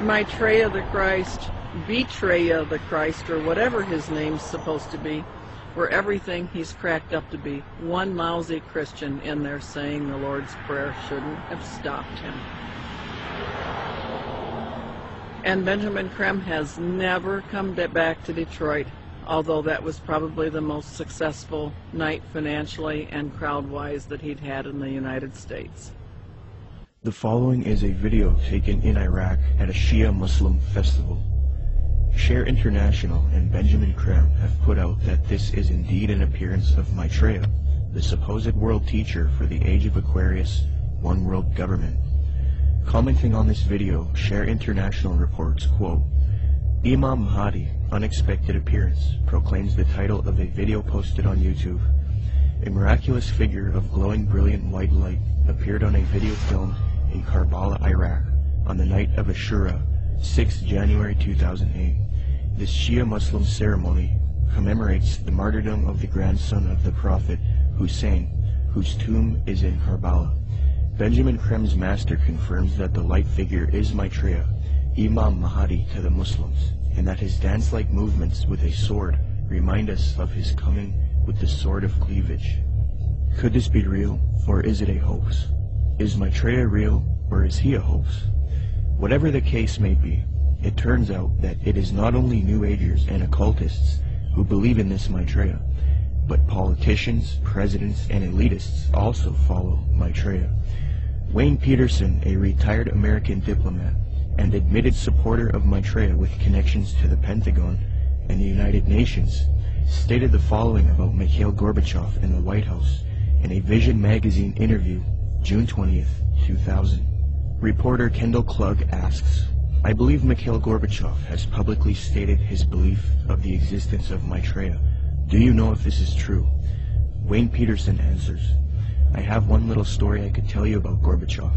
Maitreya the Christ, Betreya the Christ, or whatever his name's supposed to be, for everything he's cracked up to be, one lousy Christian in there saying the Lord's Prayer shouldn't have stopped him. And Benjamin Creme has never come back to Detroit, although that was probably the most successful night financially and crowd-wise that he'd had in the United States. The following is a video taken in Iraq at a Shia Muslim festival. Share International and Benjamin Creme have put out that this is indeed an appearance of Maitreya, the supposed world teacher for the Age of Aquarius, one world government. Commenting on this video, Share International reports, quote, Imam Mahdi, unexpected appearance, proclaims the title of a video posted on YouTube. A miraculous figure of glowing brilliant white light appeared on a video filmed in Karbala, Iraq, on the night of Ashura, 6 January 2008. This Shia Muslim ceremony commemorates the martyrdom of the grandson of the Prophet, Hussein, whose tomb is in Karbala. Benjamin Creme's master confirms that the light figure is Maitreya, Imam Mahdi to the Muslims, and that his dance-like movements with a sword remind us of his coming with the sword of cleavage. Could this be real, or is it a hoax? Is Maitreya real, or is he a hoax? Whatever the case may be, it turns out that it is not only New Agers and occultists who believe in this Maitreya, but politicians, presidents, and elitists also follow Maitreya. Wayne Peterson, a retired American diplomat and admitted supporter of Maitreya with connections to the Pentagon and the United Nations, stated the following about Mikhail Gorbachev in the White House in a Vision magazine interview, June 20th, 2000. Reporter Kendall Klug asks, I believe Mikhail Gorbachev has publicly stated his belief of the existence of Maitreya. Do you know if this is true? Wayne Peterson answers, I have one little story I could tell you about Gorbachev.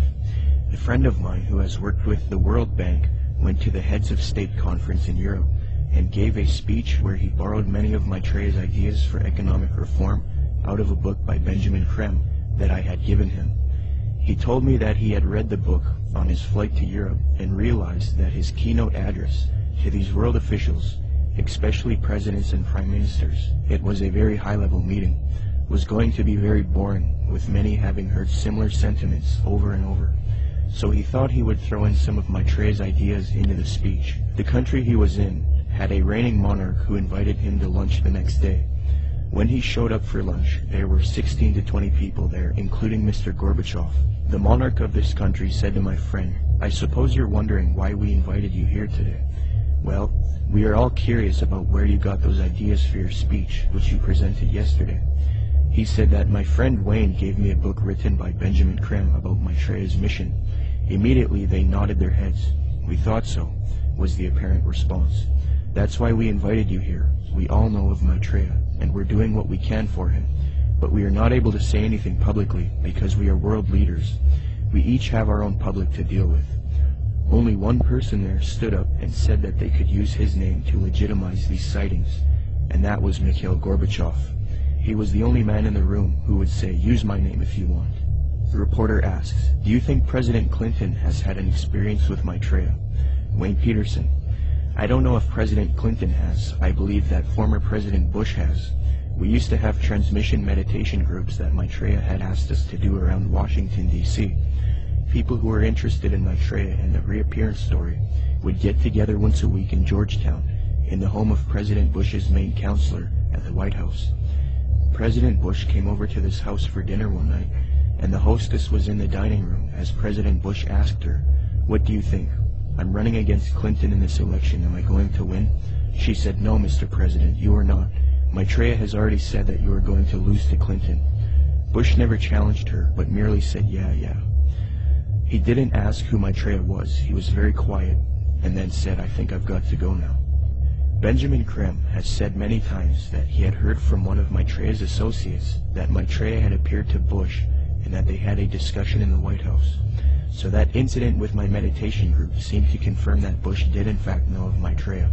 A friend of mine who has worked with the World Bank went to the Heads of State conference in Europe and gave a speech where he borrowed many of Maitreya's ideas for economic reform out of a book by Benjamin Creme that I had given him. He told me that he had read the book on his flight to Europe and realized that his keynote address to these world officials, especially presidents and prime ministers, it was a very high-level meeting, was going to be very boring, with many having heard similar sentiments over and over. So he thought he would throw in some of Maitreya's ideas into the speech. The country he was in had a reigning monarch who invited him to lunch the next day. When he showed up for lunch, there were 16 to 20 people there, including Mr. Gorbachev. The monarch of this country said to my friend, I suppose you're wondering why we invited you here today. Well, we are all curious about where you got those ideas for your speech, which you presented yesterday. He said that my friend Wayne gave me a book written by Benjamin Creme about Maitreya's mission. Immediately they nodded their heads. We thought so, was the apparent response. That's why we invited you here. We all know of Maitreya, and we're doing what we can for him. But we are not able to say anything publicly because we are world leaders. We each have our own public to deal with. Only one person there stood up and said that they could use his name to legitimize these sightings, and that was Mikhail Gorbachev. He was the only man in the room who would say, "Use my name if you want." The reporter asks, "Do you think President Clinton has had an experience with Maitreya?" Wayne Peterson: "I don't know if President Clinton has. I believe that former President Bush has. We used to have transmission meditation groups that Maitreya had asked us to do around Washington, D.C. People who were interested in Maitreya and the reappearance story would get together once a week in Georgetown, in the home of President Bush's main counselor at the White House. President Bush came over to this house for dinner one night, and the hostess was in the dining room as President Bush asked her, 'What do you think? I'm running against Clinton in this election. Am I going to win?' She said, 'No, Mr. President, you are not. Maitreya has already said that you are going to lose to Clinton.' Bush never challenged her, but merely said, 'Yeah.' He didn't ask who Maitreya was. He was very quiet, and then said, 'I think I've got to go now.' Benjamin Creme has said many times that he had heard from one of Maitreya's associates that Maitreya had appeared to Bush and that they had a discussion in the White House. So that incident with my meditation group seemed to confirm that Bush did in fact know of Maitreya.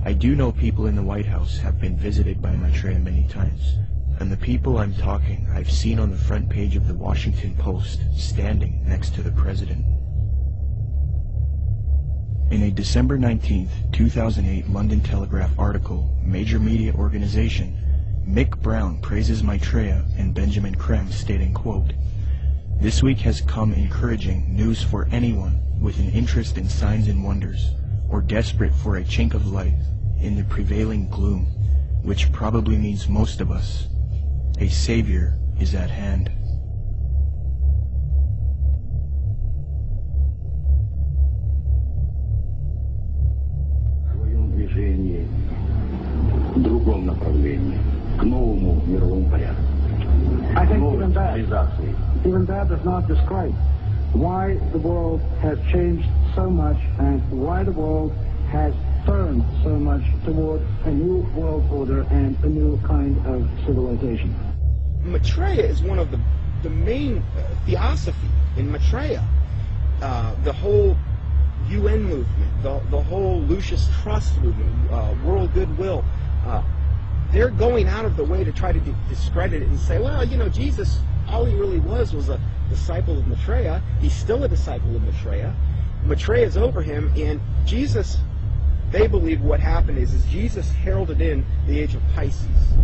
I do know people in the White House have been visited by Maitreya many times, and the people I'm talking I've seen on the front page of the Washington Post standing next to the president." In a December 19, 2008 London Telegraph article, Major Media Organization, Mick Brown praises Maitreya and Benjamin Creme, stating, quote, "This week has come encouraging news for anyone with an interest in signs and wonders, or desperate for a chink of light in the prevailing gloom, which probably means most of us. A savior is at hand." I think even that does not describe why the world has changed so much and why the world has turned so much toward a new world order and a new kind of civilization. Maitreya is one of the main theosophy in Maitreya. The whole UN movement, the whole Lucius Trust movement, world goodwill, they're going out of the way to try to discredit it and say, well, you know, Jesus, all he really was a disciple of Maitreya. He's still a disciple of Maitreya. Maitreya is over him, and Jesus, they believe what happened is Jesus heralded in the age of Pisces.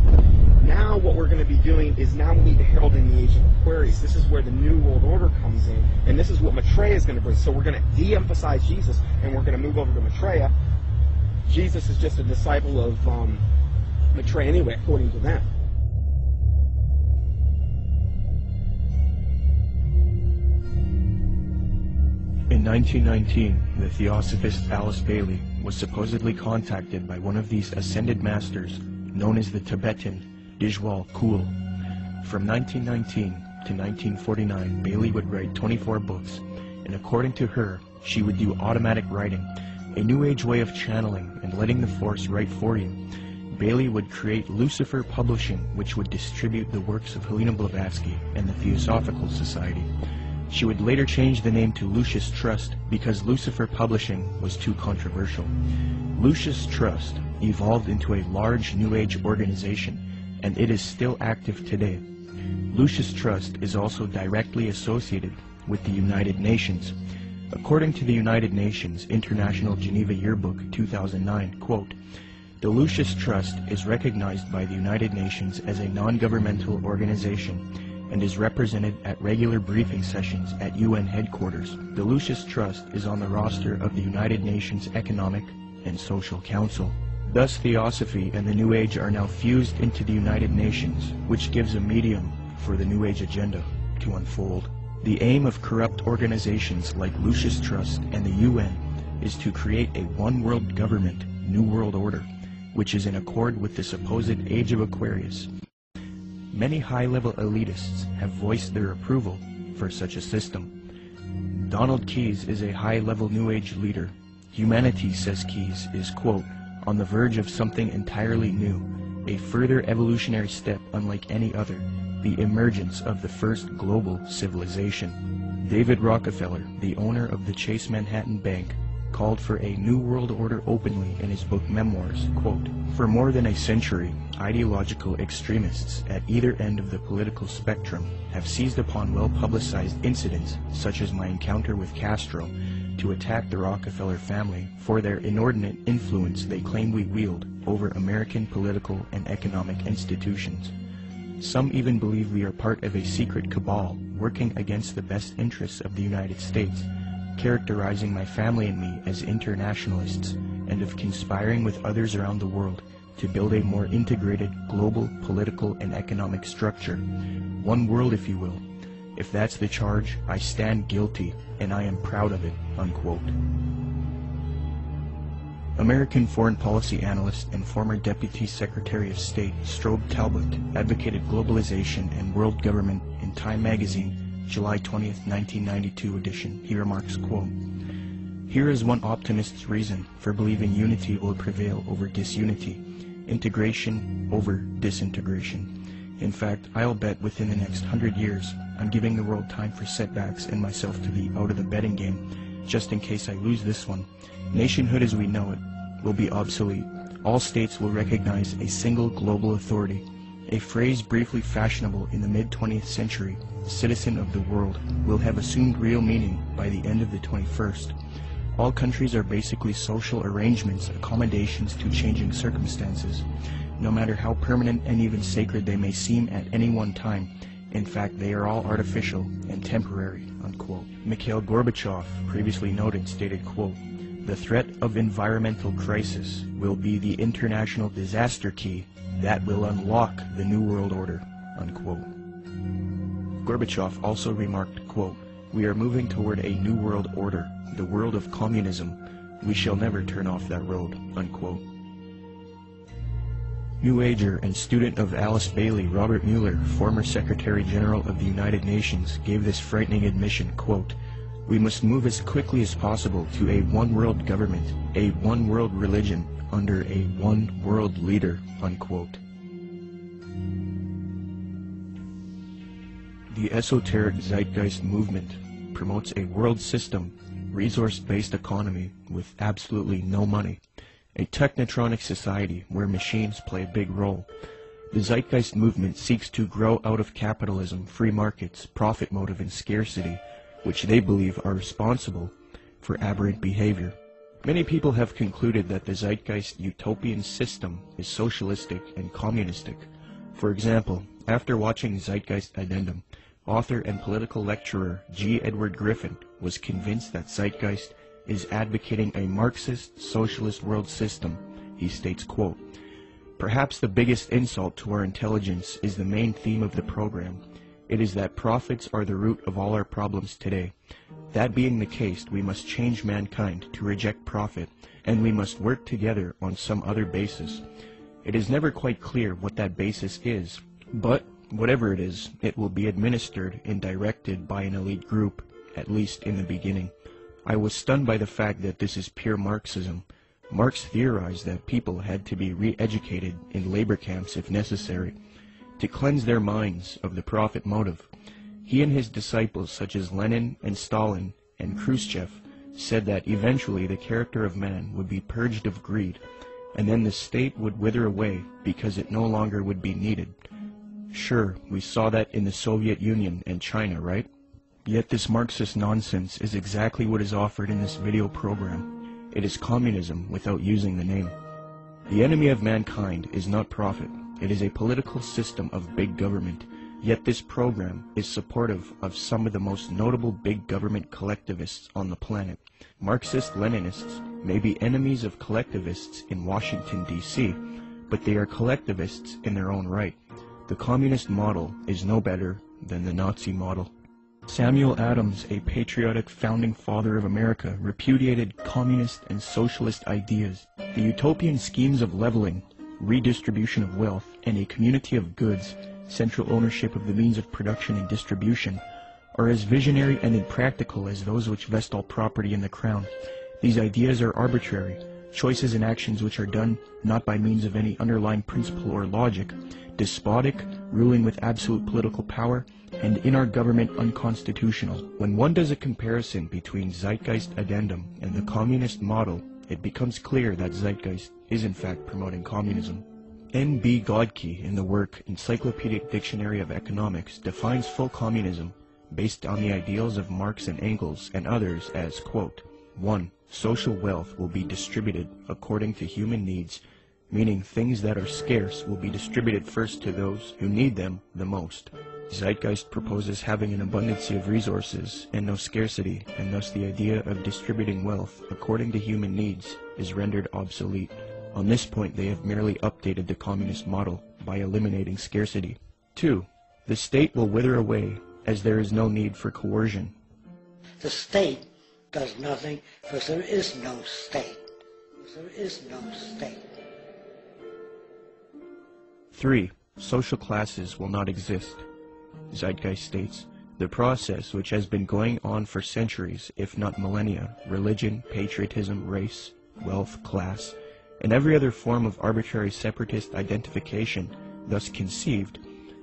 Now what we're going to be doing is now we need to herald in the age of Aquarius. This is where the New World Order comes in, and this is what Maitreya is going to bring. So we're going to de-emphasize Jesus, and we're going to move over to Maitreya. Jesus is just a disciple of Maitreya anyway, according to them. In 1919, the theosophist Alice Bailey was supposedly contacted by one of these ascended masters known as the Tibetan Dijwal Kul. From 1919 to 1949, Bailey would write 24 books, and according to her, she would do automatic writing, a new age way of channeling and letting the force write for you. Bailey would create Lucifer Publishing, which would distribute the works of Helena Blavatsky and the Theosophical Society. She would later change the name to Lucius Trust because Lucifer Publishing was too controversial. Lucius Trust evolved into a large New Age organization, and it is still active today. Lucius Trust is also directly associated with the United Nations. According to the United Nations International Geneva Yearbook 2009, quote, "The Lucius Trust is recognized by the United Nations as a non-governmental organization and is represented at regular briefing sessions at UN headquarters. The Lucius Trust is on the roster of the United Nations Economic and Social Council." Thus, Theosophy and the New Age are now fused into the United Nations, which gives a medium for the New Age agenda to unfold. The aim of corrupt organizations like Lucius Trust and the UN is to create a one-world government, New World Order, which is in accord with the supposed Age of Aquarius. Many high-level elitists have voiced their approval for such a system. Donald Keyes is a high-level New Age leader. Humanity, says Keyes, is, quote, "on the verge of something entirely new, a further evolutionary step unlike any other, the emergence of the first global civilization." David Rockefeller, the owner of the Chase Manhattan Bank, called for a New World Order openly in his book Memoirs, quote, "For more than a century, ideological extremists at either end of the political spectrum have seized upon well-publicized incidents, such as my encounter with Castro, to attack the Rockefeller family for their inordinate influence they claim we wield over American political and economic institutions. Some even believe we are part of a secret cabal working against the best interests of the United States, characterizing my family and me as internationalists, and of conspiring with others around the world to build a more integrated global political and economic structure. One world, if you will. If that's the charge, I stand guilty, and I am proud of it," unquote. American foreign policy analyst and former Deputy Secretary of State Strobe Talbot advocated globalization and world government in Time magazine, July 20th, 1992 edition. He remarks, quote, "Here is one optimist's reason for believing unity will prevail over disunity, integration over disintegration. In fact, I'll bet within the next 100 years, I'm giving the world time for setbacks and myself to be out of the betting game, just in case I lose this one. Nationhood as we know it will be obsolete. All states will recognize a single global authority, a phrase briefly fashionable in the mid-20th century, citizen of the world, will have assumed real meaning by the end of the 21st. All countries are basically social arrangements, accommodations to changing circumstances, no matter how permanent and even sacred they may seem at any one time. In fact, they are all artificial and temporary," unquote. Mikhail Gorbachev, previously noted, stated, quote, "The threat of environmental crisis will be the international disaster key that will unlock the New World Order," unquote. Gorbachev also remarked, quote, "We are moving toward a new world order, the world of communism. We shall never turn off that road," unquote. New Ager and student of Alice Bailey, Robert Mueller, former Secretary General of the United Nations, gave this frightening admission, quote, "We must move as quickly as possible to a one-world government, a one-world religion, under a one-world leader," unquote. The esoteric Zeitgeist movement promotes a world system, resource-based economy with absolutely no money, a technotronic society where machines play a big role. The Zeitgeist movement seeks to grow out of capitalism, free markets, profit motive, and scarcity, which they believe are responsible for aberrant behavior. Many people have concluded that the Zeitgeist utopian system is socialistic and communistic. For example, after watching Zeitgeist Addendum, author and political lecturer G. Edward Griffin was convinced that Zeitgeist is advocating a Marxist socialist world system. He states, quote, "Perhaps the biggest insult to our intelligence is the main theme of the program. It is that profits are the root of all our problems today. That being the case, we must change mankind to reject profit, and we must work together on some other basis. It is never quite clear what that basis is, but whatever it is, it will be administered and directed by an elite group, at least in the beginning." I was stunned by the fact that this is pure Marxism. Marx theorized that people had to be re-educated in labor camps if necessary, to cleanse their minds of the profit motive. He and his disciples, such as Lenin and Stalin and Khrushchev, said that eventually the character of man would be purged of greed, and then the state would wither away because it no longer would be needed. Sure, we saw that in the Soviet Union and China, right? Yet this Marxist nonsense is exactly what is offered in this video program. It is communism without using the name. The enemy of mankind is not profit. It is a political system of big government. Yet this program is supportive of some of the most notable big government collectivists on the planet. Marxist-Leninists may be enemies of collectivists in Washington, D.C., but they are collectivists in their own right. The communist model is no better than the Nazi model. Samuel Adams, a patriotic founding father of America, repudiated communist and socialist ideas. The utopian schemes of leveling, redistribution of wealth, and a community of goods, central ownership of the means of production and distribution, are as visionary and impractical as those which vest all property in the crown. These ideas are arbitrary, choices and actions which are done not by means of any underlying principle or logic, despotic, ruling with absolute political power, and in our government unconstitutional. When one does a comparison between Zeitgeist addendum and the communist model, it becomes clear that Zeitgeist is in fact promoting communism. N.B. Godke, in the work Encyclopedic Dictionary of Economics, defines full communism based on the ideals of Marx and Engels and others as, quote, 1. Social wealth will be distributed according to human needs, meaning things that are scarce will be distributed first to those who need them the most. Zeitgeist proposes having an abundance of resources and no scarcity, and thus the idea of distributing wealth according to human needs is rendered obsolete. On this point, they have merely updated the communist model by eliminating scarcity. 2. The state will wither away, as there is no need for coercion. The state does nothing because there is no state. There is no state. 3. Social classes will not exist. Zeitgeist states, the process which has been going on for centuries, if not millennia, religion, patriotism, race, wealth, class, and every other form of arbitrary separatist identification thus conceived,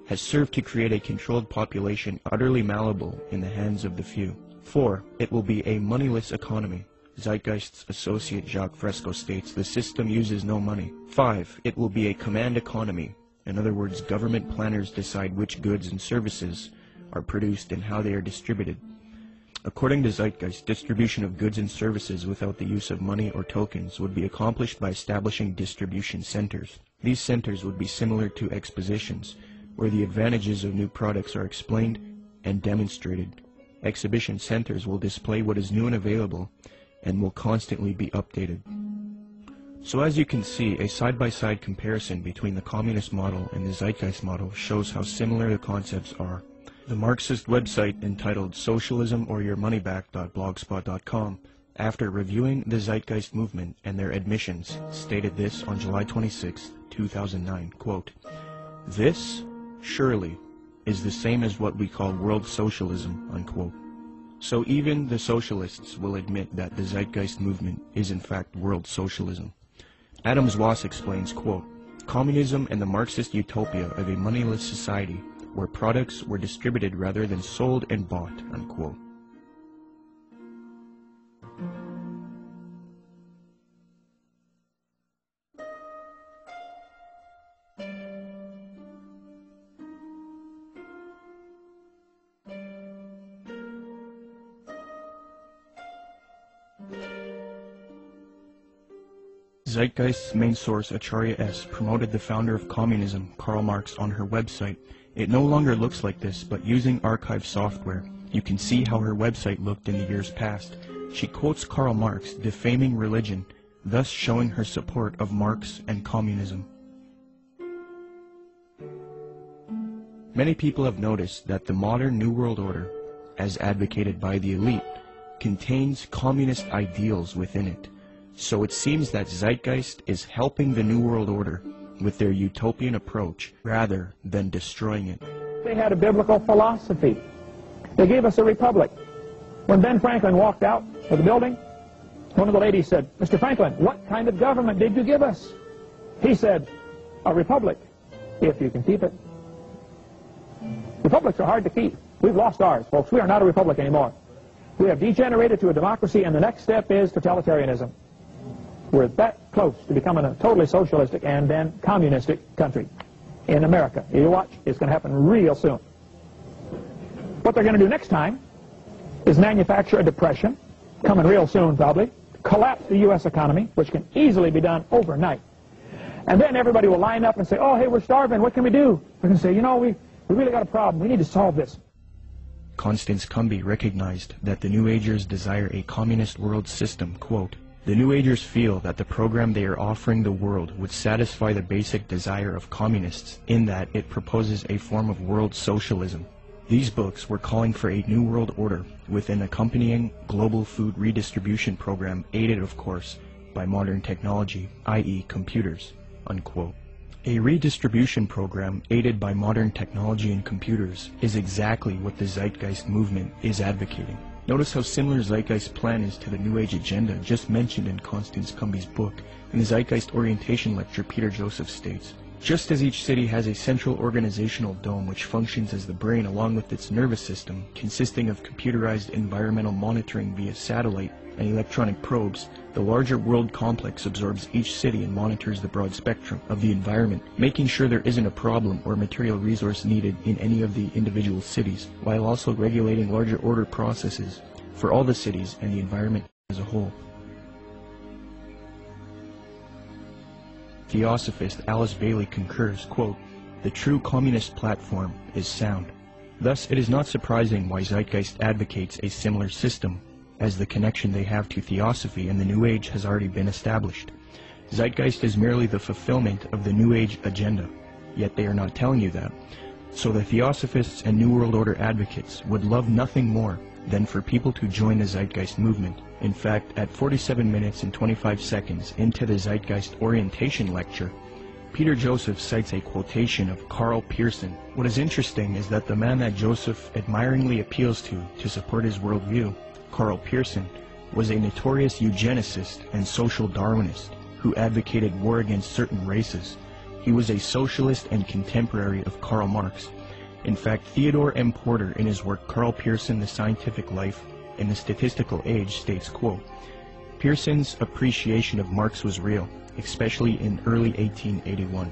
has served to create a controlled population utterly malleable in the hands of the few. 4. It will be a moneyless economy. Zeitgeist's associate Jacques Fresco states the system uses no money. 5. It will be a command economy. In other words, government planners decide which goods and services are produced and how they are distributed. According to Zeitgeist, distribution of goods and services without the use of money or tokens would be accomplished by establishing distribution centers. These centers would be similar to expositions, where the advantages of new products are explained and demonstrated. Exhibition centers will display what is new and available and will constantly be updated. So as you can see, a side-by-side comparison between the communist model and the Zeitgeist model shows how similar the concepts are. The Marxist website entitled socialismoryourmoneyback.blogspot.com, after reviewing the Zeitgeist movement and their admissions, stated this on July 26, 2009, quote, "This, surely, is the same as what we call world socialism," unquote. So even the socialists will admit that the Zeitgeist movement is in fact world socialism. Adams Wass explains, quote, "Communism and the Marxist utopia of a moneyless society where products were distributed rather than sold and bought," unquote. Zeitgeist's main source, Acharya S., promoted the founder of communism, Karl Marx, on her website. It no longer looks like this, but using archive software, you can see how her website looked in the years past. She quotes Karl Marx, defaming religion, thus showing her support of Marx and communism. Many people have noticed that the modern New World Order, as advocated by the elite, contains communist ideals within it. So it seems that Zeitgeist is helping the New World Order with their utopian approach rather than destroying it. They had a biblical philosophy. They gave us a republic. When Ben Franklin walked out of the building, one of the ladies said, "Mr. Franklin, what kind of government did you give us?" He said, "A republic, if you can keep it." Republics are hard to keep. We've lost ours, folks. We are not a republic anymore. We have degenerated to a democracy, and the next step is totalitarianism. We're that close to becoming a totally socialistic and then communistic country in America. You watch, it's going to happen real soon. What they're going to do next time is manufacture a depression, coming real soon probably, collapse the U.S. economy, which can easily be done overnight. And then everybody will line up and say, "Oh, hey, we're starving. What can we do?" They're going to say, "You know, we really got a problem. We need to solve this." Constance Cumby recognized that the New Agers desire a communist world system, quote, "The New Agers feel that the program they are offering the world would satisfy the basic desire of communists in that it proposes a form of world socialism." These books were calling for a new world order with an accompanying global food redistribution program aided, of course, by modern technology, i.e. computers, unquote. A redistribution program aided by modern technology and computers is exactly what the Zeitgeist movement is advocating. Notice how similar Zeitgeist's plan is to the New Age agenda just mentioned in Constance Cumby's book. In the Zeitgeist Orientation Lecture, Peter Joseph states, "Just as each city has a central organizational dome which functions as the brain along with its nervous system, consisting of computerized environmental monitoring via satellite and electronic probes, the larger world complex absorbs each city and monitors the broad spectrum of the environment, making sure there isn't a problem or material resource needed in any of the individual cities, while also regulating larger order processes for all the cities and the environment as a whole." Theosophist Alice Bailey concurs, quote, "The true communist platform is sound." Thus, it is not surprising why Zeitgeist advocates a similar system, as the connection they have to Theosophy and the New Age has already been established. Zeitgeist is merely the fulfillment of the New Age agenda, yet they are not telling you that. So the Theosophists and New World Order advocates would love nothing more than for people to join the Zeitgeist movement. In fact, at 47 minutes and 25 seconds into the Zeitgeist Orientation Lecture, Peter Joseph cites a quotation of Karl Pearson. What is interesting is that the man that Joseph admiringly appeals to support his worldview, Karl Pearson, was a notorious eugenicist and social Darwinist who advocated war against certain races. He was a socialist and contemporary of Karl Marx. In fact, Theodore M. Porter, in his work Karl Pearson, The Scientific Life in the Statistical Age, states, quote, "Pearson's appreciation of Marx was real, especially in early 1881.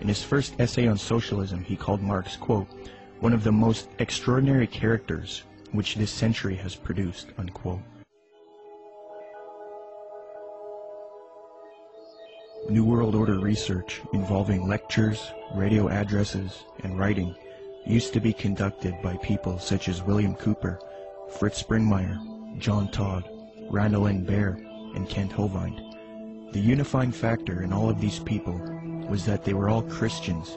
In his first essay on socialism, he called Marx, quote, one of the most extraordinary characters which this century has produced," unquote. New World Order research involving lectures, radio addresses, and writing used to be conducted by people such as William Cooper, Fritz Springmeier, John Todd, Randall N. Baer, and Kent Hovind. The unifying factor in all of these people was that they were all Christians.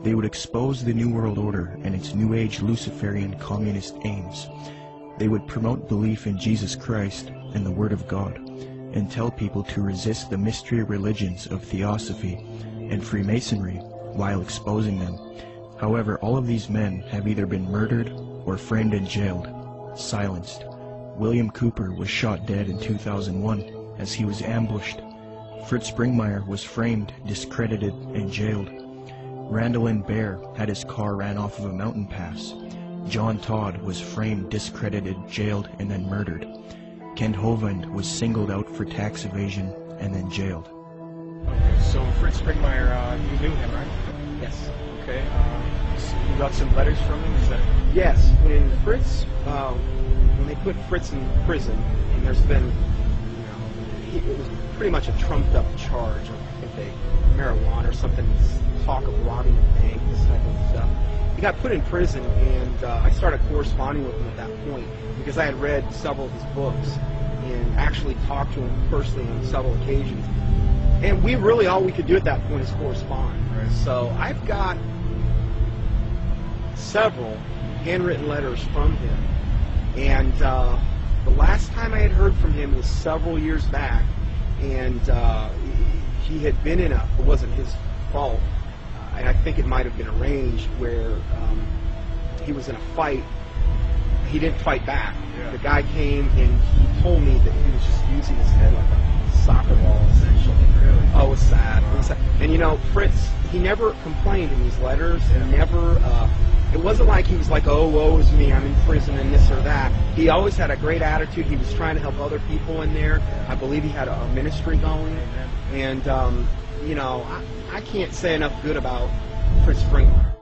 They would expose the New World Order and its New Age Luciferian communist aims. They would promote belief in Jesus Christ and the Word of God, and tell people to resist the mystery religions of Theosophy and Freemasonry while exposing them. However, all of these men have either been murdered or framed and jailed, silenced. William Cooper was shot dead in 2001 as he was ambushed. Fritz Springmeier was framed, discredited, and jailed. Randall N. Baer had his car ran off of a mountain pass. John Todd was framed, discredited, jailed, and then murdered. Kent Hovind was singled out for tax evasion and then jailed. Okay, so Fritz Springmeier, you knew him, right? Yes. Okay, so you got some letters from him, is that? Yes, when they put Fritz in prison, and there's been, it was pretty much a trumped up charge of, I think, marijuana or something, talk of robbing a bank, this type of stuff. He got put in prison, and I started corresponding with him at that point because I had read several of his books and actually talked to him personally on several occasions. And we really, all we could do at that point is correspond. Right. So I've got several handwritten letters from him. And the last time I had heard from him was several years back, and he had been in it wasn't his fault, and I think it might have been arranged where he was in a fight. He didn't fight back. Yeah. The guy came and he told me that he was just using his head like a soccer ball, essentially. Really? Oh, it was sad. It was sad. And Fritz, he never complained in these letters, and never, it wasn't like he was like, oh, woe is me, I'm in prison and this or that. He always had a great attitude. He was trying to help other people in there. I believe he had a ministry going. And, I can't say enough good about Fritz Springmeier.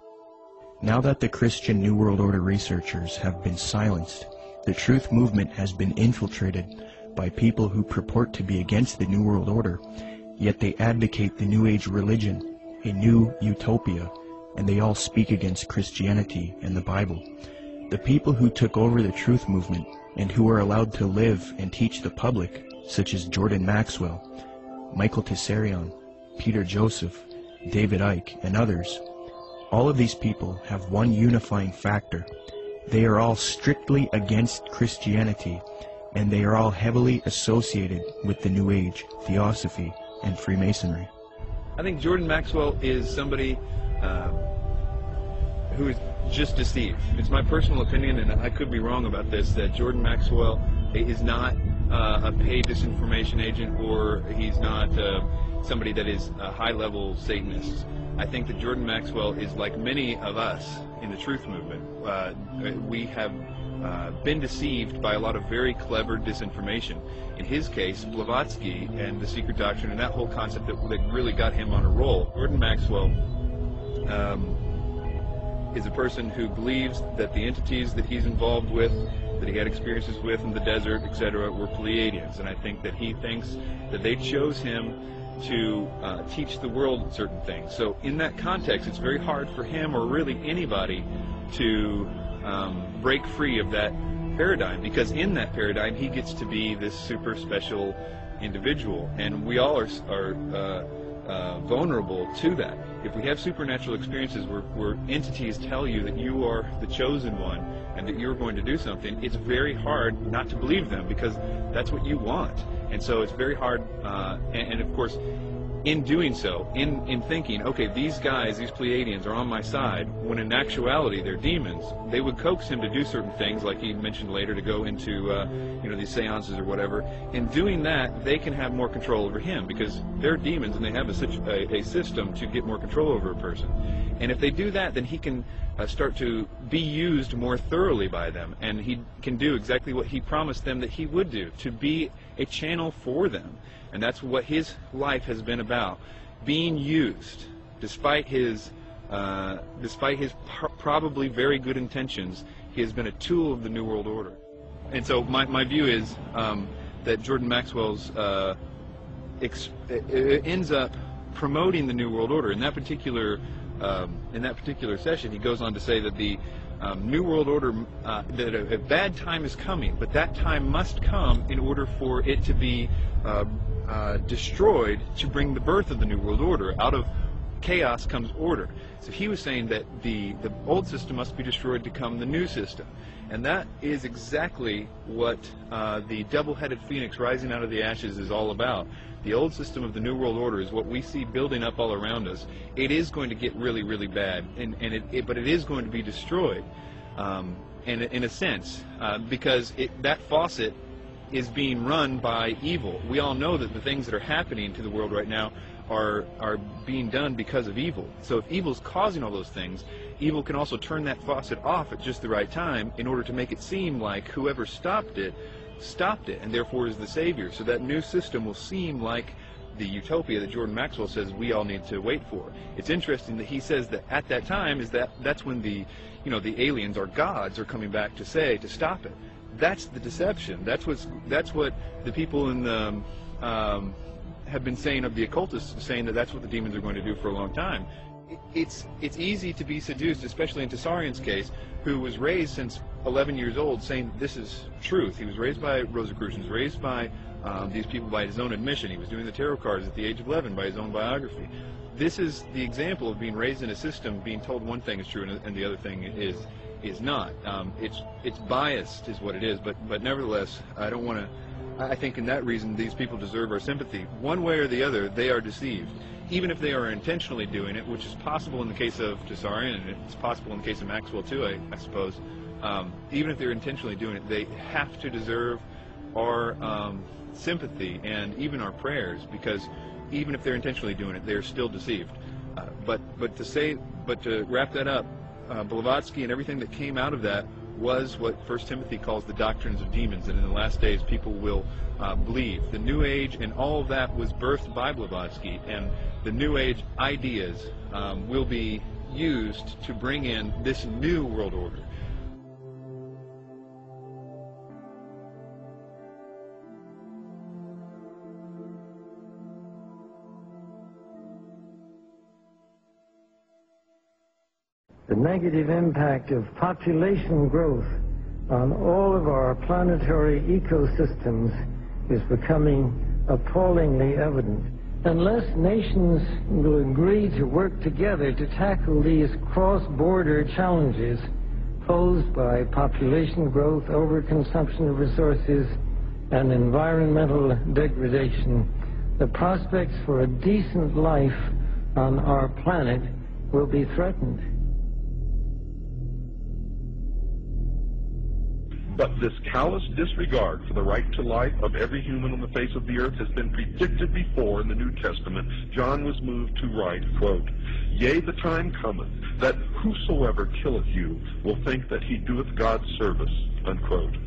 Now that the Christian New World Order researchers have been silenced, the truth movement has been infiltrated by people who purport to be against the New World Order, yet they advocate the New Age religion, a new utopia, and they all speak against Christianity and the Bible. The people who took over the truth movement and who are allowed to live and teach the public, such as Jordan Maxwell, Michael Tessarion, Peter Joseph, David Icke, and others, all of these people have one unifying factor. They are all strictly against Christianity, and they are all heavily associated with the New Age, Theosophy, and Freemasonry. I think Jordan Maxwell is somebody who is just deceived. It's my personal opinion, and I could be wrong about this, that Jordan Maxwell is not a paid disinformation agent, or he's not somebody that is a high-level Satanist. I think that Jordan Maxwell is like many of us in the truth movement. We have been deceived by a lot of very clever disinformation. In his case, Blavatsky and the secret doctrine and that whole concept that really got him on a roll. Jordan Maxwell is a person who believes that the entities that he's involved with, that he had experiences with in the desert, etc., were Pleiadians. And I think that he thinks that they chose him to teach the world certain things. So in that context, it's very hard for him, or really anybody, to break free of that paradigm, because in that paradigm he gets to be this super special individual, and we all are vulnerable to that. If we have supernatural experiences where entities tell you that you are the chosen one and that you're going to do something, it's very hard not to believe them, because that's what you want. And so it's very hard, and of course, in doing so, in thinking, okay, these guys, these Pleiadians are on my side, when in actuality they're demons, they would coax him to do certain things, like he mentioned later, to go into these seances or whatever. In doing that, they can have more control over him, because they're demons and they have a system to get more control over a person. And if they do that, then he can start to be used more thoroughly by them, and he can do exactly what he promised them that he would do, to be a channel for them. And that's what his life has been about, being used, despite his probably very good intentions. He has been a tool of the New World Order. And so my view is that Jordan Maxwell's ends up promoting the New World Order. In that particular session, he goes on to say that the New World Order, that a bad time is coming, but that time must come in order for it to be destroyed, to bring the birth of the New World Order. Out of chaos comes order. So he was saying that the old system must be destroyed to come the new system. And that is exactly what the double-headed phoenix rising out of the ashes is all about. The old system of the New World Order is what we see building up all around us. It is going to get really, really bad, but it is going to be destroyed, in a sense, because that faucet is being run by evil. We all know that the things that are happening to the world right now are being done because of evil. So if evil's causing all those things, evil can also turn that faucet off at just the right time in order to make it seem like whoever stopped it, and therefore is the savior. So that new system will seem like the utopia that Jordan Maxwell says we all need to wait for. It's interesting that he says that at that time that's when the aliens or gods are coming back to stop it. That's the deception. That's what the people in the have been saying of the occultists, saying that that's what the demons are going to do for a long time. It's easy to be seduced, especially in Tsarion's case, who was raised since 11 years old saying this is truth. He was raised by Rosicrucians, raised by these people by his own admission. He was doing the tarot cards at the age of 11 by his own biography. This is the example of being raised in a system, being told one thing is true and the other thing is not. It's biased is what it is, but nevertheless, I think in that reason these people deserve our sympathy. One way or the other, they are deceived. Even if they are intentionally doing it, which is possible in the case of Tsarion, and it's possible in the case of Maxwell too, I suppose. Even if they're intentionally doing it, they have to deserve our sympathy and even our prayers, because even if they're intentionally doing it, they're still deceived. But to wrap that up, Blavatsky and everything that came out of that was what 1 Timothy calls the doctrines of demons, and in the last days people will believe. The New Age and all of that was birthed by Blavatsky, and the New Age ideas will be used to bring in this new world order. The negative impact of population growth on all of our planetary ecosystems is becoming appallingly evident. Unless nations will agree to work together to tackle these cross-border challenges posed by population growth, overconsumption of resources, and environmental degradation, the prospects for a decent life on our planet will be threatened. But this callous disregard for the right to life of every human on the face of the earth has been predicted before in the New Testament. John was moved to write, quote, "Yea, the time cometh, that whosoever killeth you will think that he doeth God's service," unquote.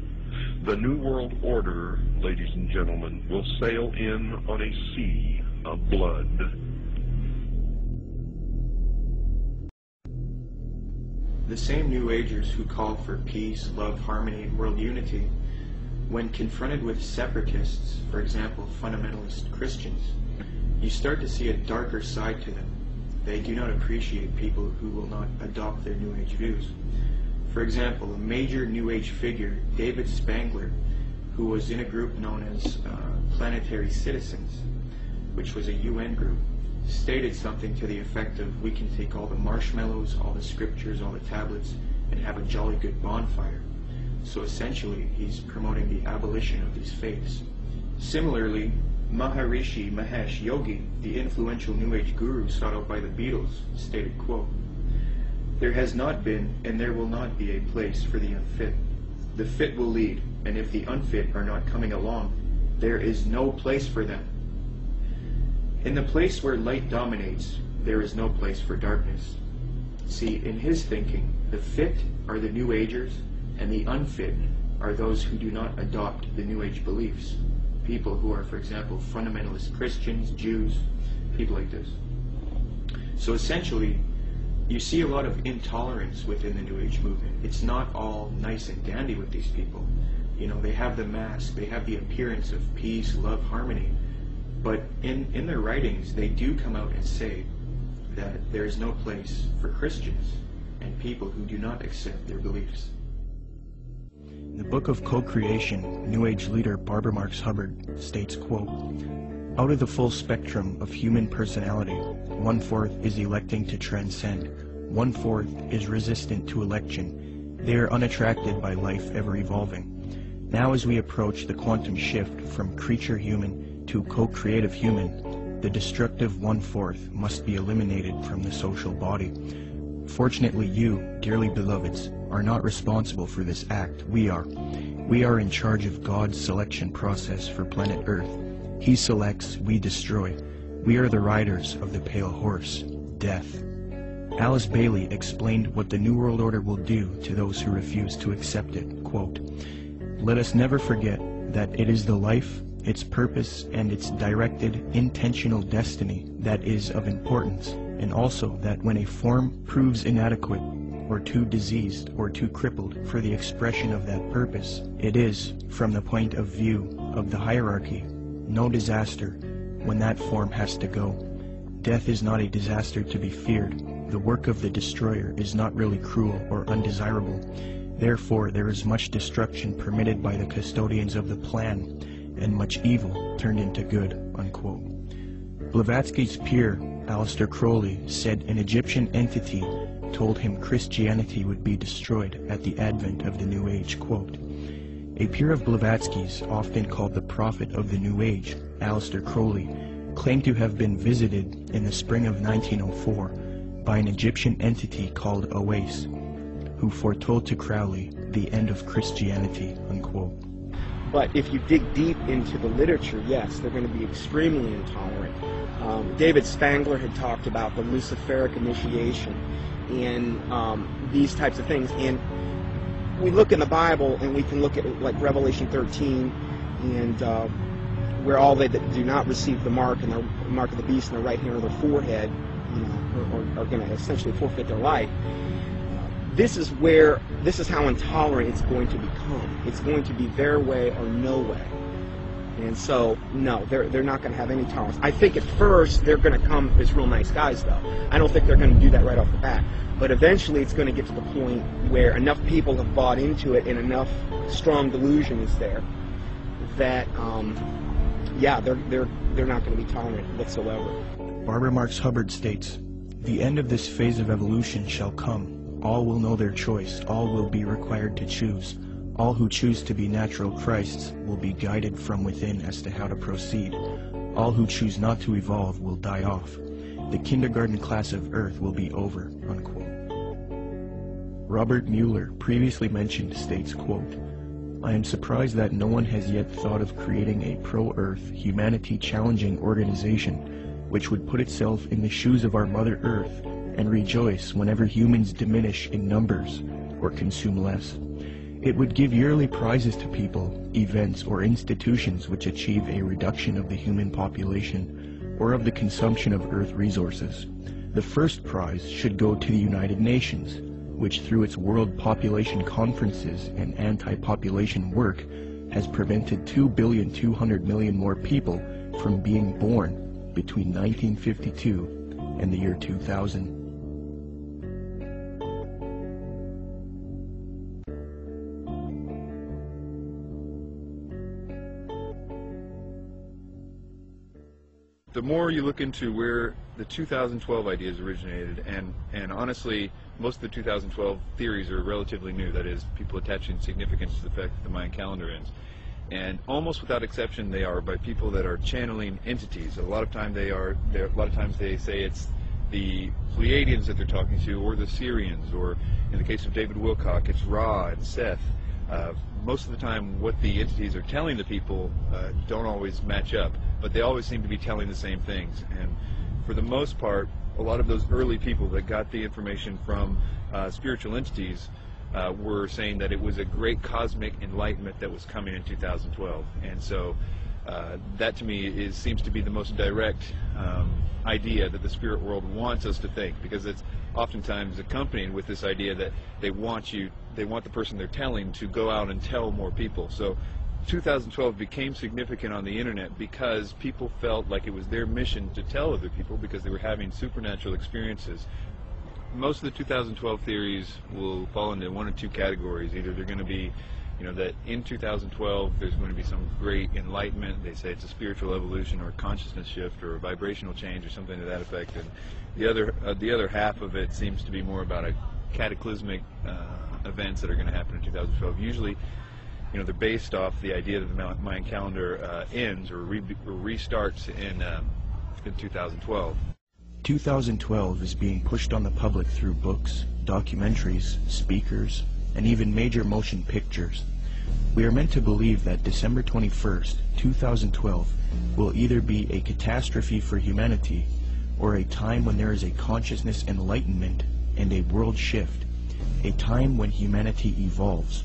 The New World Order, ladies and gentlemen, will sail in on a sea of blood. The same New Agers who called for peace, love, harmony, and world unity, when confronted with separatists, for example, fundamentalist Christians, you start to see a darker side to them. They do not appreciate people who will not adopt their New Age views. For example, a major New Age figure, David Spangler, who was in a group known as Planetary Citizens, which was a UN group, stated something to the effect of, we can take all the marshmallows, all the scriptures, all the tablets, and have a jolly good bonfire. So essentially, he's promoting the abolition of these faiths. Similarly, Maharishi Mahesh Yogi, the influential New Age guru sought out by the Beatles, stated, quote, "There has not been and there will not be a place for the unfit. The fit will lead, and if the unfit are not coming along, there is no place for them. In the place where light dominates, there is no place for darkness." See, in his thinking, the fit are the New Agers, and the unfit are those who do not adopt the New Age beliefs. People who are, for example, fundamentalist Christians, Jews, people like this. So essentially, you see a lot of intolerance within the New Age movement. It's not all nice and dandy with these people. You know, they have the mask, they have the appearance of peace, love, harmony, but in their writings, they do come out and say that there is no place for Christians and people who do not accept their beliefs. In the book of Co-Creation, New Age leader Barbara Marx Hubbard states, quote, "Out of the full spectrum of human personality, 1/4 is electing to transcend, 1/4 is resistant to election. They are unattracted by life ever evolving. Now as we approach the quantum shift from creature human to co-creative human, the destructive 1/4 must be eliminated from the social body. Fortunately you, dearly beloveds, are not responsible for this act. We are. We are in charge of God's selection process for planet Earth. He selects, we destroy. We are the riders of the pale horse, death." Alice Bailey explained what the New World Order will do to those who refuse to accept it. Quote, "Let us never forget that it is the life, its purpose, and its directed, intentional destiny that is of importance, and also that when a form proves inadequate, or too diseased, or too crippled for the expression of that purpose, it is, from the point of view of the hierarchy, no disaster when that form has to go. Death is not a disaster to be feared. The work of the destroyer is not really cruel or undesirable. Therefore, there is much destruction permitted by the custodians of the plan, and much evil turned into good," unquote. Blavatsky's peer, Aleister Crowley, said an Egyptian entity told him Christianity would be destroyed at the advent of the New Age, quote. A peer of Blavatsky's, often called the prophet of the New Age, Aleister Crowley, claimed to have been visited in the spring of 1904 by an Egyptian entity called Awais, who foretold to Crowley the end of Christianity, unquote. But if you dig deep into the literature, yes, they're going to be extremely intolerant. David Spangler had talked about the Luciferic Initiation and these types of things. And we look in the Bible and we can look at like Revelation 13 and where all they that do not receive the mark and the mark of the beast in their right hand or their forehead, you know, are going to essentially forfeit their life. This is how intolerant it's going to become. It's going to be their way or no way. And so, no, they're not going to have any tolerance. I think at first they're going to come as real nice guys, though. I don't think they're going to do that right off the bat. But eventually it's going to get to the point where enough people have bought into it and enough strong delusion is there that, yeah, they're not going to be tolerant whatsoever. Barbara Marx Hubbard states, "The end of this phase of evolution shall come. All will know their choice. All will be required to choose. All who choose to be natural Christs will be guided from within as to how to proceed. All who choose not to evolve will die off. The kindergarten class of Earth will be over," unquote. Robert Mueller, previously mentioned, states, quote, I am surprised that no one has yet thought of creating a pro-Earth, humanity-challenging organization which would put itself in the shoes of our Mother Earth and rejoice whenever humans diminish in numbers or consume less. It would give yearly prizes to people, events, or institutions which achieve a reduction of the human population or of the consumption of Earth resources. The first prize should go to the United Nations, which through its World Population Conferences and anti-population work has prevented 2,200,000,000 more people from being born between 1952 and the year 2000. The more you look into where the 2012 ideas originated, and honestly, most of the 2012 theories are relatively new. That is, people attaching significance to the fact that the Mayan calendar ends. And almost without exception, they are by people that are channeling entities. A lot of times they say it's the Pleiadians that they're talking to, or the Syrians, or in the case of David Wilcock, it's Ra and Seth. Most of the time, what the entities are telling the people don't always match up, but they always seem to be telling the same things. And for the most part, a lot of those early people that got the information from spiritual entities were saying that it was a great cosmic enlightenment that was coming in 2012. And so that to me seems to be the most direct idea that the spirit world wants us to think, because it's oftentimes accompanied with this idea that they want the person they're telling to go out and tell more people. So 2012 became significant on the internet because people felt like it was their mission to tell other people because they were having supernatural experiences. Most of the 2012 theories will fall into one or two categories. Either they're going to be, that in 2012 there's going to be some great enlightenment. They say it's a spiritual evolution or a consciousness shift or a vibrational change or something to that effect. And the other half of it seems to be more about a cataclysmic events that are going to happen in 2012. Usually, they're based off the idea that the Mayan calendar ends or restarts in 2012. 2012 is being pushed on the public through books, documentaries, speakers, and even major motion pictures. We are meant to believe that December 21st, 2012 will either be a catastrophe for humanity or a time when there is a consciousness enlightenment and a world shift, a time when humanity evolves.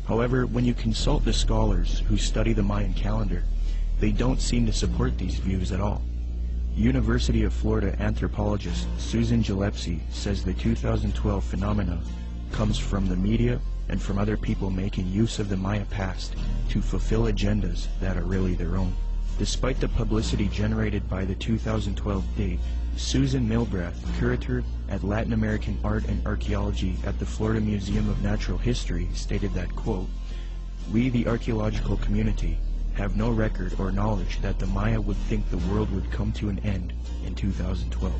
However, when you consult the scholars who study the Mayan calendar, they don't seem to support these views at all. University of Florida anthropologist Susan Gillespie says the 2012 phenomena comes from the media and from other people making use of the Maya past to fulfill agendas that are really their own. Despite the publicity generated by the 2012 date, Susan Milbrath, curator at Latin American Art and Archaeology at the Florida Museum of Natural History, stated that, quote, "We, the archaeological community, have no record or knowledge that the Maya would think the world would come to an end in 2012.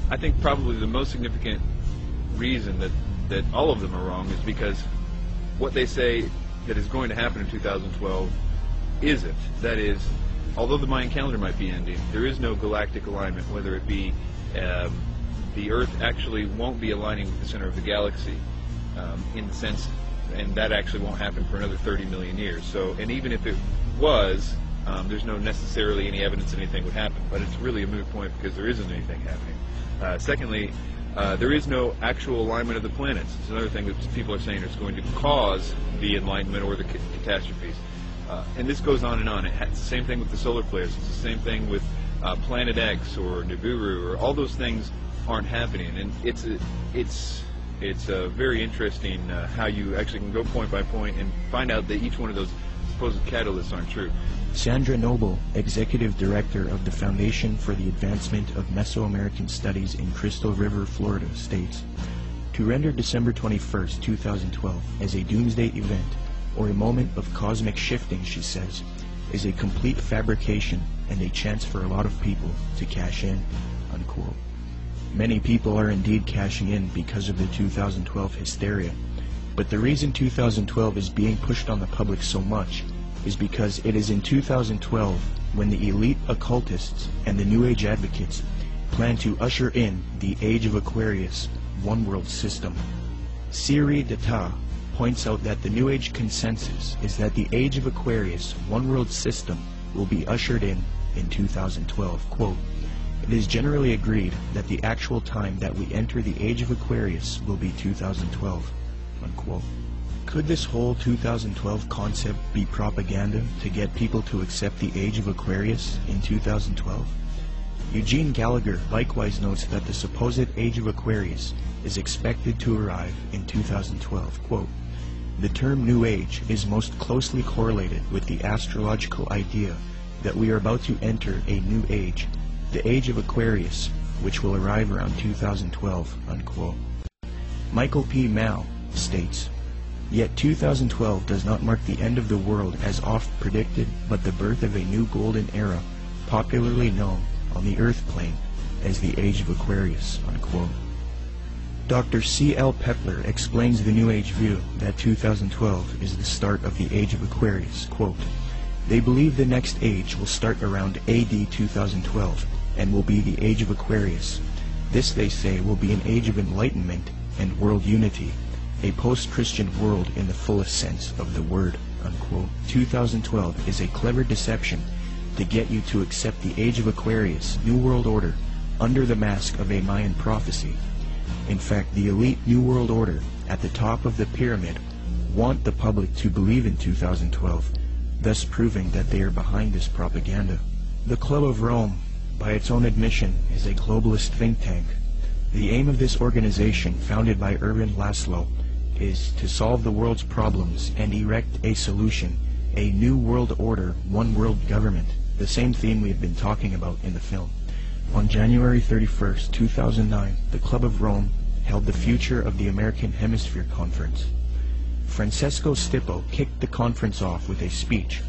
I think probably the most significant reason that all of them are wrong is because what they say that is going to happen in 2012 isn't. That is, although the Mayan calendar might be ending, there is no galactic alignment, whether it be the Earth actually won't be aligning with the center of the galaxy in the sense, and that actually won't happen for another 30 million years. So, and even if it was, there's no necessarily any evidence that anything would happen, but it's really a moot point because there isn't anything happening. Secondly, there is no actual alignment of the planets. It's another thing that people are saying is going to cause the enlightenment or the catastrophes. And this goes on and on. It's the same thing with the solar flares. It's the same thing with Planet X or Nibiru, or all those things aren't happening. And it's very interesting how you actually can go point by point and find out that each one of those supposed catalysts aren't true. Sandra Noble, Executive Director of the Foundation for the Advancement of Mesoamerican Studies in Crystal River, Florida, states, "To render December 21st, 2012 as a doomsday event or a moment of cosmic shifting," she says, "is a complete fabrication and a chance for a lot of people to cash in," unquote. Many people are indeed cashing in because of the 2012 hysteria, but the reason 2012 is being pushed on the public so much is because it is in 2012 when the elite occultists and the New Age advocates plan to usher in the Age of Aquarius one-world system. Siri Data, points out that the New Age consensus is that the Age of Aquarius one-world system will be ushered in 2012. Quote, "It is generally agreed that the actual time that we enter the Age of Aquarius will be 2012. Unquote. Could this whole 2012 concept be propaganda to get people to accept the Age of Aquarius in 2012? Eugene Gallagher likewise notes that the supposed Age of Aquarius is expected to arrive in 2012. Quote, "The term New Age is most closely correlated with the astrological idea that we are about to enter a new age, the Age of Aquarius, which will arrive around 2012. Unquote. Michael P. Mao states, "Yet 2012 does not mark the end of the world as oft predicted, but the birth of a new golden era, popularly known on the Earth plane as the Age of Aquarius." Unquote. Dr. C. L. Pepler explains the New Age view that 2012 is the start of the Age of Aquarius. Quote, "They believe the next age will start around AD 2012 and will be the Age of Aquarius. This, they say, will be an age of enlightenment and world unity, a post-Christian world in the fullest sense of the word." Unquote. 2012 is a clever deception to get you to accept the Age of Aquarius, New World Order, under the mask of a Mayan prophecy. In fact, the elite New World Order at the top of the pyramid want the public to believe in 2012, thus proving that they are behind this propaganda. The Club of Rome, by its own admission, is a globalist think tank. The aim of this organization, founded by Erwin Laszlo, is to solve the world's problems and erect a solution, a new world order, one world government, the same theme we have been talking about in the film. On January 31st, 2009, the Club of Rome held the Future of the American Hemisphere Conference. Francesco Stippo kicked the conference off with a speech.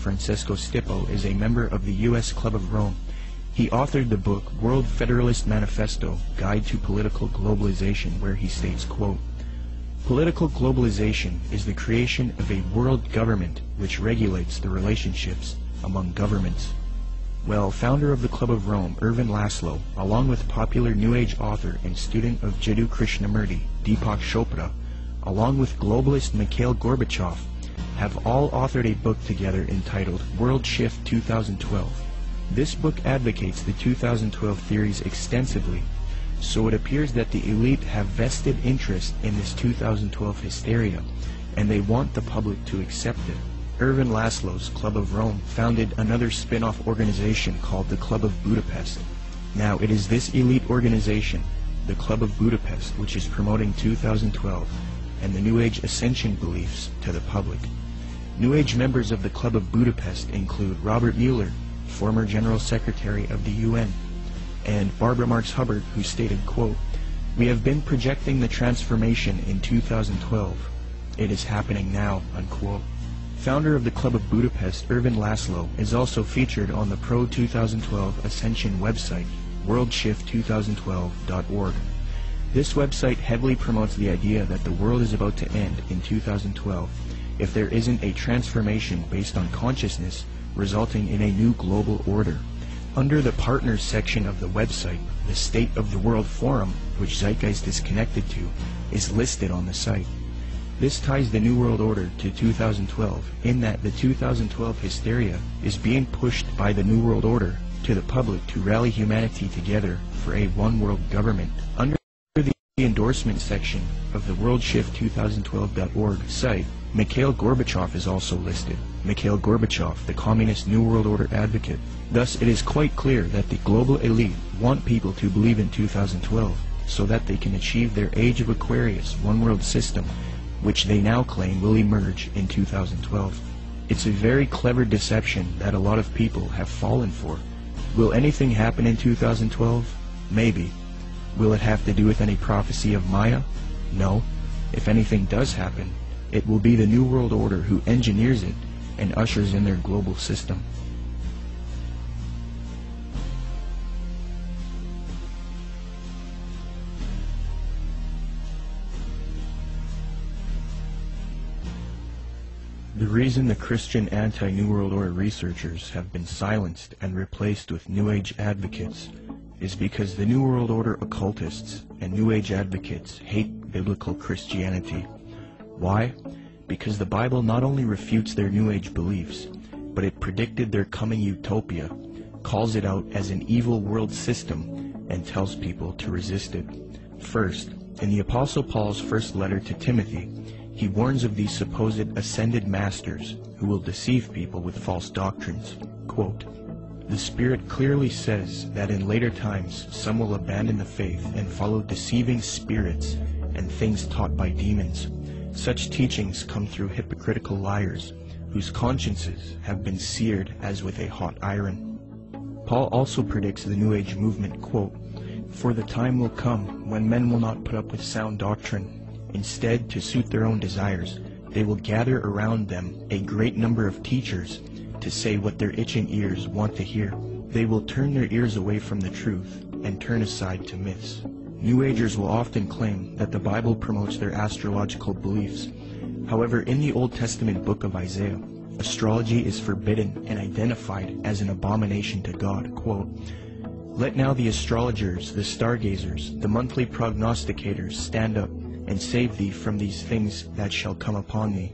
Francesco Stippo is a member of the U.S. Club of Rome. He authored the book World Federalist Manifesto, Guide to Political Globalization, where he states, quote, "Political globalization is the creation of a world government which regulates the relationships among governments." Well, founder of the Club of Rome, Erwin Laszlo, along with popular New Age author and student of Jiddu Krishnamurti, Deepak Chopra, along with globalist Mikhail Gorbachev, have all authored a book together entitled World Shift 2012. This book advocates the 2012 theories extensively, so it appears that the elite have vested interest in this 2012 hysteria, and they want the public to accept it. Erwin Laszlo's Club of Rome founded another spin-off organization called the Club of Budapest. Now, it is this elite organization, the Club of Budapest, which is promoting 2012 and the New Age ascension beliefs to the public. New Age members of the Club of Budapest include Robert Mueller, former General Secretary of the UN, and Barbara Marx Hubbard, who stated, quote, "We have been projecting the transformation in 2012. It is happening now," unquote. Founder of the Club of Budapest, Erwin Laszlo, is also featured on the Pro-2012 Ascension website, worldshift2012.org. This website heavily promotes the idea that the world is about to end in 2012 if there isn't a transformation based on consciousness resulting in a new global order. Under the Partners section of the website, the State of the World Forum, which Zeitgeist is connected to, is listed on the site. This ties the New World Order to 2012, in that the 2012 hysteria is being pushed by the New World Order to the public to rally humanity together for a one-world government. Under the endorsement section of the worldshift2012.org site, Mikhail Gorbachev is also listed. Mikhail Gorbachev, the Communist New World Order advocate. Thus, it is quite clear that the global elite want people to believe in 2012 so that they can achieve their Age of Aquarius one-world system, which they now claim will emerge in 2012. It's a very clever deception that a lot of people have fallen for. Will anything happen in 2012? Maybe. Will it have to do with any prophecy of Maya? No. If anything does happen, it will be the New World Order who engineers it and ushers in their global system. The reason the Christian anti-New World Order researchers have been silenced and replaced with New Age advocates is because the New World Order occultists and New Age advocates hate biblical Christianity. Why? Because the Bible not only refutes their New Age beliefs, but it predicted their coming utopia, calls it out as an evil world system, and tells people to resist it. First, in the Apostle Paul's first letter to Timothy, he warns of these supposed ascended masters who will deceive people with false doctrines. Quote, "The Spirit clearly says that in later times some will abandon the faith and follow deceiving spirits and things taught by demons. Such teachings come through hypocritical liars, whose consciences have been seared as with a hot iron." Paul also predicts the New Age movement, quote, "For the time will come when men will not put up with sound doctrine. Instead, to suit their own desires, they will gather around them a great number of teachers to say what their itching ears want to hear. They will turn their ears away from the truth and turn aside to myths." New Agers will often claim that the Bible promotes their astrological beliefs. However, in the Old Testament book of Isaiah, astrology is forbidden and identified as an abomination to God. Quote, "Let now the astrologers, the stargazers, the monthly prognosticators stand up and save thee from these things that shall come upon thee.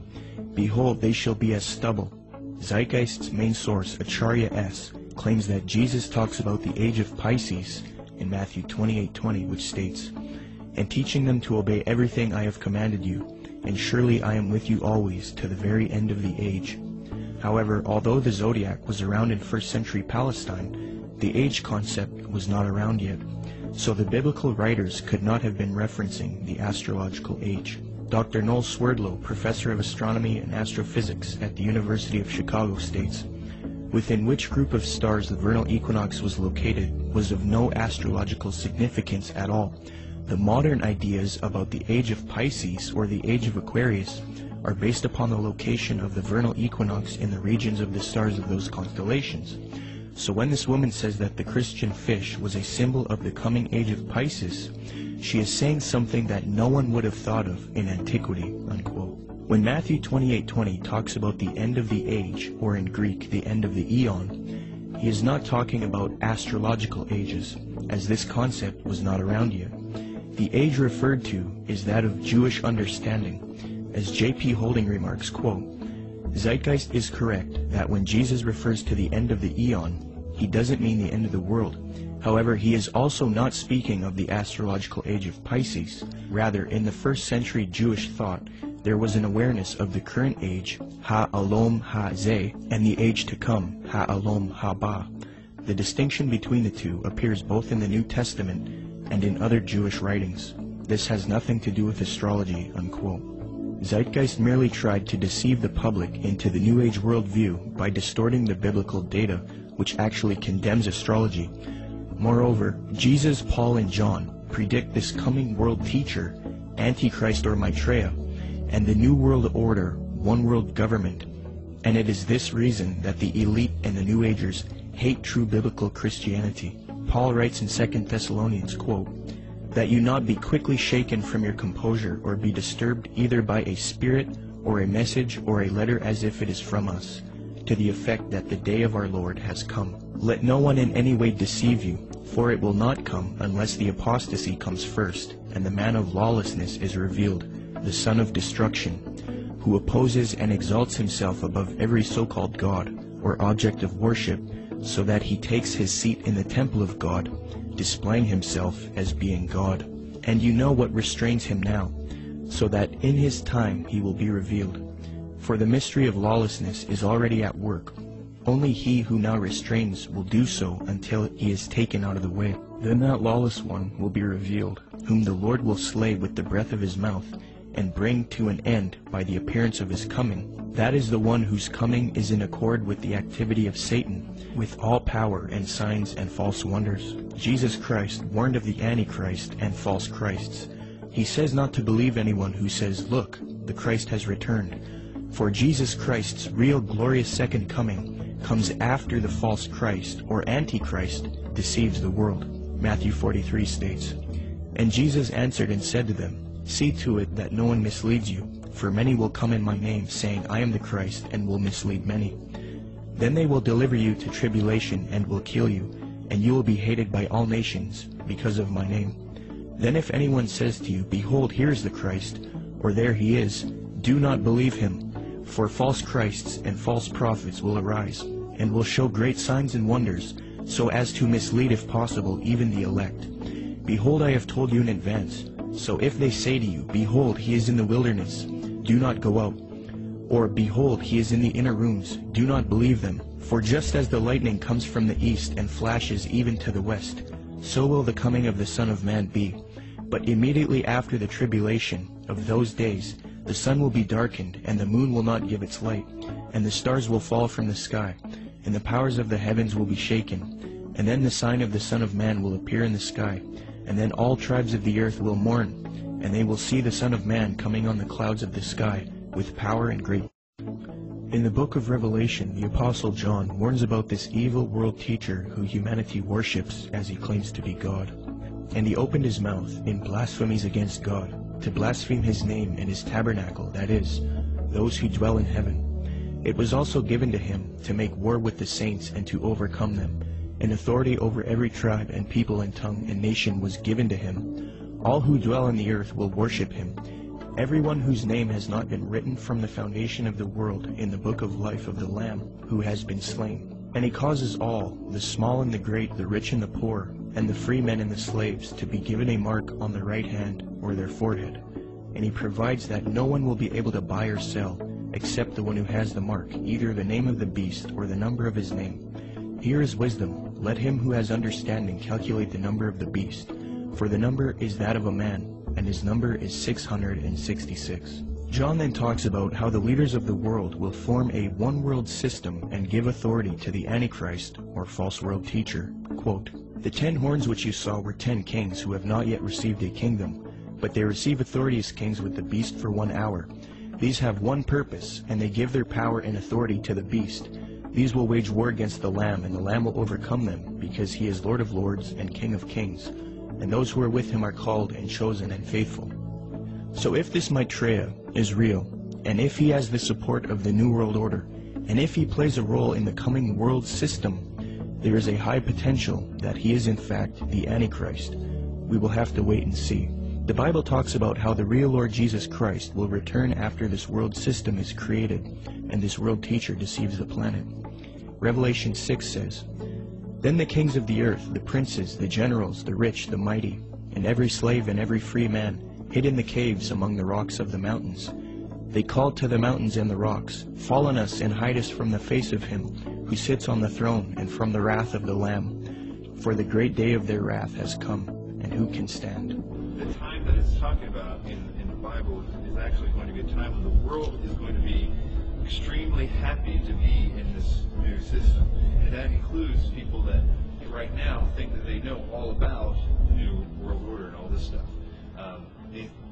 Behold, they shall be as stubble." Zeitgeist's main source, Acharya S., claims that Jesus talks about the age of Pisces in Matthew 28:20, which states, "And teaching them to obey everything I have commanded you, and surely I am with you always to the very end of the age." However, although the zodiac was around in 1st century Palestine, the age concept was not around yet, so the biblical writers could not have been referencing the astrological age. Dr. Noel Swerdlow, professor of astronomy and astrophysics at the University of Chicago, states, "Within which group of stars the vernal equinox was located was of no astrological significance at all. The modern ideas about the age of Pisces or the age of Aquarius are based upon the location of the vernal equinox in the regions of the stars of those constellations. So when this woman says that the Christian fish was a symbol of the coming age of Pisces, she is saying something that no one would have thought of in antiquity." Unquote. When Matthew 28:20 talks about the end of the age, or in Greek, the end of the eon, he is not talking about astrological ages, as this concept was not around yet. The age referred to is that of Jewish understanding. As J.P. Holding remarks, quote, "Zeitgeist is correct that when Jesus refers to the end of the eon, he doesn't mean the end of the world. However, he is also not speaking of the astrological age of Pisces. Rather, in the 1st century Jewish thought, there was an awareness of the current age, ha-alom ha-zeh, and the age to come, ha-alom ha-ba. The distinction between the two appears both in the New Testament and in other Jewish writings. This has nothing to do with astrology." Unquote. Zeitgeist merely tried to deceive the public into the New Age worldview by distorting the biblical data, which actually condemns astrology. Moreover, Jesus, Paul, and John predict this coming world teacher, Antichrist or Maitreya, and the New World Order, one world government. And it is this reason that the elite and the New Agers hate true biblical Christianity. Paul writes in 2 Thessalonians, quote, "That you not be quickly shaken from your composure, or be disturbed either by a spirit, or a message, or a letter as if it is from us, to the effect that the day of our Lord has come. Let no one in any way deceive you, for it will not come unless the apostasy comes first, and the man of lawlessness is revealed, the son of destruction, who opposes and exalts himself above every so-called God, or object of worship, so that he takes his seat in the temple of God, displaying himself as being God. And you know what restrains him now, so that in his time he will be revealed. For the mystery of lawlessness is already at work. Only he who now restrains will do so until he is taken out of the way. Then that lawless one will be revealed, whom the Lord will slay with the breath of his mouth, and bring to an end by the appearance of his coming. That is the one whose coming is in accord with the activity of Satan, with all power and signs and false wonders. Jesus Christ warned of the Antichrist and false Christs. He says not to believe anyone who says, "Look, the Christ has returned." For Jesus Christ's real glorious second coming comes after the false Christ, or Antichrist, deceives the world. Matthew 43 states, "And Jesus answered and said to them, See to it that no one misleads you, for many will come in my name, saying, I am the Christ, and will mislead many. Then they will deliver you to tribulation and will kill you, and you will be hated by all nations because of my name. Then if anyone says to you, Behold, here is the Christ, or there he is, Do not believe him, for false Christs and false prophets will arise, and will show great signs and wonders, so as to mislead if possible even the elect. Behold, I have told you in advance. So if they say to you, Behold, he is in the wilderness, do not go out. Or, Behold, he is in the inner rooms, do not believe them. For just as the lightning comes from the east and flashes even to the west, so will the coming of the Son of Man be. But immediately after the tribulation of those days, the sun will be darkened, and the moon will not give its light, and the stars will fall from the sky, and the powers of the heavens will be shaken. And then the sign of the Son of Man will appear in the sky, and then all tribes of the earth will mourn, and they will see the Son of Man coming on the clouds of the sky with power and great. In the book of Revelation, the Apostle John warns about this evil world teacher who humanity worships as he claims to be God. And he opened his mouth in blasphemies against God, to blaspheme his name and his tabernacle, that is, those who dwell in heaven. It was also given to him to make war with the saints and to overcome them. And authority over every tribe and people and tongue and nation was given to him. All who dwell on the earth will worship him. Everyone whose name has not been written from the foundation of the world in the book of life of the Lamb who has been slain. And he causes all, the small and the great, the rich and the poor, and the free men and the slaves, to be given a mark on the right hand or their forehead. And he provides that no one will be able to buy or sell, except the one who has the mark, either the name of the beast or the number of his name. Here is wisdom. Let him who has understanding calculate the number of the beast, for the number is that of a man, and his number is 666. John then talks about how the leaders of the world will form a one-world system and give authority to the Antichrist, or false world teacher. Quote, The 10 horns which you saw were 10 kings who have not yet received a kingdom, but they receive authority as kings with the beast for 1 hour. These have one purpose, and they give their power and authority to the beast. These will wage war against the Lamb, and the Lamb will overcome them, because he is Lord of lords and King of kings, and those who are with him are called and chosen and faithful. So if this Maitreya is real, and if he has the support of the New World Order, and if he plays a role in the coming world system, there is a high potential that he is in fact the Antichrist. We will have to wait and see. The Bible talks about how the real Lord Jesus Christ will return after this world system is created, and this world teacher deceives the planet. Revelation 6 says, Then the kings of the earth, the princes, the generals, the rich, the mighty, and every slave and every free man, hid in the caves among the rocks of the mountains. They called to the mountains and the rocks, Fall on us and hide us from the face of him who sits on the throne and from the wrath of the Lamb. For the great day of their wrath has come, and who can stand? The time that it's talking about in the Bible is actually going to be a time when the world is going to be extremely happy to be in this new system. And that includes people that right now think that they know all about the New World Order and all this stuff.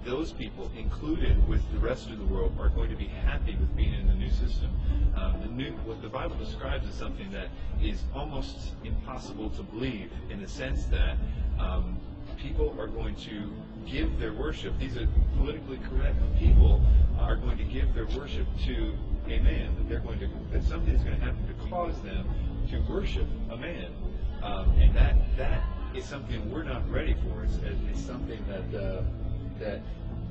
Those people, included with the rest of the world, are going to be happy with being in the new system. What the Bible describes as something that is almost impossible to believe, in the sense that people are going to give their worship. These are politically correct people are going to give their worship to a man. That something is going to happen to cause them to worship a man, and that is something we're not ready for. It's something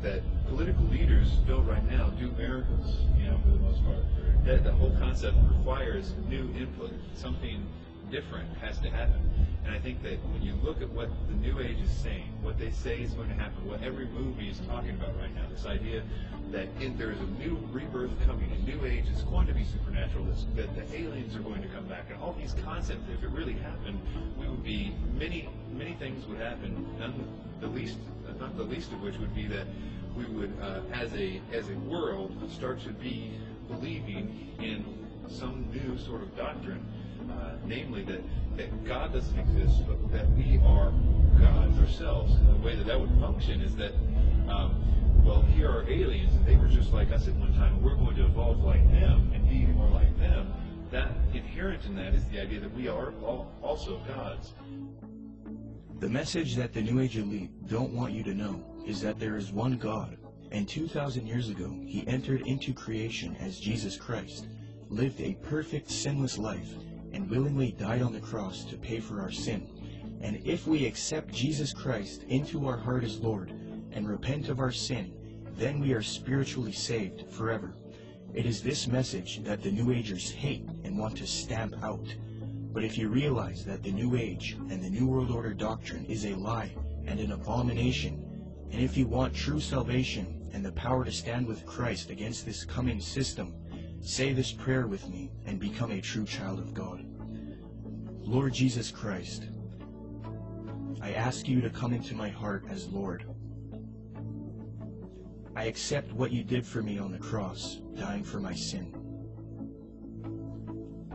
that political leaders don't right now do miracles, for the most part. That the whole concept requires new input. Something different has to happen. And I think that when you look at what the New Age is saying, what they say is going to happen, what every movie is talking about right now, this idea that there is a new rebirth coming, a New Age is going to be supernatural, that the aliens are going to come back, and all these concepts, if it really happened, we would be, many things would happen, not the least of which would be that we would, as a world, start to be believing in some new sort of doctrine, namely that God doesn't exist, but that we are gods ourselves. And the way that would function is that, here are aliens, and they were just like us at one time, and we're going to evolve like them and be more like them. That inherent in that is the idea that we are also gods. The message that the New Age elite don't want you to know is that there is one God, and 2,000 years ago, he entered into creation as Jesus Christ, lived a perfect, sinless life, and willingly died on the cross to pay for our sin. And if we accept Jesus Christ into our heart as Lord, and repent of our sin, then we are spiritually saved forever. It is this message that the New Agers hate and want to stamp out. But if you realize that the New Age and the New World Order doctrine is a lie and an abomination, and if you want true salvation and the power to stand with Christ against this coming system, say this prayer with me and become a true child of God. Lord Jesus Christ, I ask you to come into my heart as Lord. I accept what you did for me on the cross, dying for my sin.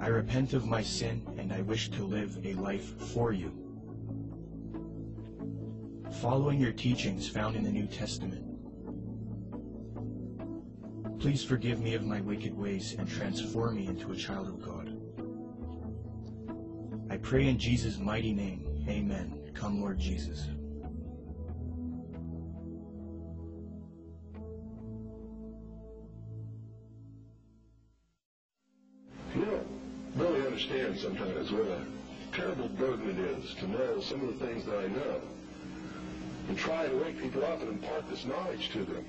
I repent of my sin and I wish to live a life for you, following your teachings found in the New Testament. Please forgive me of my wicked ways and transform me into a child of God. I pray in Jesus' mighty name. Amen. Come, Lord Jesus. You don't really understand sometimes what a terrible burden it is to know some of the things that I know and try to wake people up and impart this knowledge to them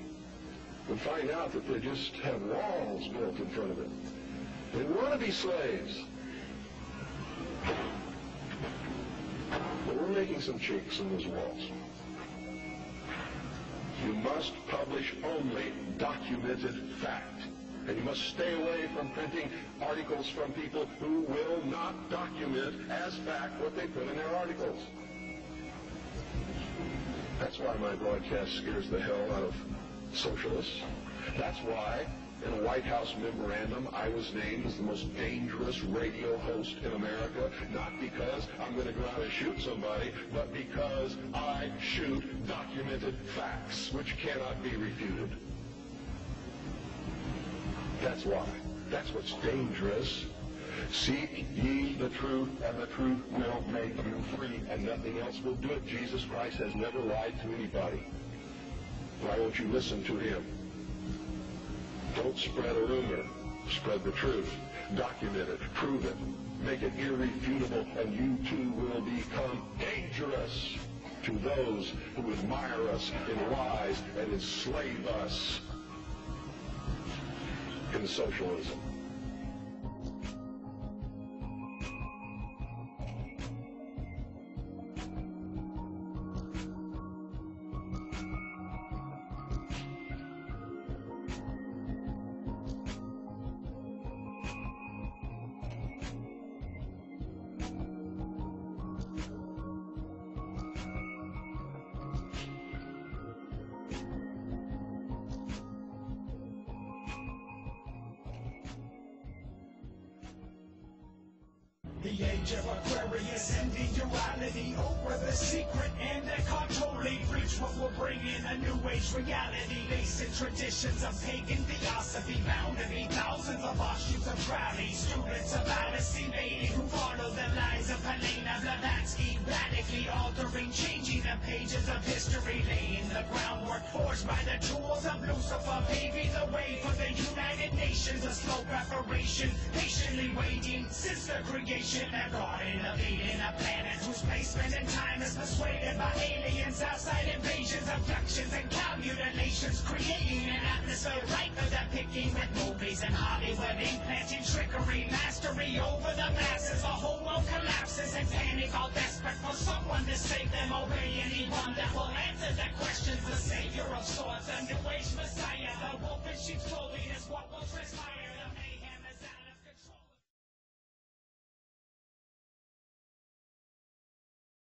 and find out that they just have walls built in front of them. They want to be slaves. But we're making some chinks in those walls. You must publish only documented fact. And you must stay away from printing articles from people who will not document as fact what they put in their articles. That's why my broadcast scares the hell out of socialists. That's why in a White House memorandum I was named as the most dangerous radio host in America, not because I'm going to go out and shoot somebody, but because I shoot documented facts which cannot be refuted. That's why. That's what's dangerous. Seek ye the truth, and the truth will make you free, and nothing else will do it. Jesus Christ has never lied to anybody. Why won't you listen to him? Don't spread a rumor. Spread the truth. Document it. Prove it. Make it irrefutable, and you too will become dangerous to those who admire us in lies and enslave us in socialism. The age of Aquarius and the duality over the secret and the can't totally reach what we're bringing a new age reality based in traditions of pagan theosophy bound to be thousands of offshoots of Crowley students of Alice invading who follow the lies of Helena Blavatsky radically altering changing the pages of history laying the groundwork forged by the tools of Lucifer paving the way for the United Nations a slow preparation patiently waiting since the creation a garden of Eden, a planet whose placement in time is persuaded by aliens, outside invasions, abductions, and commutations, creating an atmosphere ripe for the picking with movies and Hollywood, implanting trickery, mastery over the masses. The whole world collapses in panic, all desperate for someone to save them. Obey anyone that will answer their questions. The savior of sorts, a new age messiah, the wolf in sheep's clothing is what will transpire.